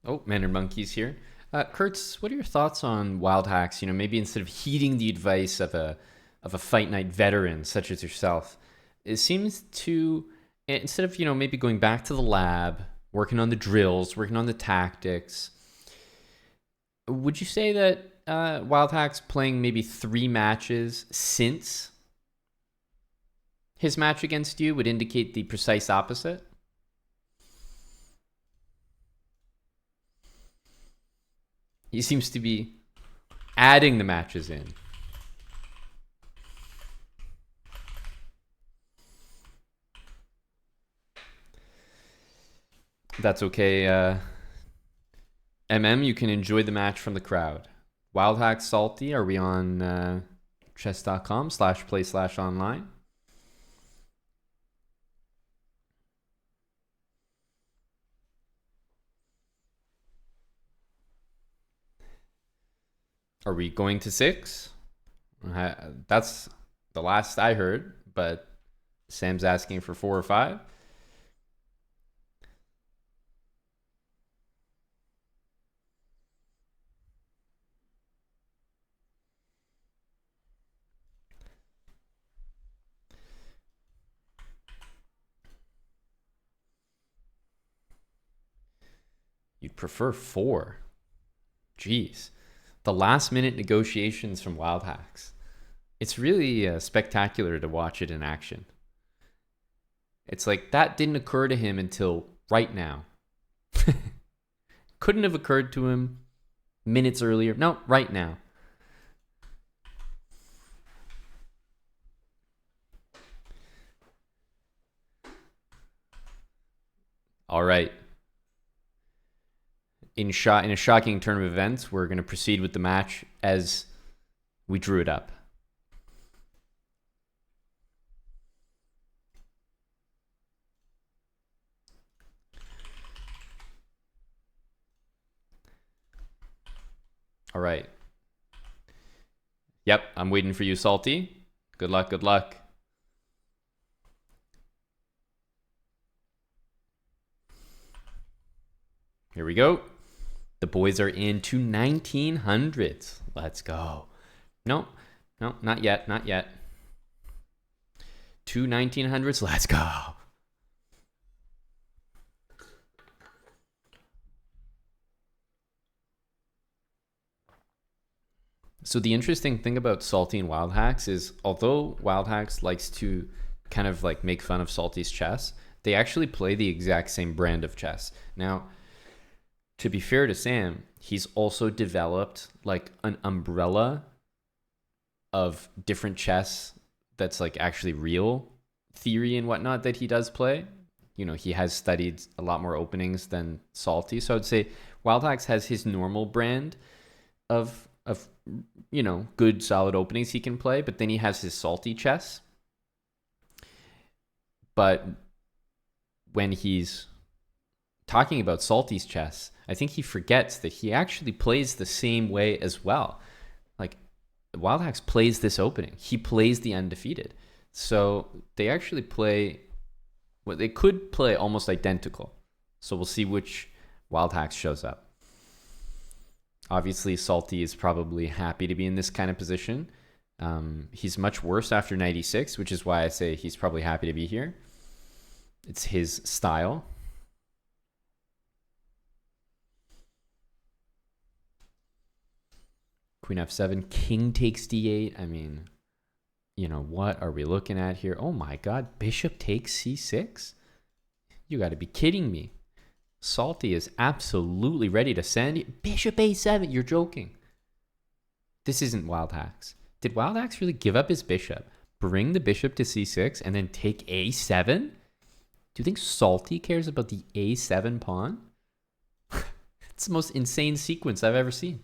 Oh, Mandarin Monkey's here. Kurtz, what are your thoughts on wild hacks? You know, maybe instead of heeding the advice of a fight night veteran such as yourself, it seems to, instead of, you know, maybe going back to the lab, working on the drills, working on the tactics, would you say that wild hacks playing maybe 3 matches since his match against you would indicate the precise opposite? He seems to be adding the matches in. That's okay. You can enjoy the match from the crowd. Wild Hack Salty, are we on chess.com/play/online? Are we going to 6? That's the last I heard, but Sam's asking for 4 or 5. You'd prefer 4. Jeez. The last minute negotiations from Wild Hacks. It's really spectacular to watch it in action. It's like that didn't occur to him until right now. Couldn't have occurred to him minutes earlier. No, right now. All right. In a shocking turn of events, we're going to proceed with the match as we drew it up. All right. Yep, I'm waiting for you, Salty. Good luck, good luck. Here we go. The boys are into 1900s. Let's go. No, not yet, not yet. 2 1900s. Let's go. So the interesting thing about Salty and Wild Hacks is, although Wild Hacks likes to kind of like make fun of Salty's chess, they actually play the exact same brand of chess. Now, to be fair to Sam, he's also developed like an umbrella of different chess that's like actually real theory and whatnot that he does play. You know, he has studied a lot more openings than Salty. So I'd say Wild Hacks has his normal brand of you know, good solid openings he can play, but then he has his Salty chess. But when he's talking about Salty's chess, I think he forgets that he actually plays the same way as well. Like, Wild Hacks plays this opening. He plays the undefeated. So they actually play, well, they could play almost identical. So we'll see which Wild Hacks shows up. Obviously, Salty is probably happy to be in this kind of position. He's much worse after 96, which is why I say he's probably happy to be here. It's his style. Queen f7, king takes d8. I mean, you know, what are we looking at here? Oh my god, bishop takes c6? You got to be kidding me. Salty is absolutely ready to send. Bishop a7, you're joking. This isn't Wild Hacks. Did Wild Hacks really give up his bishop, bring the bishop to c6, and then take a7? Do you think Salty cares about the a7 pawn? It's the most insane sequence I've ever seen.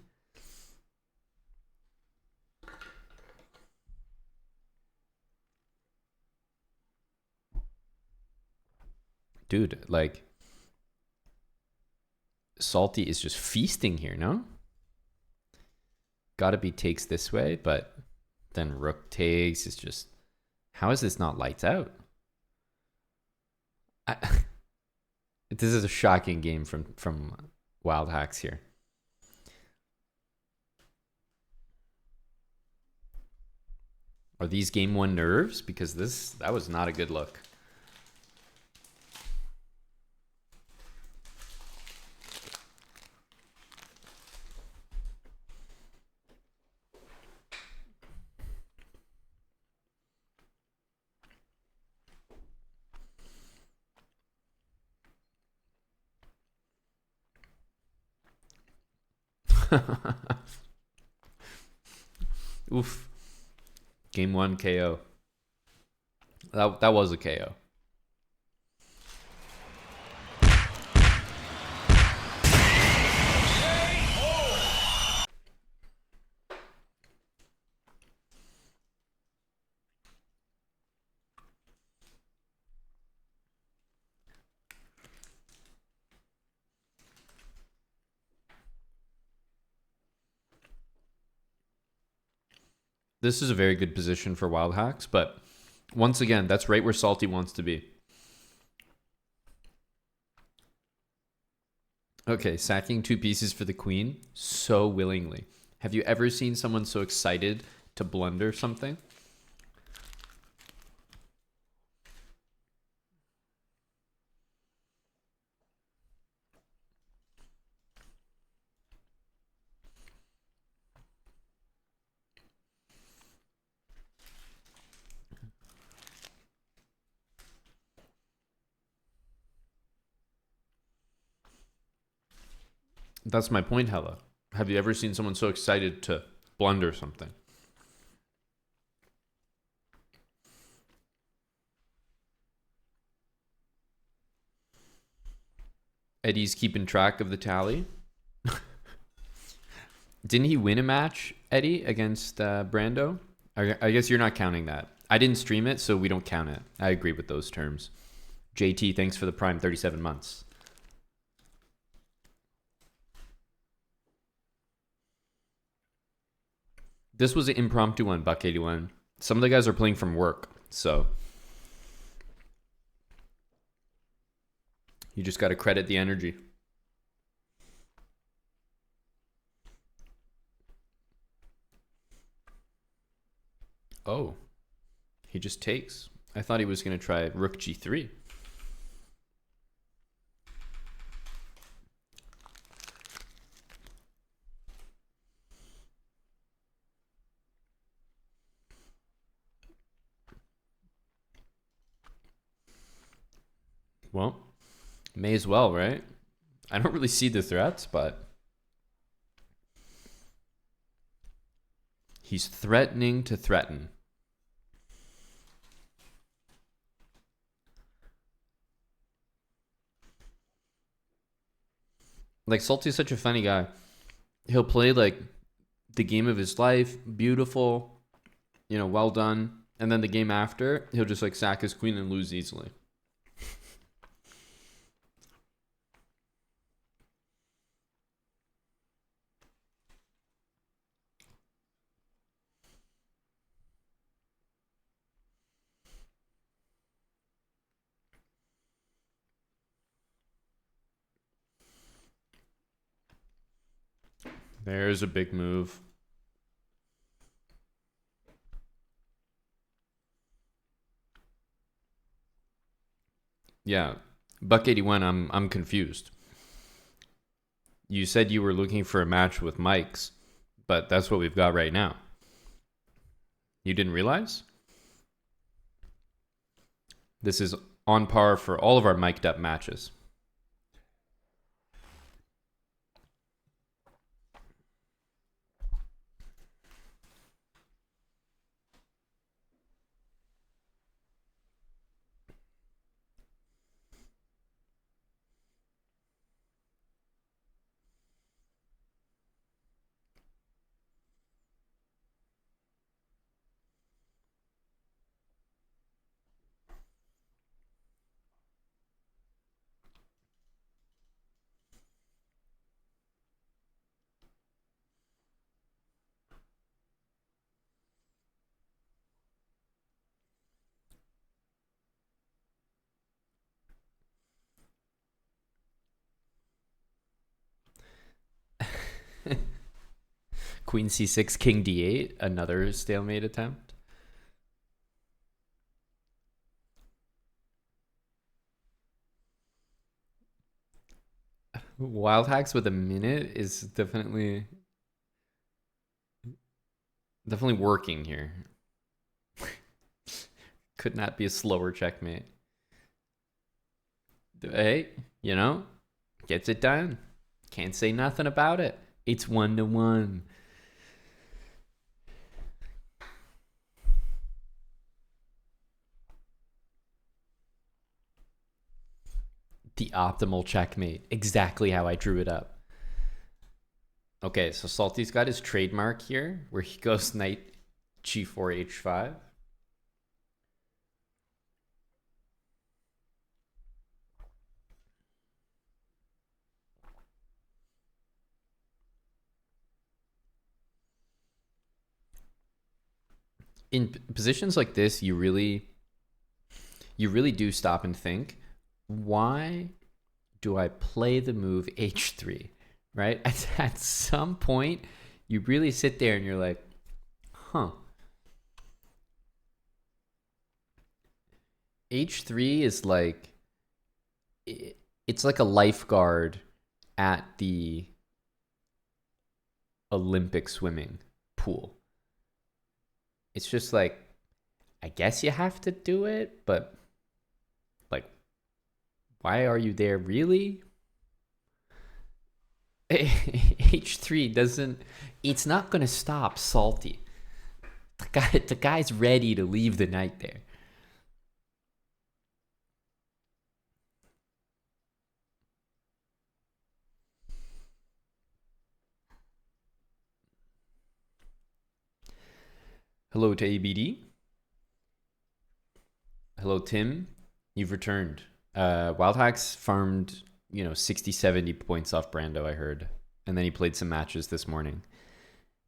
Dude, like, Salty is just feasting here, no? Gotta be takes this way, but Then rook takes. It's just, how is this not lights out? I, this is a shocking game from Wild Hacks here. Are these game one nerves? Because that was not a good look. Oof. Game one KO. That was a KO. This is a very good position for Wild Hacks, but once again, that's right where Salty wants to be. Okay, sacking 2 pieces for the queen so willingly. Have you ever seen someone so excited to blunder something? That's my point, Hella. Have you ever seen someone so excited to blunder something? Eddie's keeping track of the tally. Didn't he win a match, Eddie, against Brando? I guess you're not counting that. I didn't stream it, so we don't count it. I agree with those terms. JT, thanks for the prime 37 months. This was an impromptu one, Buck 81. Some of the guys are playing from work, so you just got to credit the energy. Oh, he just takes. I thought he was going to try rook g3. Well, may as well, right? I don't really see the threats, but he's threatening to threaten. Like, Salty's such a funny guy. He'll play like the game of his life, beautiful, you know, well done. And then the game after, he'll just like sack his queen and lose easily. There's a big move. Yeah, Buck 81, I'm confused. You said you were looking for a match with mics, but that's what we've got right now. You didn't realize? This is on par for all of our mic'd up matches. Queen c6, king d8, another stalemate attempt. Wild hacks with a minute is definitely working here. Could not be a slower checkmate. Hey, gets it done. Can't say nothing about it. It's 1-1. The optimal checkmate. Exactly how I drew it up. Okay, so Salty's got his trademark here, where he goes knight g4, h5. In positions like this, you really do stop and think, why do I play the move h3, right? At some point, you really sit there and you're like, huh. H3 is like, it's like a lifeguard at the Olympic swimming pool. It's just like, I guess you have to do it, but like, why are you there really? H3 doesn't, it's not going to stop Salty. The guy's ready to leave the knight there. Hello to ABD. Hello, Tim. You've returned. Wild Hacks farmed, 60, 70 points off Brando, I heard. And then he played some matches this morning.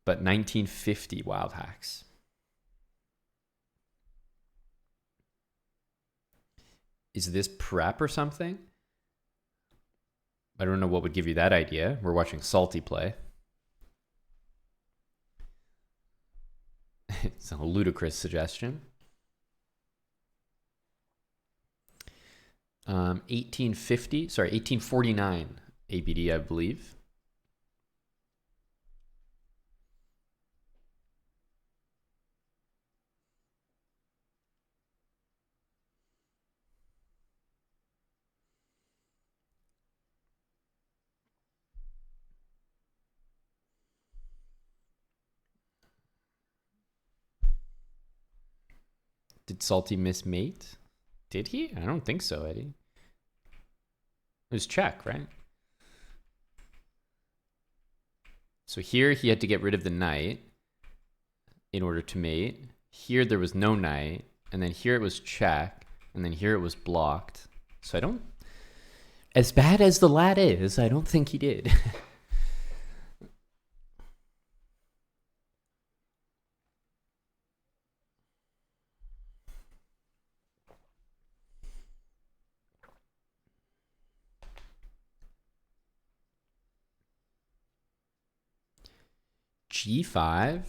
But 1950 Wild Hacks. Is this prep or something? I don't know what would give you that idea. We're watching Salty play. It's a ludicrous suggestion. 1849 ABD, I believe. Did Salty miss mate? Did he? I don't think so, Eddie. It was check, right? So here he had to get rid of the knight in order to mate. Here there was no knight, and then here it was check, and then here it was blocked. So I don't, as bad as the lad is, I don't think he did. G5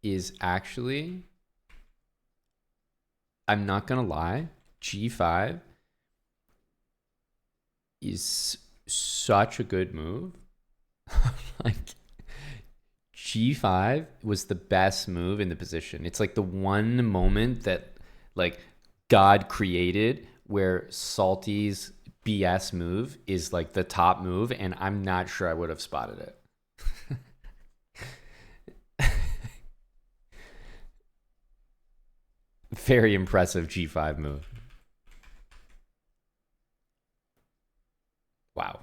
is actually, I'm not gonna lie, G5 is such a good move. Like, G5 was the best move in the position. It's like the one moment that like God created where Salty's BS move is like the top move, and I'm not sure I would have spotted it. Very impressive G5 move. Wow.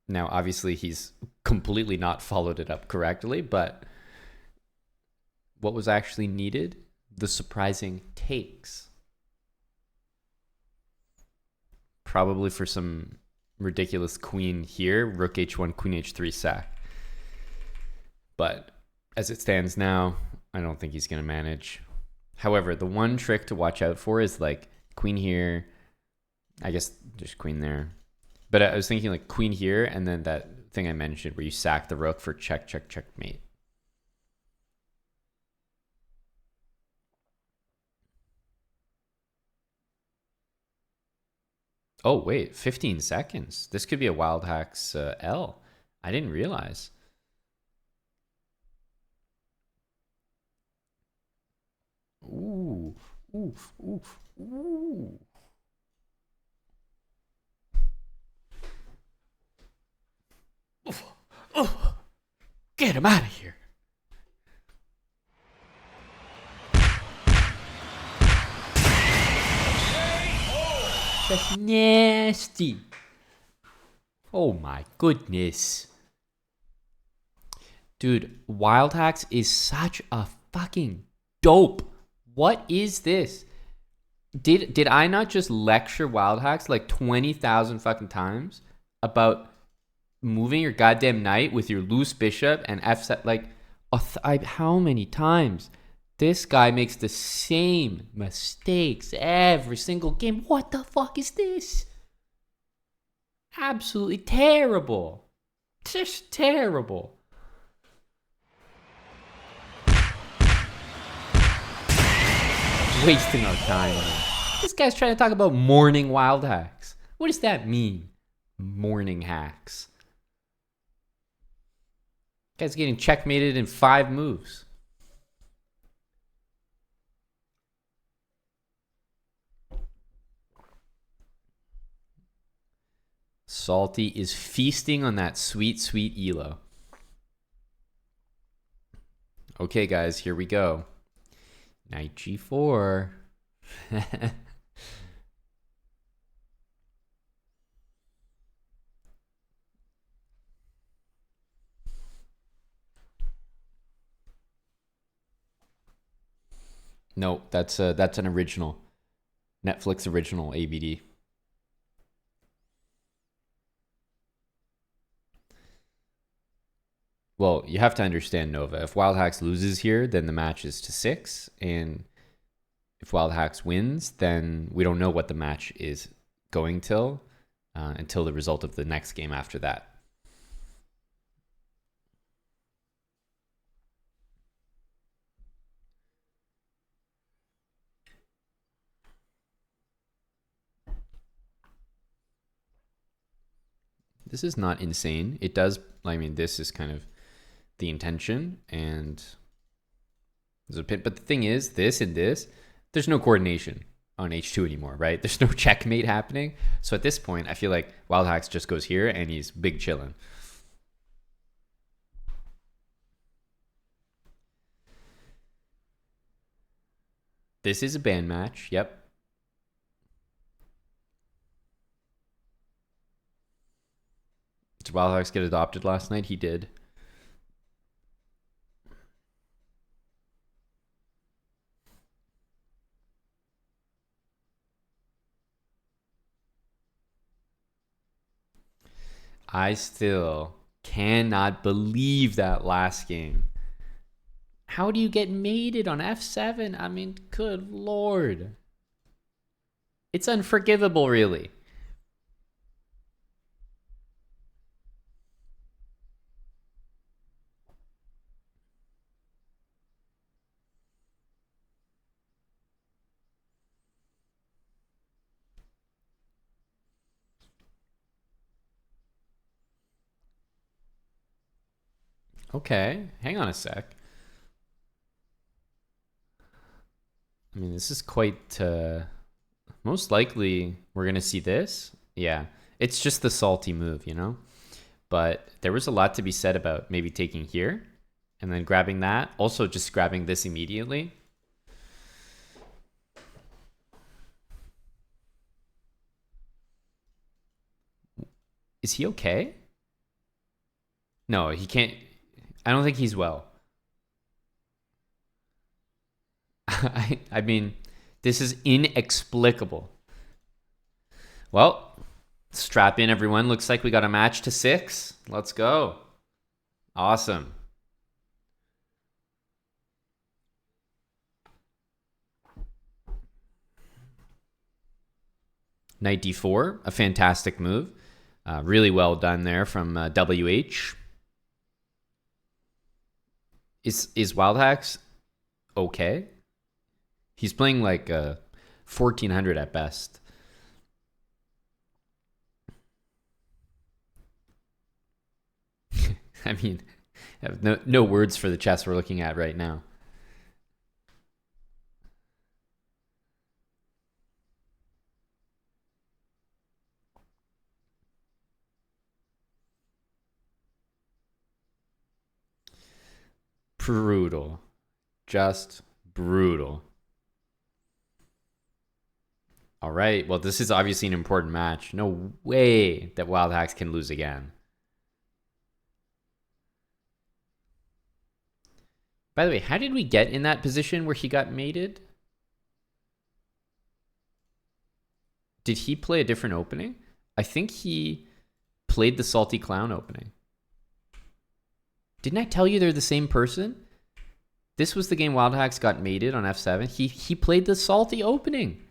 Now, obviously, he's completely not followed it up correctly, but what was actually needed? The surprising takes. Probably for some ridiculous queen here, rook h1, queen h3 sack. But as it stands now, I don't think he's going to manage. However, the one trick to watch out for is like queen here, I guess just queen there, But I was thinking like queen here, and then that thing I mentioned where you sack the rook for check, check, checkmate. Oh, wait, 15 seconds. This could be a Wild Hacks L. I didn't realize. Ooh, ooh, ooh, ooh. Oh, get him out of here. That's nasty. Oh my goodness. Dude, Wild Hacks is such a fucking dope. What is this? Did I not just lecture Wild Hacks like 20,000 fucking times about moving your goddamn knight with your loose bishop and f7? Like, how many times? This guy makes the same mistakes every single game. What the fuck is this? Absolutely terrible. Just terrible. Wasting our time. This guy's trying to talk about morning Wild Hacks. What does that mean? Morning hacks. Guy's getting checkmated in 5 moves. Salty is feasting on that sweet, sweet elo. Okay, guys, here we go. Knight g4. No, that's an original. Netflix original ABD. Well, you have to understand, Nova. If Wild Hacks loses here, then the match is to 6. And if Wild Hacks wins, then we don't know what the match is going till until the result of the next game after that. This is not insane. It does, I mean, this is kind of the intention, and there's a pin. But the thing is, this and this, there's no coordination on h2 anymore, right? There's no checkmate happening. So at this point, I feel like Wild Hacks just goes here and he's big chillin'. This is a band match. Yep. Did Wild Hacks get adopted last night? He did. I still cannot believe that last game. How do you get mated on f7? I mean, good lord. It's unforgivable, really. Okay, hang on a sec. I mean, this is quite... most likely, we're going to see this. Yeah, it's just the salty move, you know? But there was a lot to be said about maybe taking here and then grabbing that. Also, just grabbing this immediately. Is he okay? No, he can't. I don't think he's well. I mean, this is inexplicable. Well, strap in, everyone. Looks like we got a match to 6. Let's go. Awesome. Knight d4, a fantastic move. Really well done there from WH. Is Wild Hacks okay? He's playing like 1400 at best. I mean, I have no words for the chess we're looking at right now. Brutal. Just brutal. All right. Well, this is obviously an important match. No way that Wild Hacks can lose again. By the way, how did we get in that position where he got mated? Did he play a different opening? I think he played the Salty Clown opening. Didn't I tell you they're the same person? This was the game Wild Hacks got mated on f7. He played the Salty opening.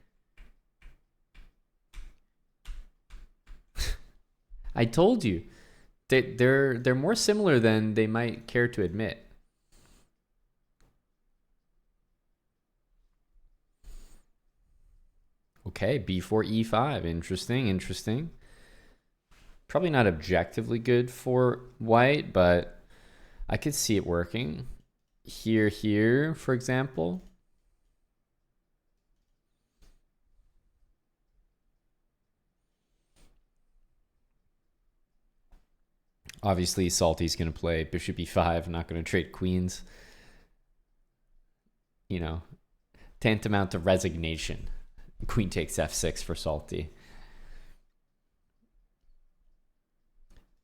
I told you. They're more similar than they might care to admit. Okay, b4, e5. Interesting. Probably not objectively good for white, but I could see it working. Here, for example. Obviously, Salty's going to play bishop e5, not going to trade queens. You know, tantamount to resignation. Queen takes f6 for Salty.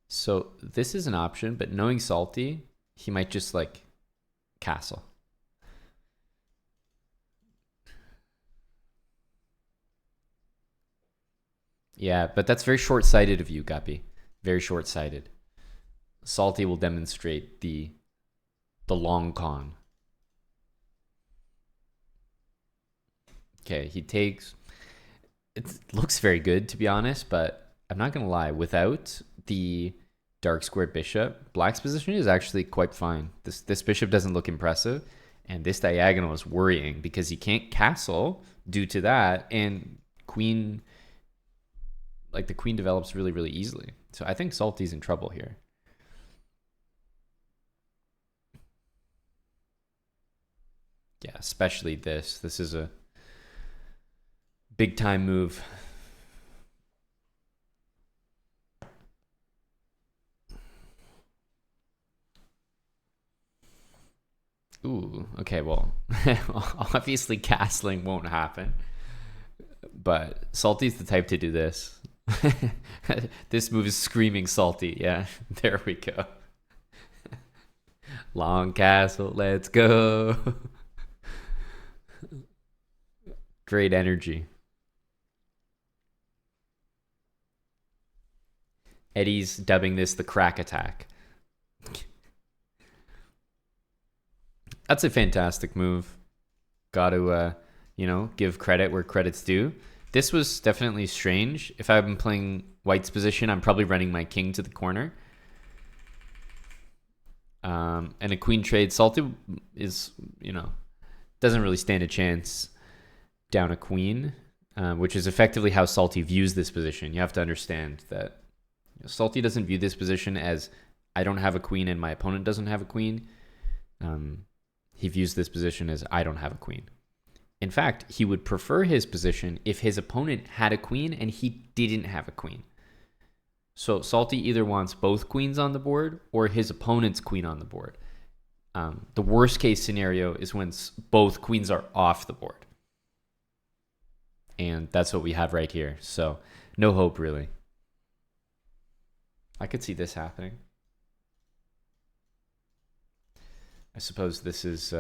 So this is an option, but knowing Salty, he might just like castle. Yeah, but that's very short-sighted of you, Guppy. Very short-sighted. Salty will demonstrate the long con. Okay, he takes. It looks very good, to be honest, but I'm not going to lie. Without the dark squared bishop, black's position is actually quite fine. This bishop doesn't look impressive, and this diagonal is worrying because he can't castle due to that, and queen, like the queen develops really, really easily. So I think Salty's in trouble here. Yeah, especially this. This is a big time move. Ooh, okay, well, obviously castling won't happen, but Salty's the type to do this. This move is screaming Salty. Yeah, there we go. Long castle, let's go. Great energy. Eddie's dubbing this the crack attack. That's a fantastic move. Got to, give credit where credit's due. This was definitely strange. If I've been playing white's position, I'm probably running my king to the corner. And a queen trade. Salty is, doesn't really stand a chance down a queen, which is effectively how Salty views this position. You have to understand that Salty doesn't view this position as I don't have a queen and my opponent doesn't have a queen. He views this position as I don't have a queen. In fact, he would prefer his position if his opponent had a queen and he didn't have a queen. So Salty either wants both queens on the board or his opponent's queen on the board. The worst case scenario is when both queens are off the board. And that's what we have right here. So no hope, really. I could see this happening. I suppose this is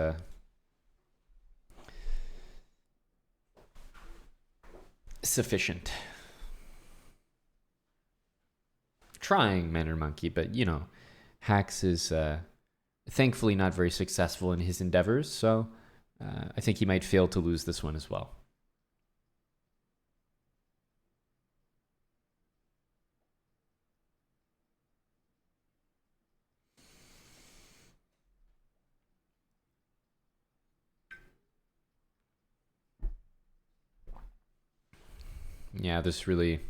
sufficient. Trying Manor Monkey, but Hacks is thankfully not very successful in his endeavors, so I think he might fail to lose this one as well. Yeah, there's really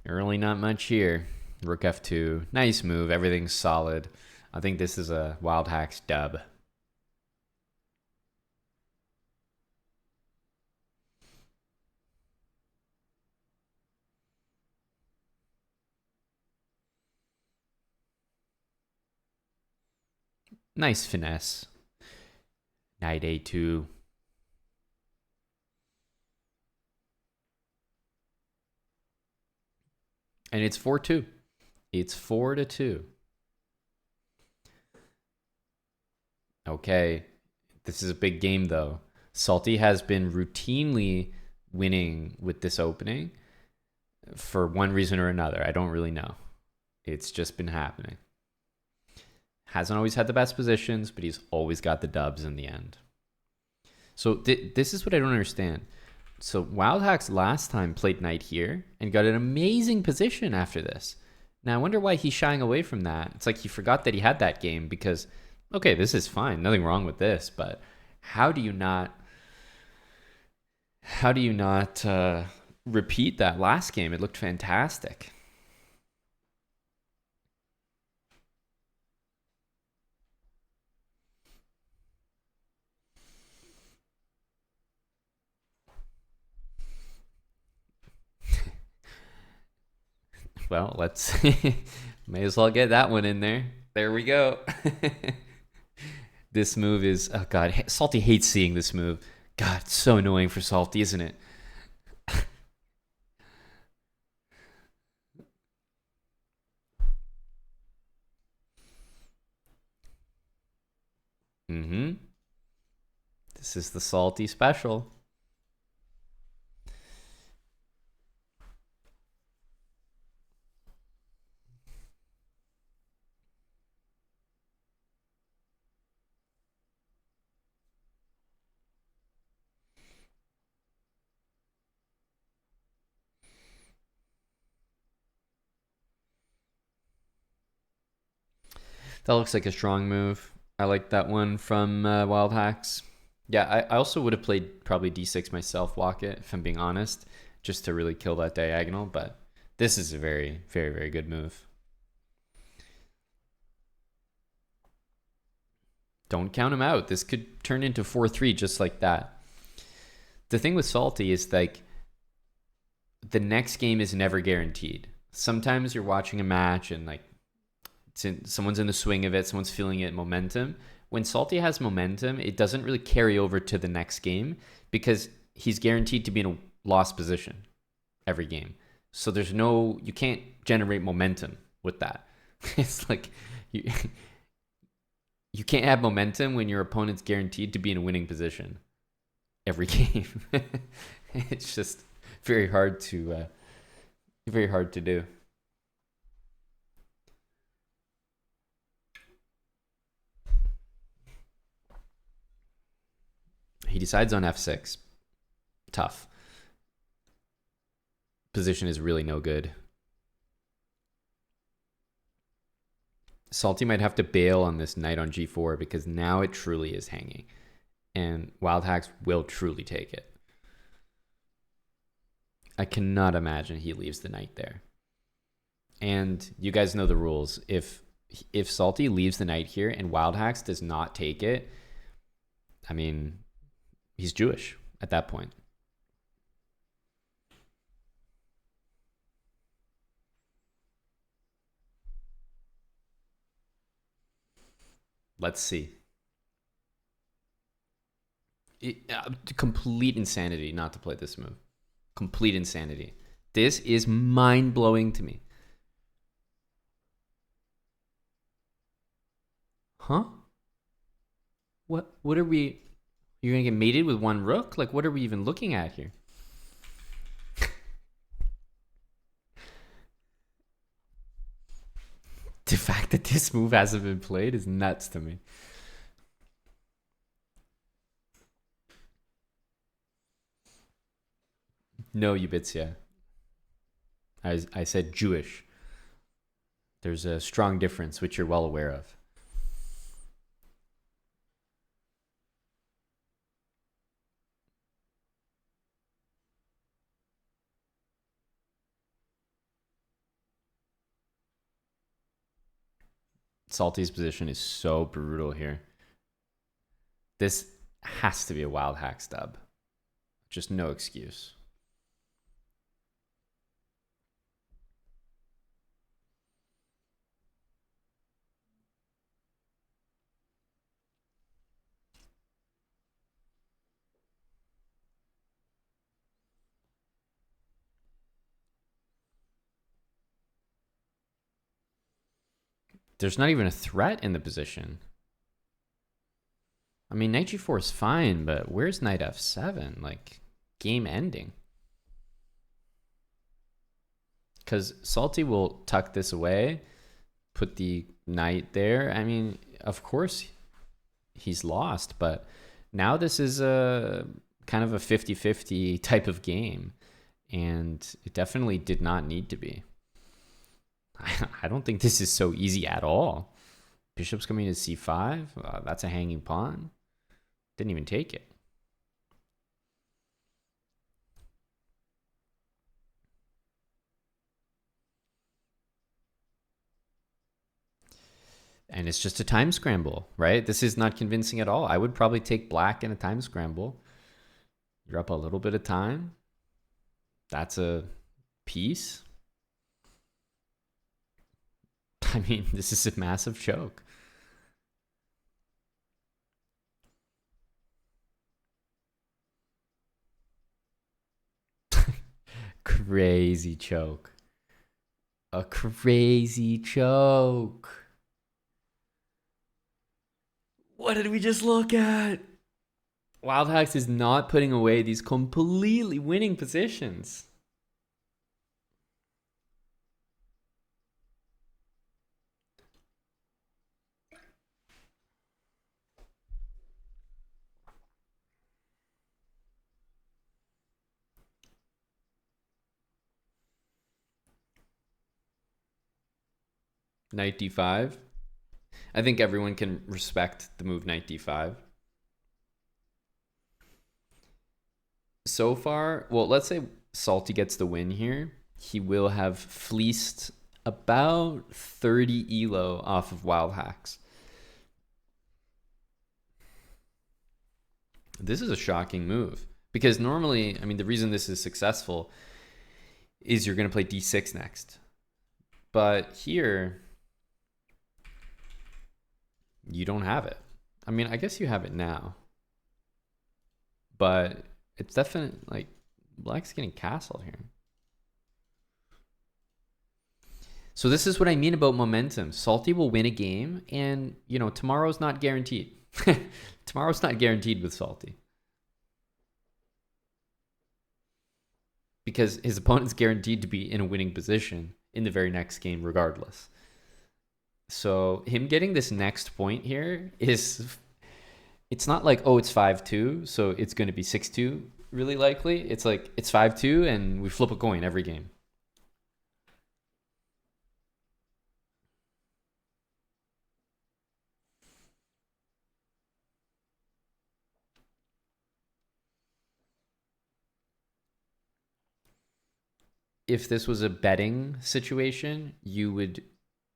not much here. Rook f2. Nice move. Everything's solid. I think this is a Wild Hacks dub. Nice finesse. Knight a2. And it's 4-2. It's 4-2. Okay. This is a big game, though. Salty has been routinely winning with this opening for one reason or another. I don't really know. It's just been happening. Hasn't always had the best positions, but he's always got the dubs in the end. So this is what I don't understand. So Wild Hacks last time played knight here and got an amazing position after this. Now I wonder why he's shying away from that. It's like he forgot that he had that game because, okay, this is fine. Nothing wrong with this, but how do you not repeat that last game? It looked fantastic. Well, let's may as well get that one in there. There we go. This move is, oh God, Salty hates seeing this move. God, it's so annoying for Salty, isn't it? Mm-hmm. This is the Salty special. That looks like a strong move. I like that one from Wild Hacks. Yeah, I also would have played probably d6 myself, walk it, if I'm being honest, just to really kill that diagonal. But this is a very, very, very good move. Don't count him out. This could turn into 4-3 just like that. The thing with Salty is like the next game is never guaranteed. Sometimes you're watching a match and like someone's in the swing of it, someone's feeling it, momentum. When Salty has momentum, it doesn't really carry over to the next game because he's guaranteed to be in a lost position every game. So you can't generate momentum with that. It's like you can't have momentum when your opponent's guaranteed to be in a winning position every game. It's just very hard to do. He decides on f6. Tough. Position is really no good. Salty might have to bail on this knight on g4 because now it truly is hanging. And Wild Hacks will truly take it. I cannot imagine he leaves the knight there. And you guys know the rules. If Salty leaves the knight here and Wild Hacks does not take it, I mean, he's Jewish at that point. Let's see. Complete insanity not to play this move. Complete insanity. This is mind-blowing to me. Huh? What are we... You're going to get mated with one rook? Like, what are we even looking at here? The fact that this move hasn't been played is nuts to me. No, Ubitsia. I said Jewish. There's a strong difference, which you're well aware of. Salty's position is so brutal here. This has to be a wild hack stub. Just no excuse. There's not even a threat in the position. I mean, knight g4 is fine, but where's knight f7? Like, game ending. Because Salty will tuck this away, put the knight there. I mean, of course he's lost, but now this is a kind of a 50-50 type of game, and it definitely did not need to be. I don't think this is so easy at all. Bishop's coming to c5. That's a hanging pawn. Didn't even take it. And it's just a time scramble, right? This is not convincing at all. I would probably take black in a time scramble. You're up a little bit of time. That's a piece. I mean, this is a massive choke. Crazy choke. A crazy choke. What did we just look at? Wild Hacks is not putting away these completely winning positions. Knight d5. I think everyone can respect the move knight d5. So far, well, let's say Salty gets the win here. He will have fleeced about 30 elo off of Wild Hacks. This is a shocking move because normally, I mean, the reason this is successful is you're going to play d6 next. But here, you don't have it. I mean, I guess you have it now. But it's definitely like black's getting castled here. So this is what I mean about momentum. Salty will win a game, and you know, tomorrow's not guaranteed. Tomorrow's not guaranteed with Salty. Because his opponent's guaranteed to be in a winning position in the very next game regardless. So him getting this next point here is, it's not like, oh, it's 5-2, so it's going to be 6-2 really likely. It's like, it's 5-2 and we flip a coin every game. If this was a betting situation, you would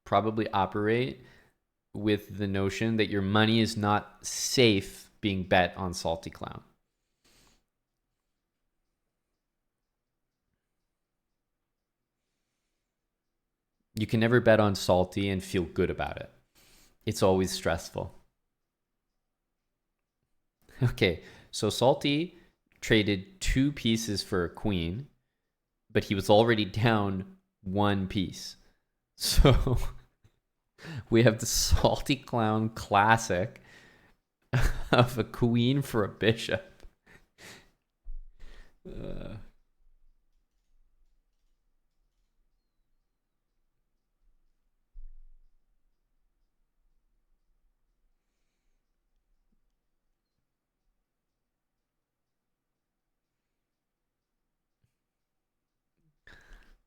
probably operate with the notion that your money is not safe being bet on Salty Clown. You can never bet on Salty and feel good about it. It's always stressful. Okay, so Salty traded 2 pieces for a queen, but he was already down 1 piece. So we have the Salty Clown classic of a queen for a bishop.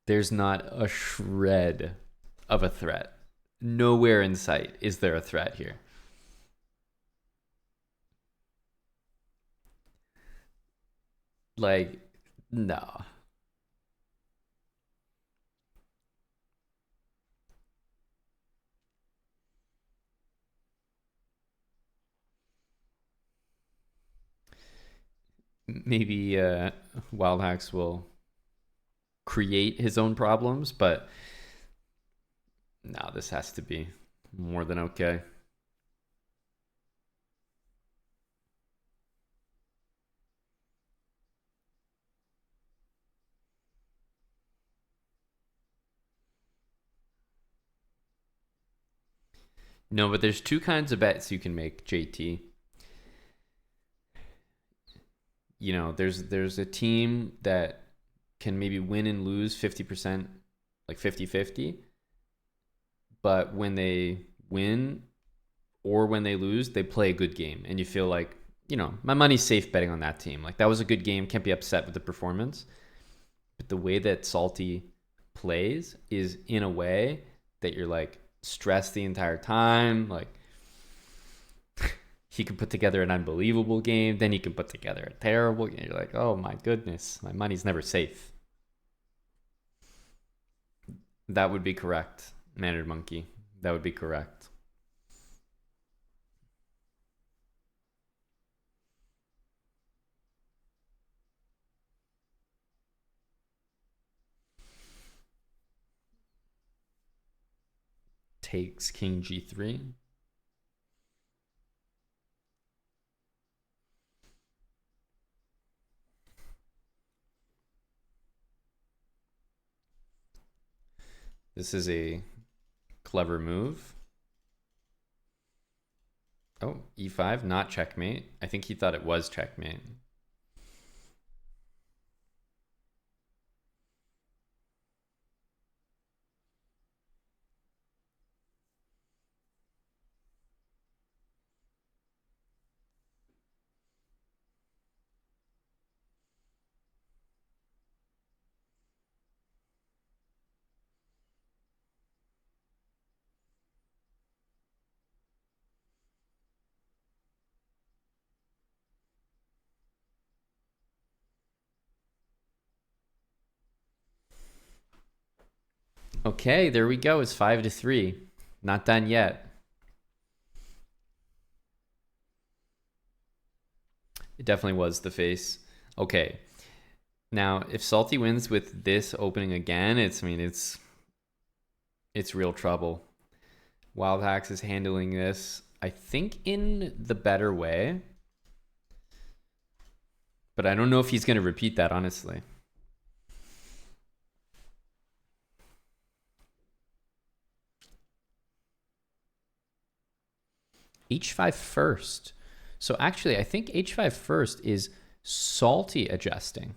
There's not a shred of a threat. Nowhere in sight is there a threat here. Like, no. maybe Wild Hacks will create his own problems, but no, this has to be more than okay. No, but there's two kinds of bets you can make, JT. You know, there's a team that can maybe win and lose 50%, like 50-50, but when they win or when they lose, they play a good game and you feel like, you know, my money's safe betting on that team. Like that was a good game, can't be upset with the performance. But the way that Salty plays is in a way that you're like stressed the entire time, like he could put together an unbelievable game, then he can put together a terrible game. You're like, oh my goodness, my money's never safe. That would be correct, Mannered Monkey. That would be correct. Takes King G3. This is a clever move. Oh, E5, not checkmate. I think he thought it was checkmate. Okay, there we go. It's 5-3. Not done yet. It definitely was the face. Okay. Now, if Salty wins with this opening again, it's real trouble. Wild Hacks is handling this, I think, in the better way. But I don't know if he's going to repeat that, honestly. H5 first. So actually, I think H5 first is Salty adjusting.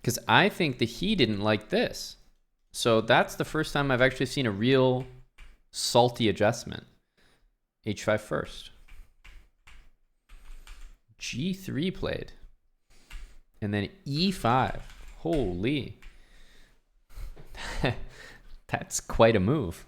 Because I think that he didn't like this. So that's the first time I've actually seen a real Salty adjustment. H5 first. G3 played. And then E5. Holy. That's quite a move.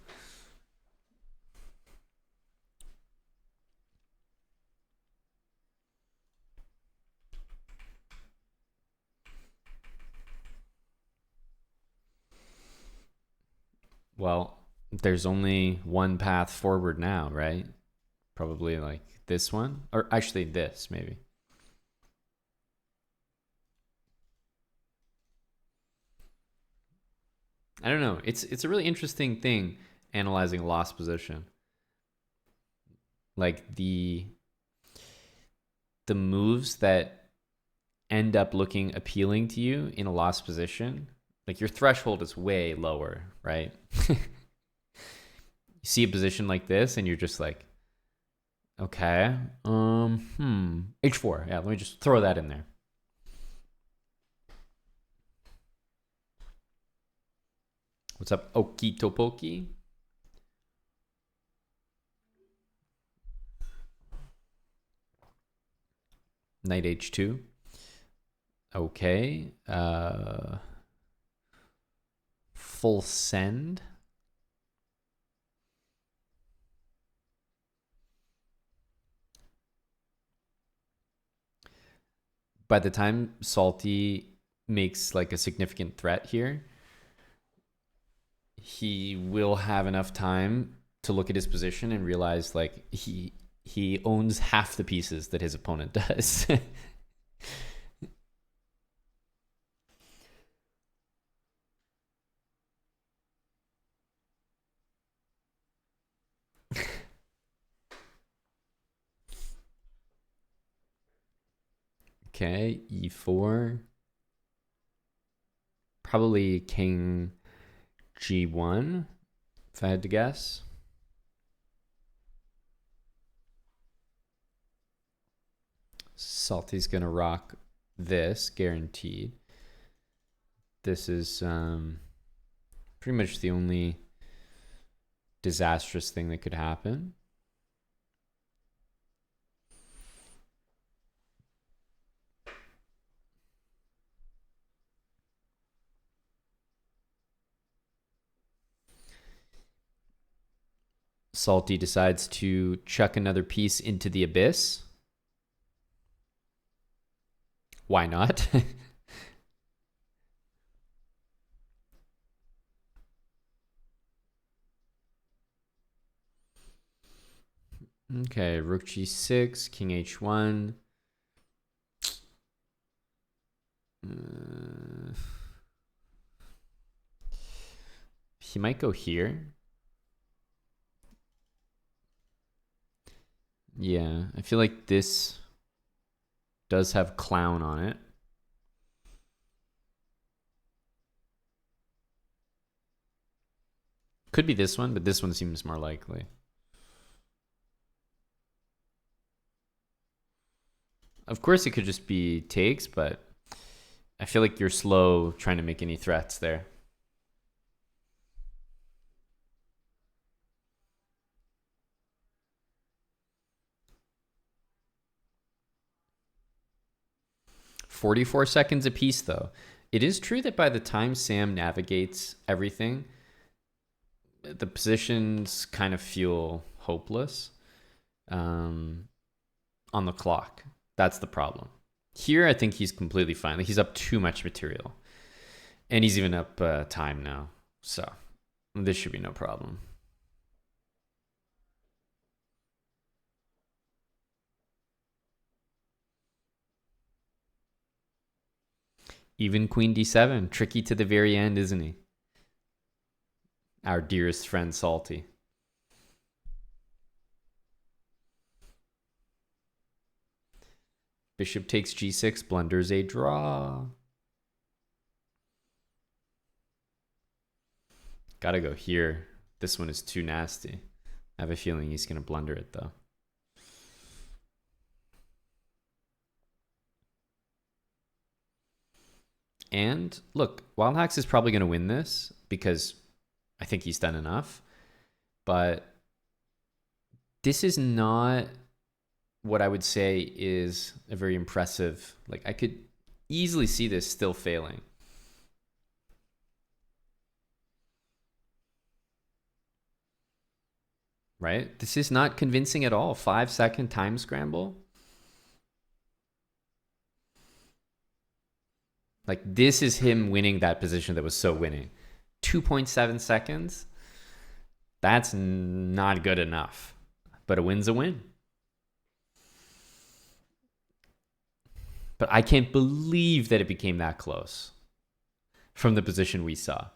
Well, there's only one path forward now, right? Probably like this one, or actually this maybe. I don't know. It's a really interesting thing analyzing a lost position. Like the moves that end up looking appealing to you in a lost position, like your threshold is way lower, right? You see a position like this and you're just like, okay, H4. Yeah, let me just throw that in there. What's up, Okitopoki? Knight H2. Okay. Full send. By the time Salty makes like a significant threat here, he will have enough time to look at his position and realize like he owns half the pieces that his opponent does. Okay, e4. Probably king g1, if I had to guess. Salty's gonna rock this, guaranteed. This is pretty much the only disastrous thing that could happen. Salty decides to chuck another piece into the abyss. Why not? Okay, rook g6, king h1. He might go here. Yeah, I feel like this does have clown on it. Could be this one, but this one seems more likely. Of course, it could just be takes, but I feel like you're slow trying to make any threats there. "44 seconds apiece, though. It is true that by the time Sam navigates everything, the positions kind of feel hopeless on the clock. That's the problem. Here, I think he's completely fine. Like, he's up too much material. And he's even up time now. So this should be no problem. Even queen d7. Tricky to the very end, isn't he? Our dearest friend, Salty. Bishop takes g6, blunders a draw. Gotta go here. This one is too nasty. I have a feeling he's gonna blunder it though. And look, Wild Hacks is probably gonna win this because I think he's done enough. But this is not what I would say is a very impressive. Like, I could easily see this still failing. Right? This is not convincing at all. 5-second time scramble. Like, this is him winning that position that was so winning. 2.7 seconds. That's not good enough. But a win's a win. But I can't believe that it became that close from the position we saw.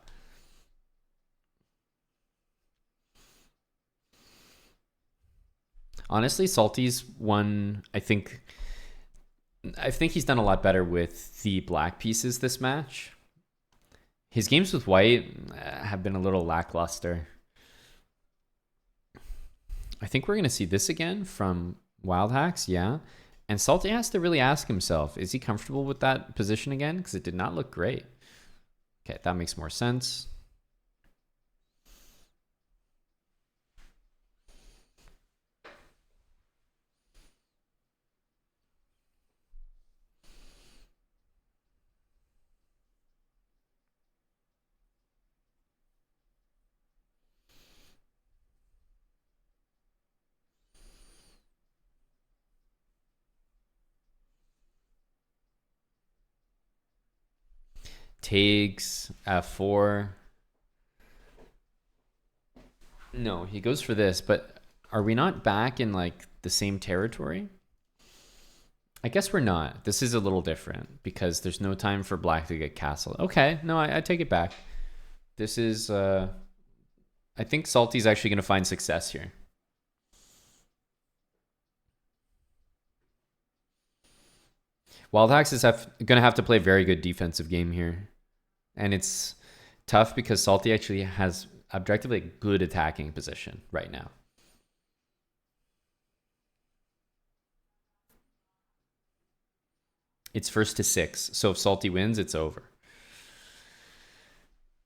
Honestly, Salty's won, I think he's done a lot better with the black pieces this match. His games with white have been a little lackluster. I think we're going to see this again from Wild Hacks, yeah. And Salty has to really ask himself, is he comfortable with that position again? Because it did not look great. Okay, that makes more sense. Takes f4. No, he goes for this, but are we not back in like the same territory? I guess we're not. This is a little different because there's no time for black to get castled. Okay, no, I take it back. This is, I think Salty's actually going to find success here. Wild Hacks is going to have to play a very good defensive game here. And it's tough because Salty actually has objectively a good attacking position right now. It's first to 6. So if Salty wins, it's over.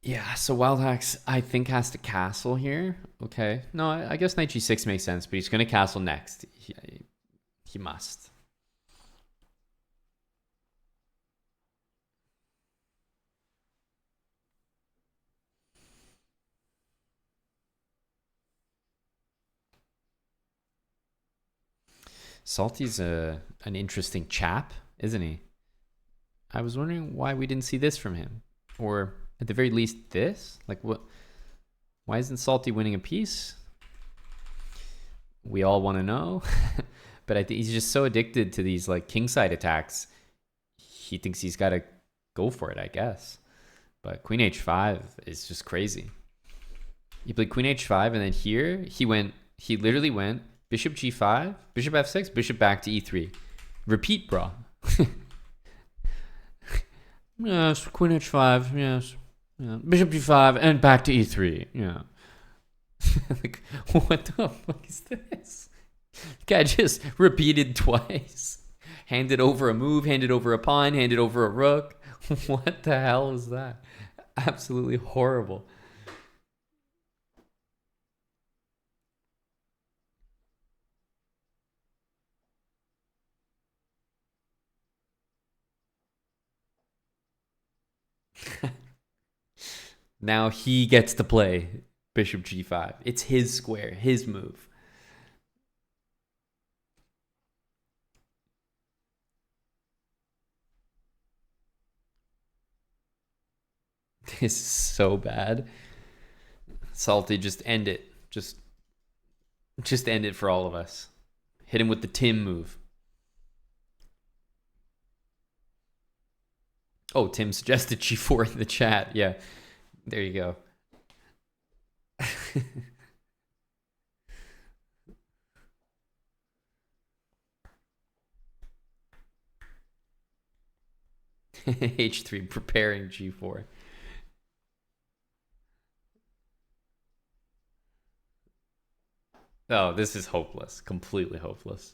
Yeah, so Wild Hacks, I think, has to castle here. Okay. No, I guess knight g6 makes sense, but he's going to castle next. He must. Salty's an interesting chap, isn't he? I was wondering why we didn't see this from him. Or at the very least this? Like what? Why isn't Salty winning a piece? We all want to know. But I think he's just so addicted to these like kingside attacks. He thinks he's got to go for it, I guess. But queen h5 is just crazy. He played queen h5 and then here he literally went bishop g5, bishop f6, bishop back to e3. Repeat, bro. Yes, queen h5, yes. Yeah. Bishop g5 and back to e3. Yeah. Like, what the fuck is this? Guy just repeated twice. Handed over a move, handed over a pawn, handed over a rook. What the hell is that? Absolutely horrible. Now he gets to play bishop g5. It's his square, his move. This is so bad. Salty, just end it. Just end it for all of us. Hit him with the Tim move. Oh, Tim suggested g4 in the chat. Yeah. There you go. h3 preparing g4. Oh, this is hopeless. Completely hopeless.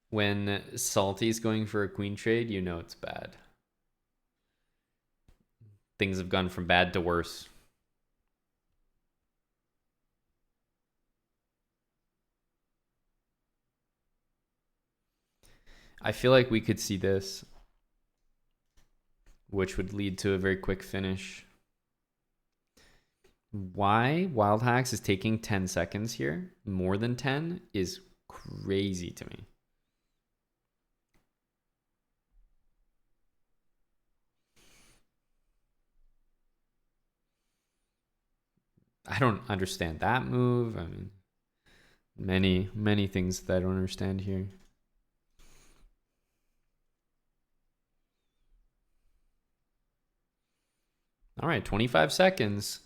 When Salty's going for a queen trade, you know it's bad. Things have gone from bad to worse. I feel like we could see this, which would lead to a very quick finish. Why Wild Hacks is taking 10 seconds here, more than 10, is crazy to me. I don't understand that move. I mean, many things that I don't understand here. All right, 25 seconds.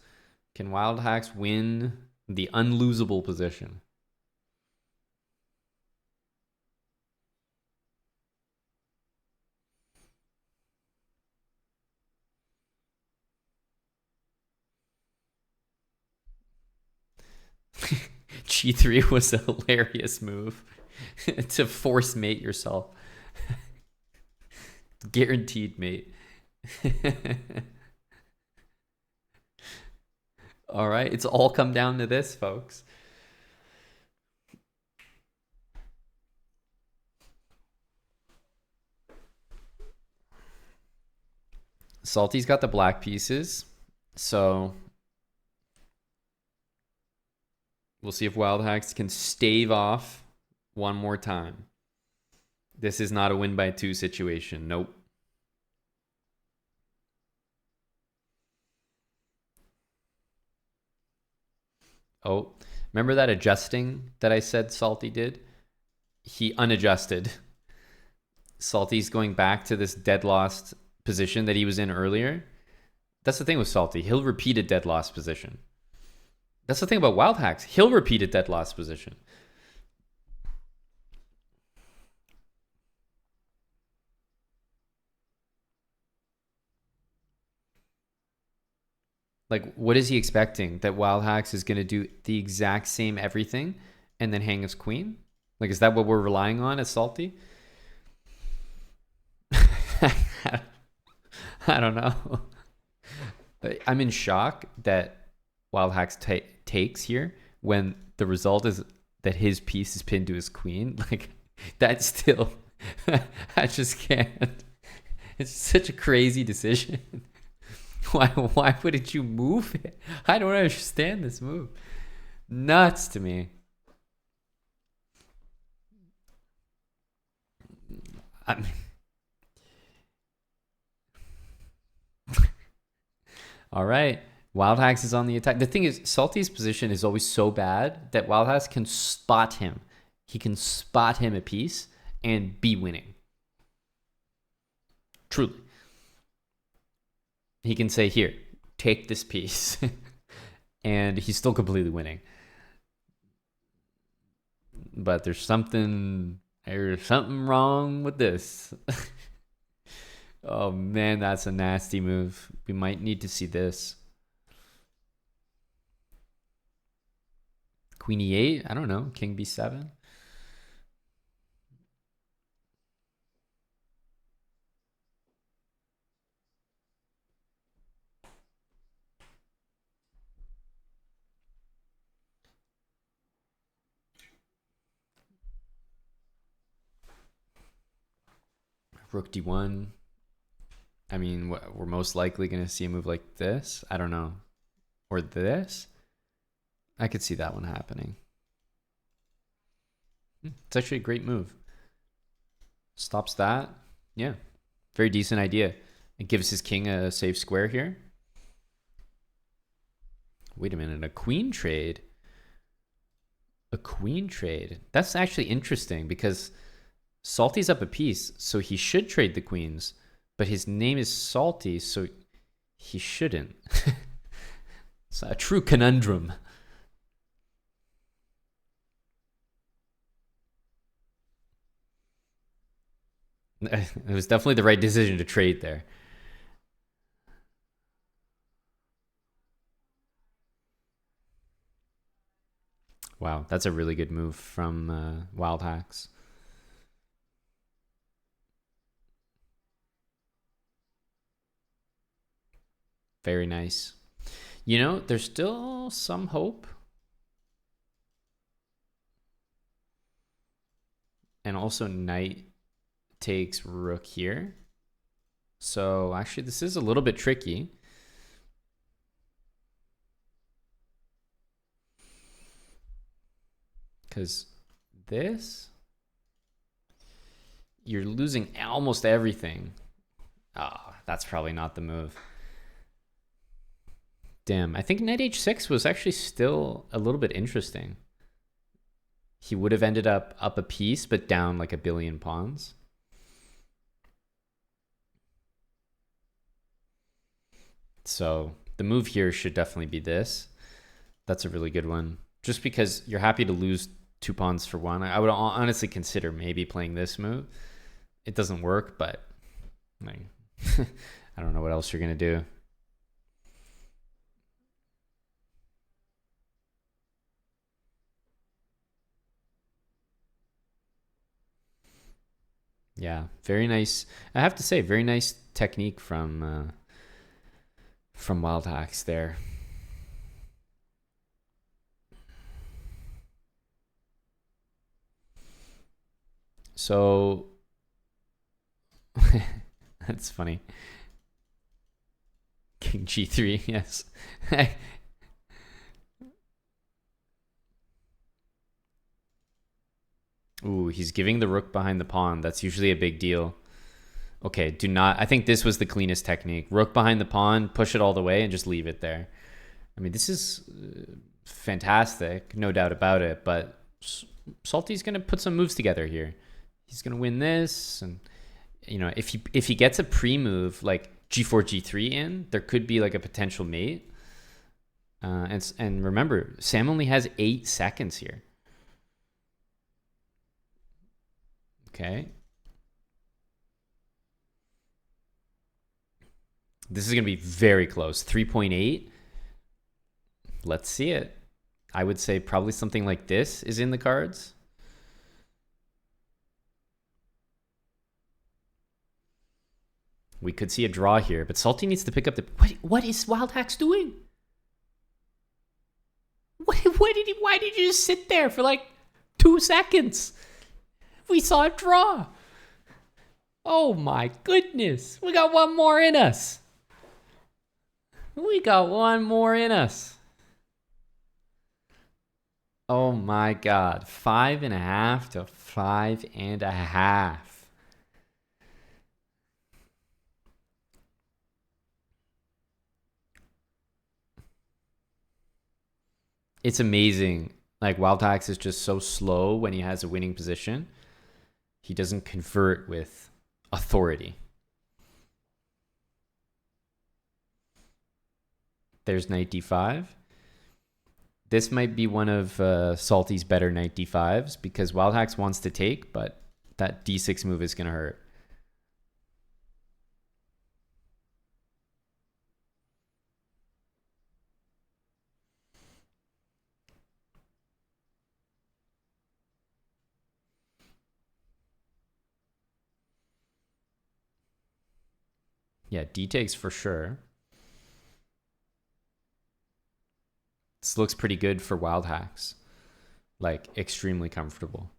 Can Wild Hacks win the unlosable position? G3 was a hilarious move to force mate yourself. Guaranteed mate. All right, it's all come down to this, folks. Salty's got the black pieces, so we'll see if Wild Hacks can stave off one more time. This is not a win by 2 situation. Nope. Oh, remember that adjusting that I said Salty did? He unadjusted. Salty's going back to this dead lost position that he was in earlier. That's the thing with Salty. He'll repeat a dead lost position. That's the thing about wild hacks. He'll repeat a dead lost position. Like, what is he expecting? That wild hacks is going to do the exact same everything and then hang his queen? Like, is that what we're relying on as Salty? I don't know. I'm in shock that wild hacks takes here when the result is that his piece is pinned to his queen. Like, that's still, I just can't. It's such a crazy decision. Why wouldn't you move it? I don't understand this move. Nuts to me. I mean, all right. Wild Hacks is on the attack. The thing is, Salty's position is always so bad that Wild Hacks can spot him. He can spot him a piece and be winning. Truly. He can say, here, take this piece. And he's still completely winning. But there's something wrong with this. Oh man, that's a nasty move. We might need to see this. Queen e8, I don't know. King b7. Rook d1. I mean, we're most likely going to see a move like this. I don't know. Or this. I could see that one happening. It's actually a great move. Stops that. Yeah. Very decent idea. It gives his king a safe square here. Wait a minute. A queen trade? A queen trade? That's actually interesting because Salty's up a piece, so he should trade the queens. But his name is Salty, so he shouldn't. It's a true conundrum. It was definitely the right decision to trade there. Wow, that's a really good move from Wild Hacks. Very nice. You know, there's still some hope. And also knight takes rook here. So actually this is a little bit tricky. Because this, you're losing almost everything. Oh, that's probably not the move. Damn, I think knight h6 was actually still a little bit interesting. He would have ended up a piece, but down like a billion pawns. So the move here should definitely be this. That's a really good one. Just because you're happy to lose 2 pawns for 1. I would honestly consider maybe playing this move. It doesn't work, but like, I don't know what else you're going to do. Yeah, very nice. I have to say, very nice technique from Wild Hacks there. So that's funny. King g3, yes. Ooh, he's giving the rook behind the pawn. That's usually a big deal. Okay, do not. I think this was the cleanest technique. Rook behind the pawn, push it all the way, and just leave it there. I mean, this is fantastic, no doubt about it. But Salty's gonna put some moves together here. He's gonna win this, and if he gets a pre-move like G4 G3 in, there could be like a potential mate. And remember, Sam only has 8 seconds here. Okay. This is going to be very close. 3.8. Let's see it. I would say probably something like this is in the cards. We could see a draw here, but Salty needs to pick up the... What is Wild Hacks doing? Why did you just sit there for like 2 seconds? We saw a draw. Oh my goodness. We got one more in us. Oh my God. 5.5 to 5.5. It's amazing. Like, Wild Hacks is just so slow when he has a winning position. He doesn't convert with authority. There's knight d5. This might be one of Salty's better knight d5s because Wild Hacks wants to take, but that d6 move is going to hurt. Yeah, D takes for sure. This looks pretty good for Wild Hacks. Like, extremely comfortable.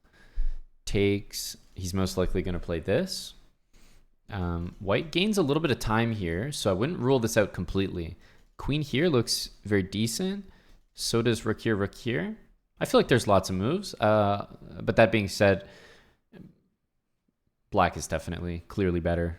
Takes. He's most likely going to play this. White gains a little bit of time here, so I wouldn't rule this out completely. Queen here looks very decent. So does rook here, rook here. I feel like there's lots of moves. But that being said, black is definitely clearly better.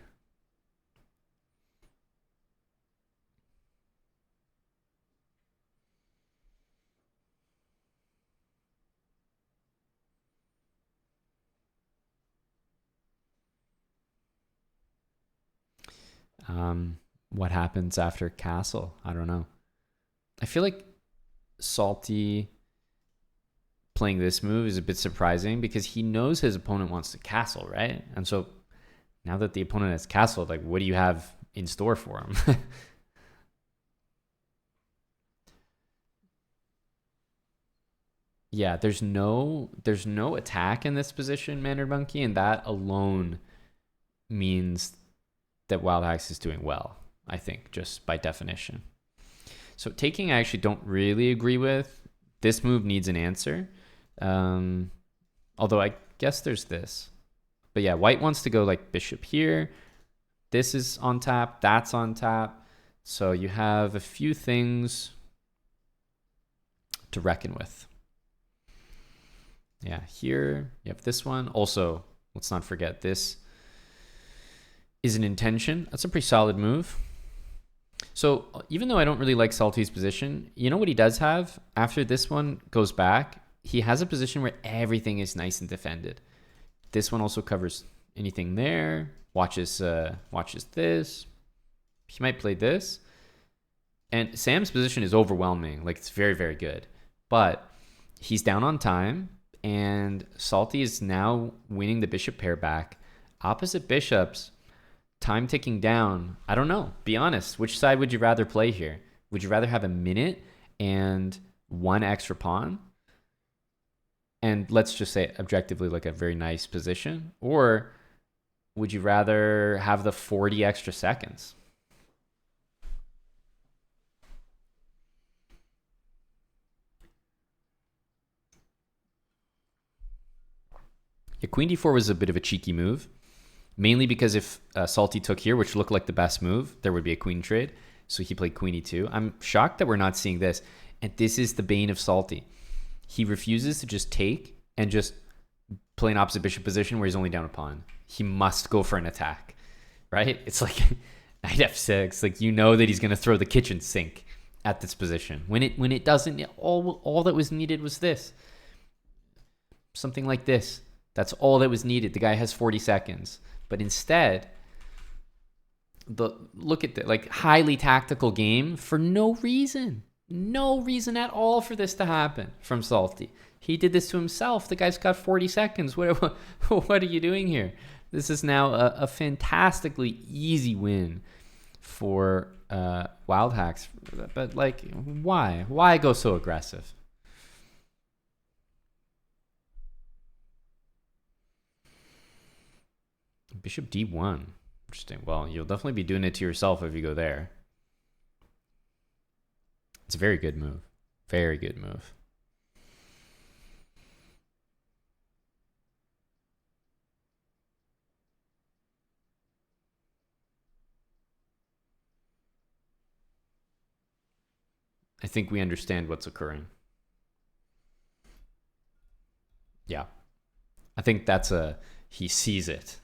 What happens after castle? I don't know. I feel like Salty playing this move is a bit surprising because he knows his opponent wants to castle, right? And so now that the opponent has castled, like, what do you have in store for him? Yeah, there's no attack in this position, Mandarin Monkey, and that alone means that Wild Hacks is doing well, I think, just by definition. So taking, I actually don't really agree with. This move needs an answer. Although I guess there's this. But yeah, white wants to go like bishop here. This is on tap. That's on tap. So you have a few things to reckon with. Yeah, here you have this one. Also, let's not forget this is an intention. That's a pretty solid move. So even though I don't really like Salty's position, you know what he does have? After this one goes back, he has a position where everything is nice and defended. This one also covers anything there. Watches this. He might play this. And Sam's position is overwhelming. Like, it's very, very good. But he's down on time, and Salty is now winning the bishop pair back. Opposite bishops, time ticking down. I don't know. Be honest. Which side would you rather play here? Would you rather have a minute and one extra pawn? And let's just say objectively like a very nice position. Or would you rather have the 40 extra seconds? Yeah, queen d4 was a bit of a cheeky move. Mainly because if Salty took here, which looked like the best move, there would be a queen trade. So he played queen e2. I'm shocked that we're not seeing this. And this is the bane of Salty. He refuses to just take and just play an opposite bishop position where he's only down a pawn. He must go for an attack, right? It's like knight f6. Like, you know that he's going to throw the kitchen sink at this position. When it doesn't, all that was needed was this. Something like this. That's all that was needed. The guy has 40 seconds. But instead, look at the like highly tactical game for no reason. No reason at all for this to happen from Salty. He did this to himself. The guy's got 40 seconds. What are you doing here? This is now a fantastically easy win for Wild Hacks. But like, why? Why go so aggressive? Bishop D1. Interesting. Well, you'll definitely be doing it to yourself if you go there. It's a very good move. Very good move. I think we understand what's occurring. Yeah. I think that's he sees it.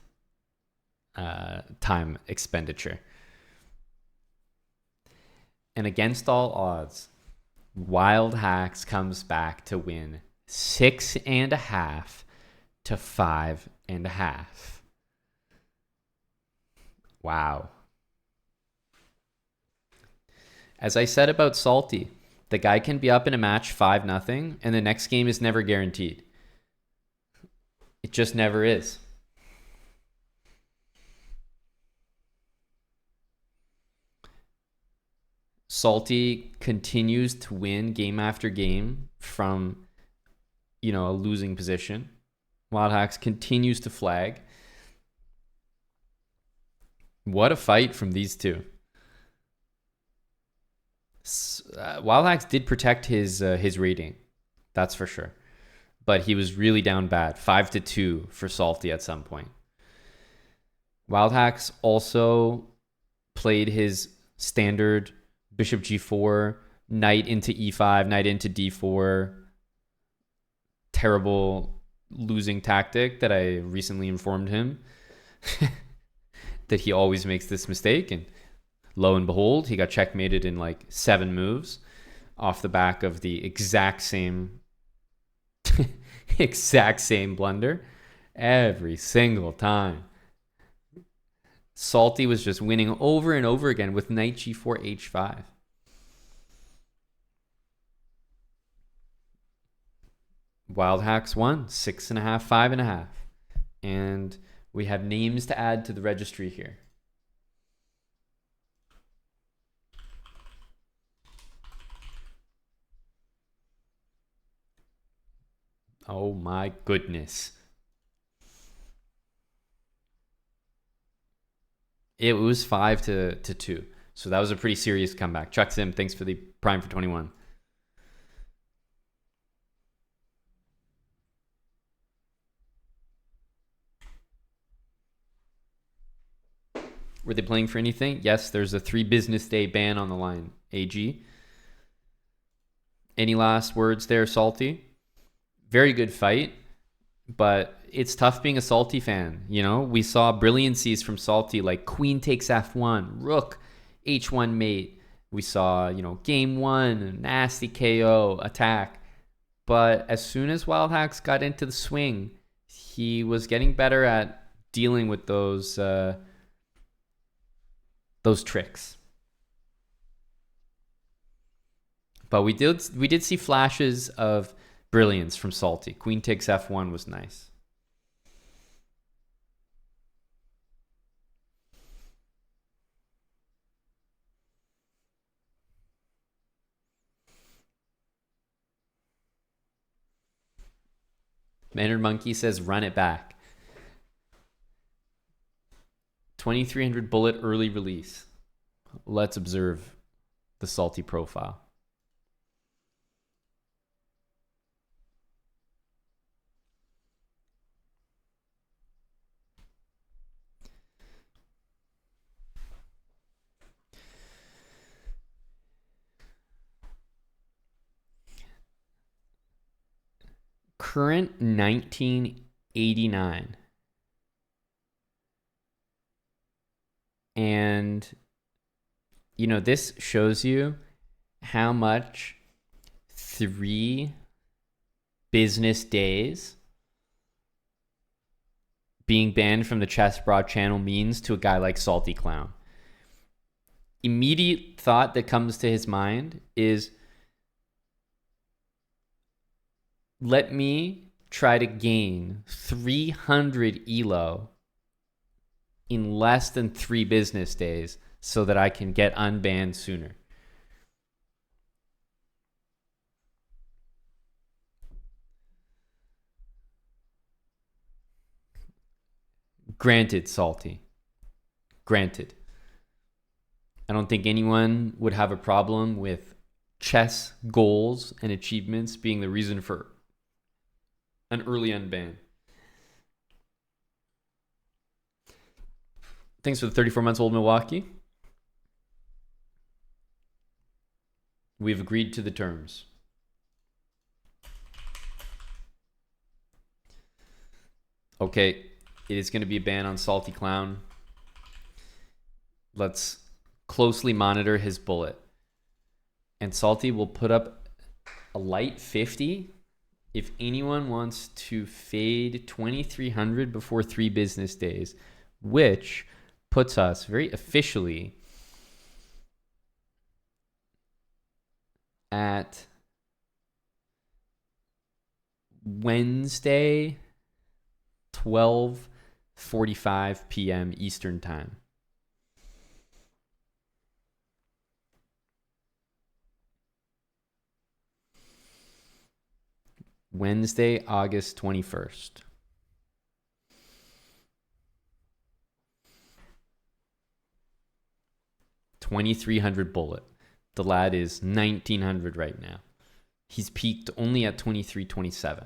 Time expenditure. And against all odds, Wild Hacks comes back to win 6.5 to 5.5. Wow. As I said about Salty, the guy can be up in a match 5-0, and the next game is never guaranteed. It just never is. Salty continues to win game after game from, a losing position. Wild Hacks continues to flag. What a fight from these two. Wild Hacks did protect his rating, that's for sure. But he was really down bad, 5-2 for Salty at some point. Wild Hacks also played his standard Bishop G4, knight into E5, knight into D4. Terrible losing tactic that I recently informed him that he always makes this mistake. And lo and behold, he got checkmated in like 7 moves off the back of the exact same blunder every single time. Salty was just winning over and over again with knight G4, H5. Wild Hacks won 6.5, 5.5. And we have names to add to the registry here. Oh my goodness. It was 5-2. So that was a pretty serious comeback. Chuck Sim, thanks for the Prime for 21. Were they playing for anything? Yes, there's a 3 business day ban on the line. AG. Any last words there, Salty? Very good fight, but it's tough being a Salty fan. We saw brilliancies from Salty, like queen takes F1, rook, H1 mate. We saw, game 1, nasty KO, attack. But as soon as Wild Hacks got into the swing, he was getting better at dealing with those tricks. But we did see flashes of brilliance from Salty. Queen takes F1 was nice. Mannered Monkey says, run it back. 2300 bullet early release. Let's observe the Salty profile. Current 1989. And, this shows you how much 3 business days being banned from the Chess Broad channel means to a guy like Salty Clown. Immediate thought that comes to his mind is, let me try to gain 300 ELO in less than 3 business days so that I can get unbanned sooner. Granted, Salty. Granted. I don't think anyone would have a problem with chess goals and achievements being the reason for an early unban. Thanks for the 34 months old Milwaukee. We've agreed to the terms. Okay, it is going to be a ban on Salty Clown. Let's closely monitor his bullet. And Salty will put up a light 50 if anyone wants to fade 2,300 before 3 business days, which puts us very officially at Wednesday, 12:45 p.m. Eastern Time. Wednesday, August 21st. $2,300 bullet. The lad is 1,900 right now. He's peaked only at 23.27.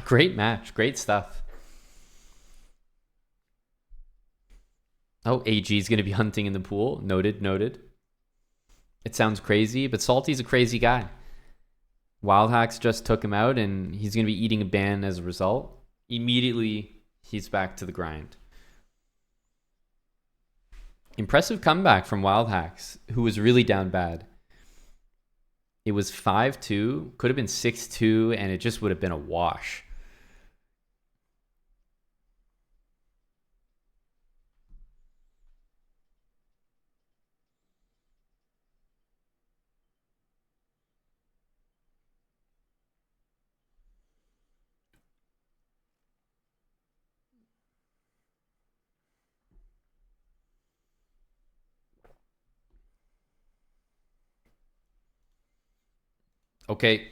Great match. Great stuff. Oh, AG is going to be hunting in the pool. Noted, noted. It sounds crazy, but Salty's a crazy guy. Wild Hacks just took him out, and he's going to be eating a ban as a result. Immediately, he's back to the grind. Impressive comeback from Wild Hacks, who was really down bad. It was 5-2, could have been 6-2, and it just would have been a wash. Okay.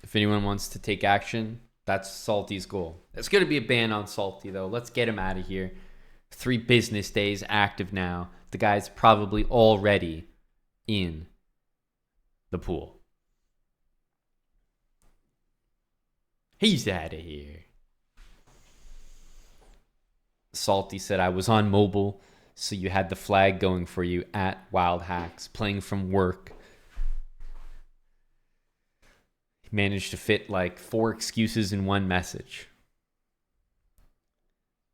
If anyone wants to take action, that's Salty's goal. It's going to be a ban on Salty, though. Let's get him out of here. 3 business days active now. The guy's probably already in the pool. He's out of here. Salty said, I was on mobile, so you had the flag going for you at Wild Hacks, playing from work. Managed to fit like 4 excuses in one message.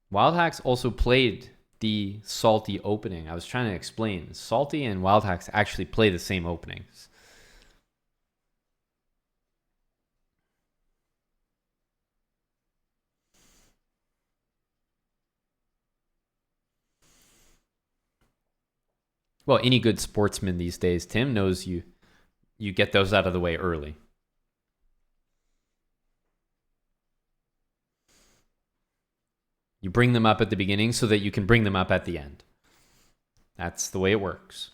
Wild Hacks also played the Salty opening. I was trying to explain. Salty and Wild Hacks actually play the same openings. Well, any good sportsman these days, Tim, knows you get those out of the way early. You bring them up at the beginning so that you can bring them up at the end. That's the way it works.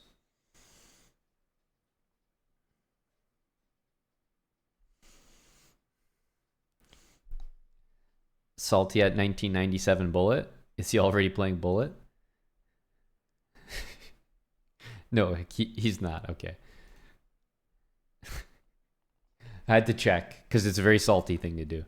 Salty at 1997 Bullet. Is he already playing Bullet? No, he's not. Okay. I had to check because it's a very Salty thing to do.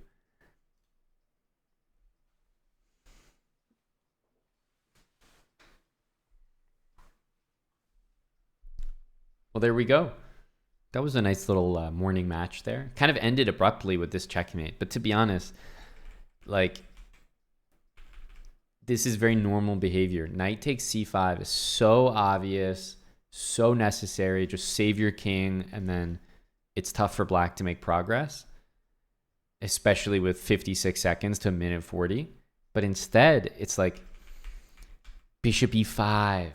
Well, there we go. That was a nice little morning match there. Kind of ended abruptly with this checkmate. But to be honest, like, this is very normal behavior. Knight takes c5 is so obvious, so necessary. Just save your king, and then it's tough for black to make progress, especially with 56 seconds to a minute 40. But instead, it's like bishop e5,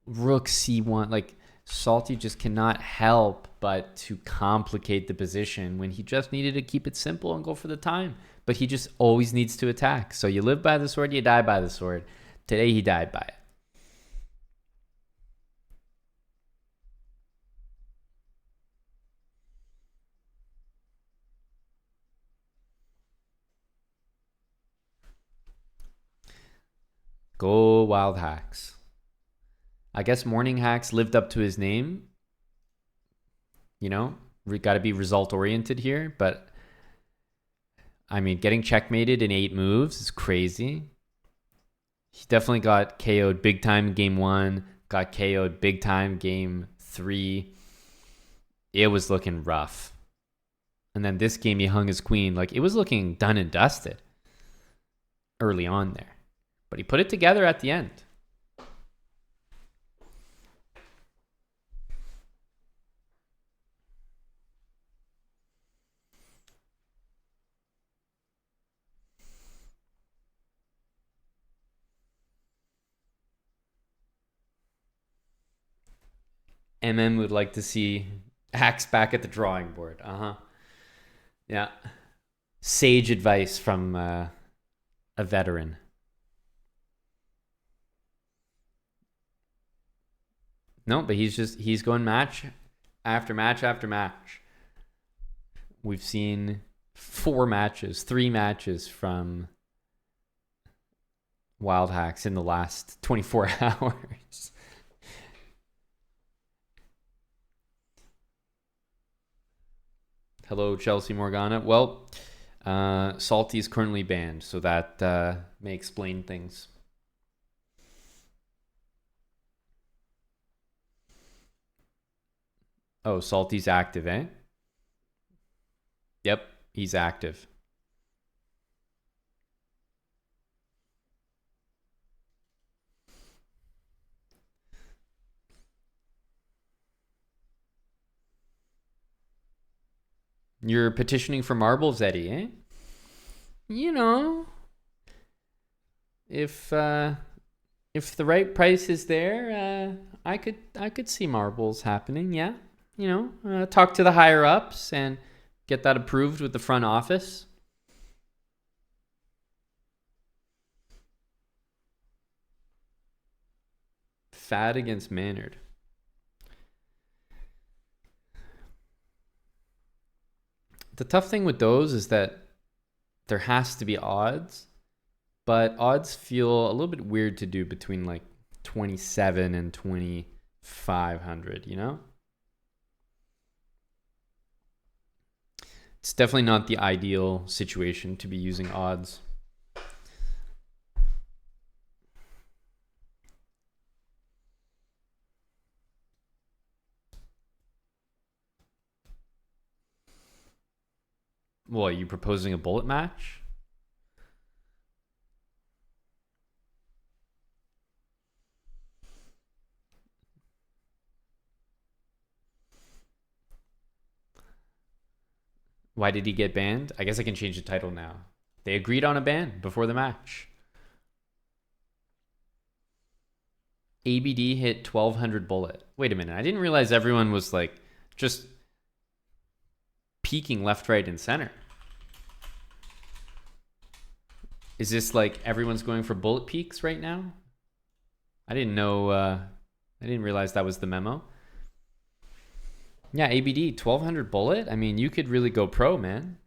rook c1. Like, Salty just cannot help but to complicate the position when he just needed to keep it simple and go for the time. But he just always needs to attack. So you live by the sword, you die by the sword. Today he died by it. Go Wild Hacks. I guess Morning Hacks lived up to his name. You know, we got to be result oriented here. But I mean, getting checkmated in 8 moves is crazy. He definitely got KO'd big time game 1, got KO'd big time game 3. It was looking rough. And then this game, he hung his queen. Like, it was looking done and dusted early on there. But he put it together at the end. MM would like to see Hacks back at the drawing board. Yeah. Sage advice from a veteran. No, but he's going match after match after match. We've seen 3 matches from Wild Hacks in the last 24 hours. Hello, Chelsea Morgana. Well, Salty is currently banned, so that may explain things. Oh, Salty's active, eh? Yep, he's active. You're petitioning for marbles, Eddie, eh? You know, if the right price is there, I could see marbles happening. Yeah, you know, talk to the higher ups and get that approved with the front office. Fad against Maynard. The tough thing with those is that there has to be odds, but odds feel a little bit weird to do between like 27 and 2,500, you know? It's definitely not the ideal situation to be using odds. What, are you proposing a bullet match? Why did he get banned? I guess I can change the title now. They agreed on a ban before the match. ABD hit 1,200 bullet. Wait a minute. I didn't realize everyone was like just peeking left, right, and center. Is this like everyone's going for bullet peaks right now? I didn't know. I didn't realize that was the memo. Yeah, ABD, 1,200 bullet. I mean, you could really go pro, man.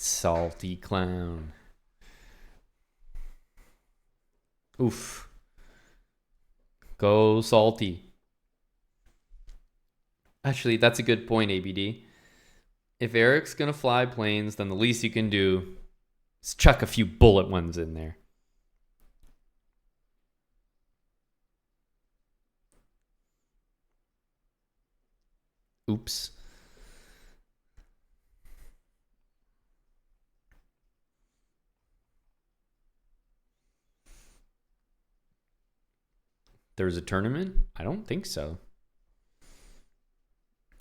Salty clown. Oof. Go salty. Actually, that's a good point, ABD. If Eric's going to fly planes, then the least you can do is chuck a few bullet ones in there. Oops. There's a tournament? I don't think so.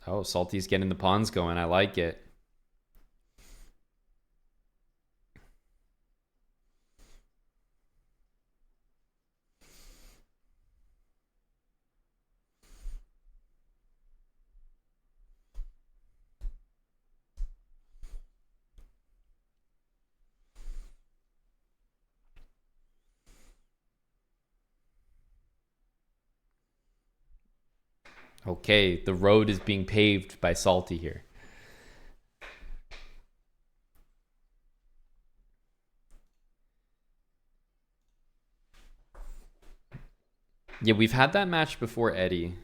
Oh, Salty's getting the pawns going. I like it. Okay, the road is being paved by Salty here. Yeah, we've had that match before, Eddie.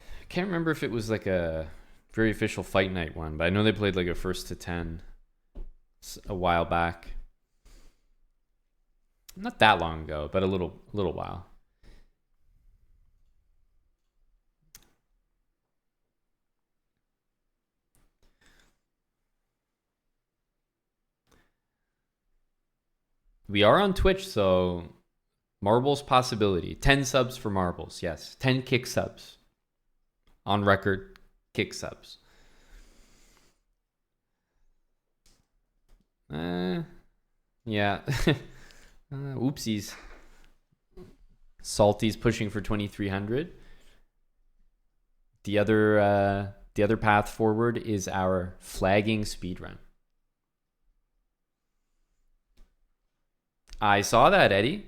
I can't remember if it was like a very official fight night one, but I know they played like a first to 10 a while back. Not that long ago, but a little while. We are on Twitch, so Marbles possibility. 10 subs for Marbles, yes. 10 kick subs. On record, kick subs. Yeah. Oopsies. Salty's pushing for 2,300. The other path forward is our flagging speedrun. I saw that, Eddie.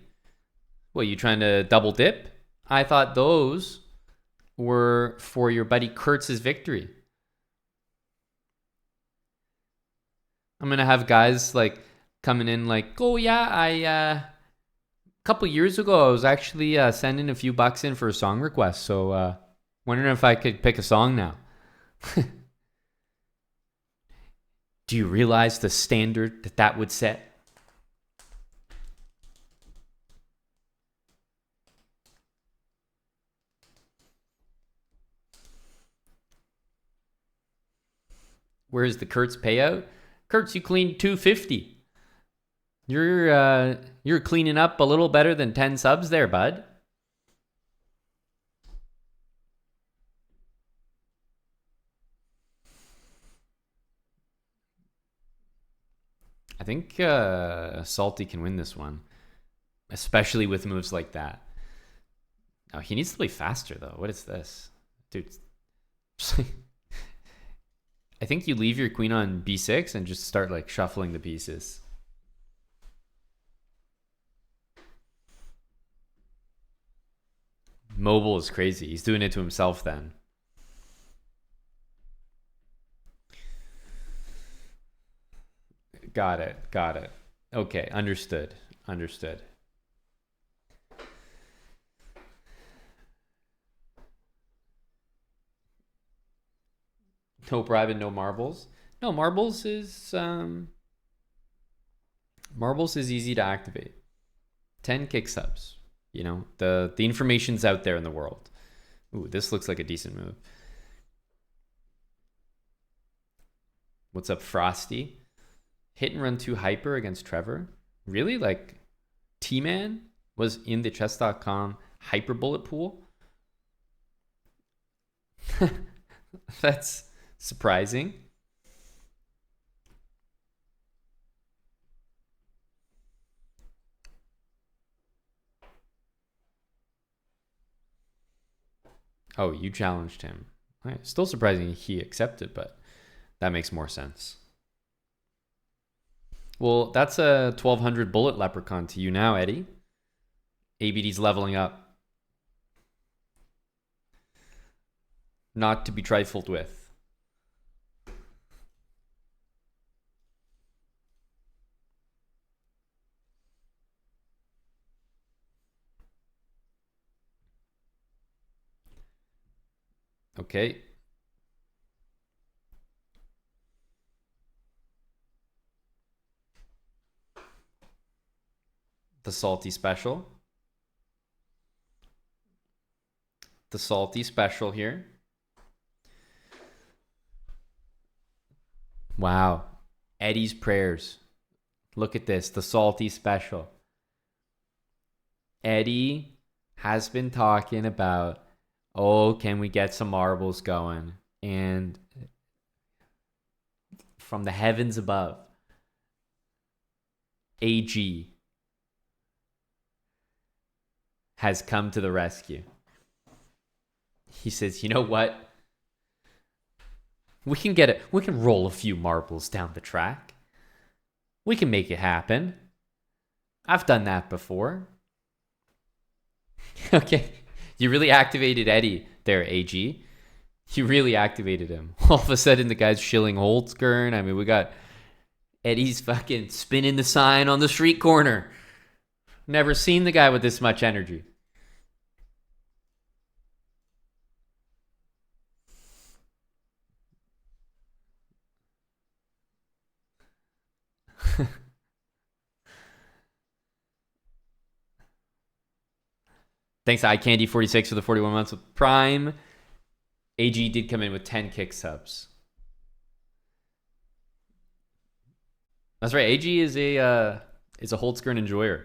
What, you trying to double dip? I thought those were for your buddy Kurtz's victory. I'm going to have guys like coming in like, oh yeah, a couple years ago I was actually sending a few bucks in for a song request. So wondering if I could pick a song now. Do you realize the standard that would set? Where's the Kurtz payout? Kurtz, you cleaned 250. You're cleaning up a little better than 10 subs there, bud. I think Salty can win this one, especially with moves like that. Oh, he needs to play faster though. What is this, dude? I think you leave your queen on b6 and just start like shuffling the pieces. Mobile is crazy. He's doing it to himself then. Got it. Okay, understood. No bribe and no marbles. No, marbles is easy to activate. 10 kick subs. You know, the information's out there in the world. Ooh, this looks like a decent move. What's up, Frosty? Hit and run 2 hyper against Trevor? Really? Like, T-Man was in the chess.com hyper bullet pool? That's surprising. Oh, you challenged him. Right. Still surprising he accepted, but that makes more sense. Well, that's a 1,200 bullet leprechaun to you now, Eddie. ABD's leveling up. Not to be trifled with. Okay. The salty special. The salty special here. Wow. Eddie's prayers. Look at this. The salty special. Eddie has been talking about, oh, can we get some marbles going? And from the heavens above, AG has come to the rescue. He says, you know what? We can roll a few marbles down the track. We can make it happen. I've done that before. Okay. You really activated Eddie there, AG. You really activated him. All of a sudden, the guy's shilling Holtzkern. I mean, we got Eddie's fucking spinning the sign on the street corner. Never seen the guy with this much energy. Thanks to iCandy46 for the 41 months with Prime. AG did come in with 10 kick subs. That's right. AG is a Holtzkern enjoyer.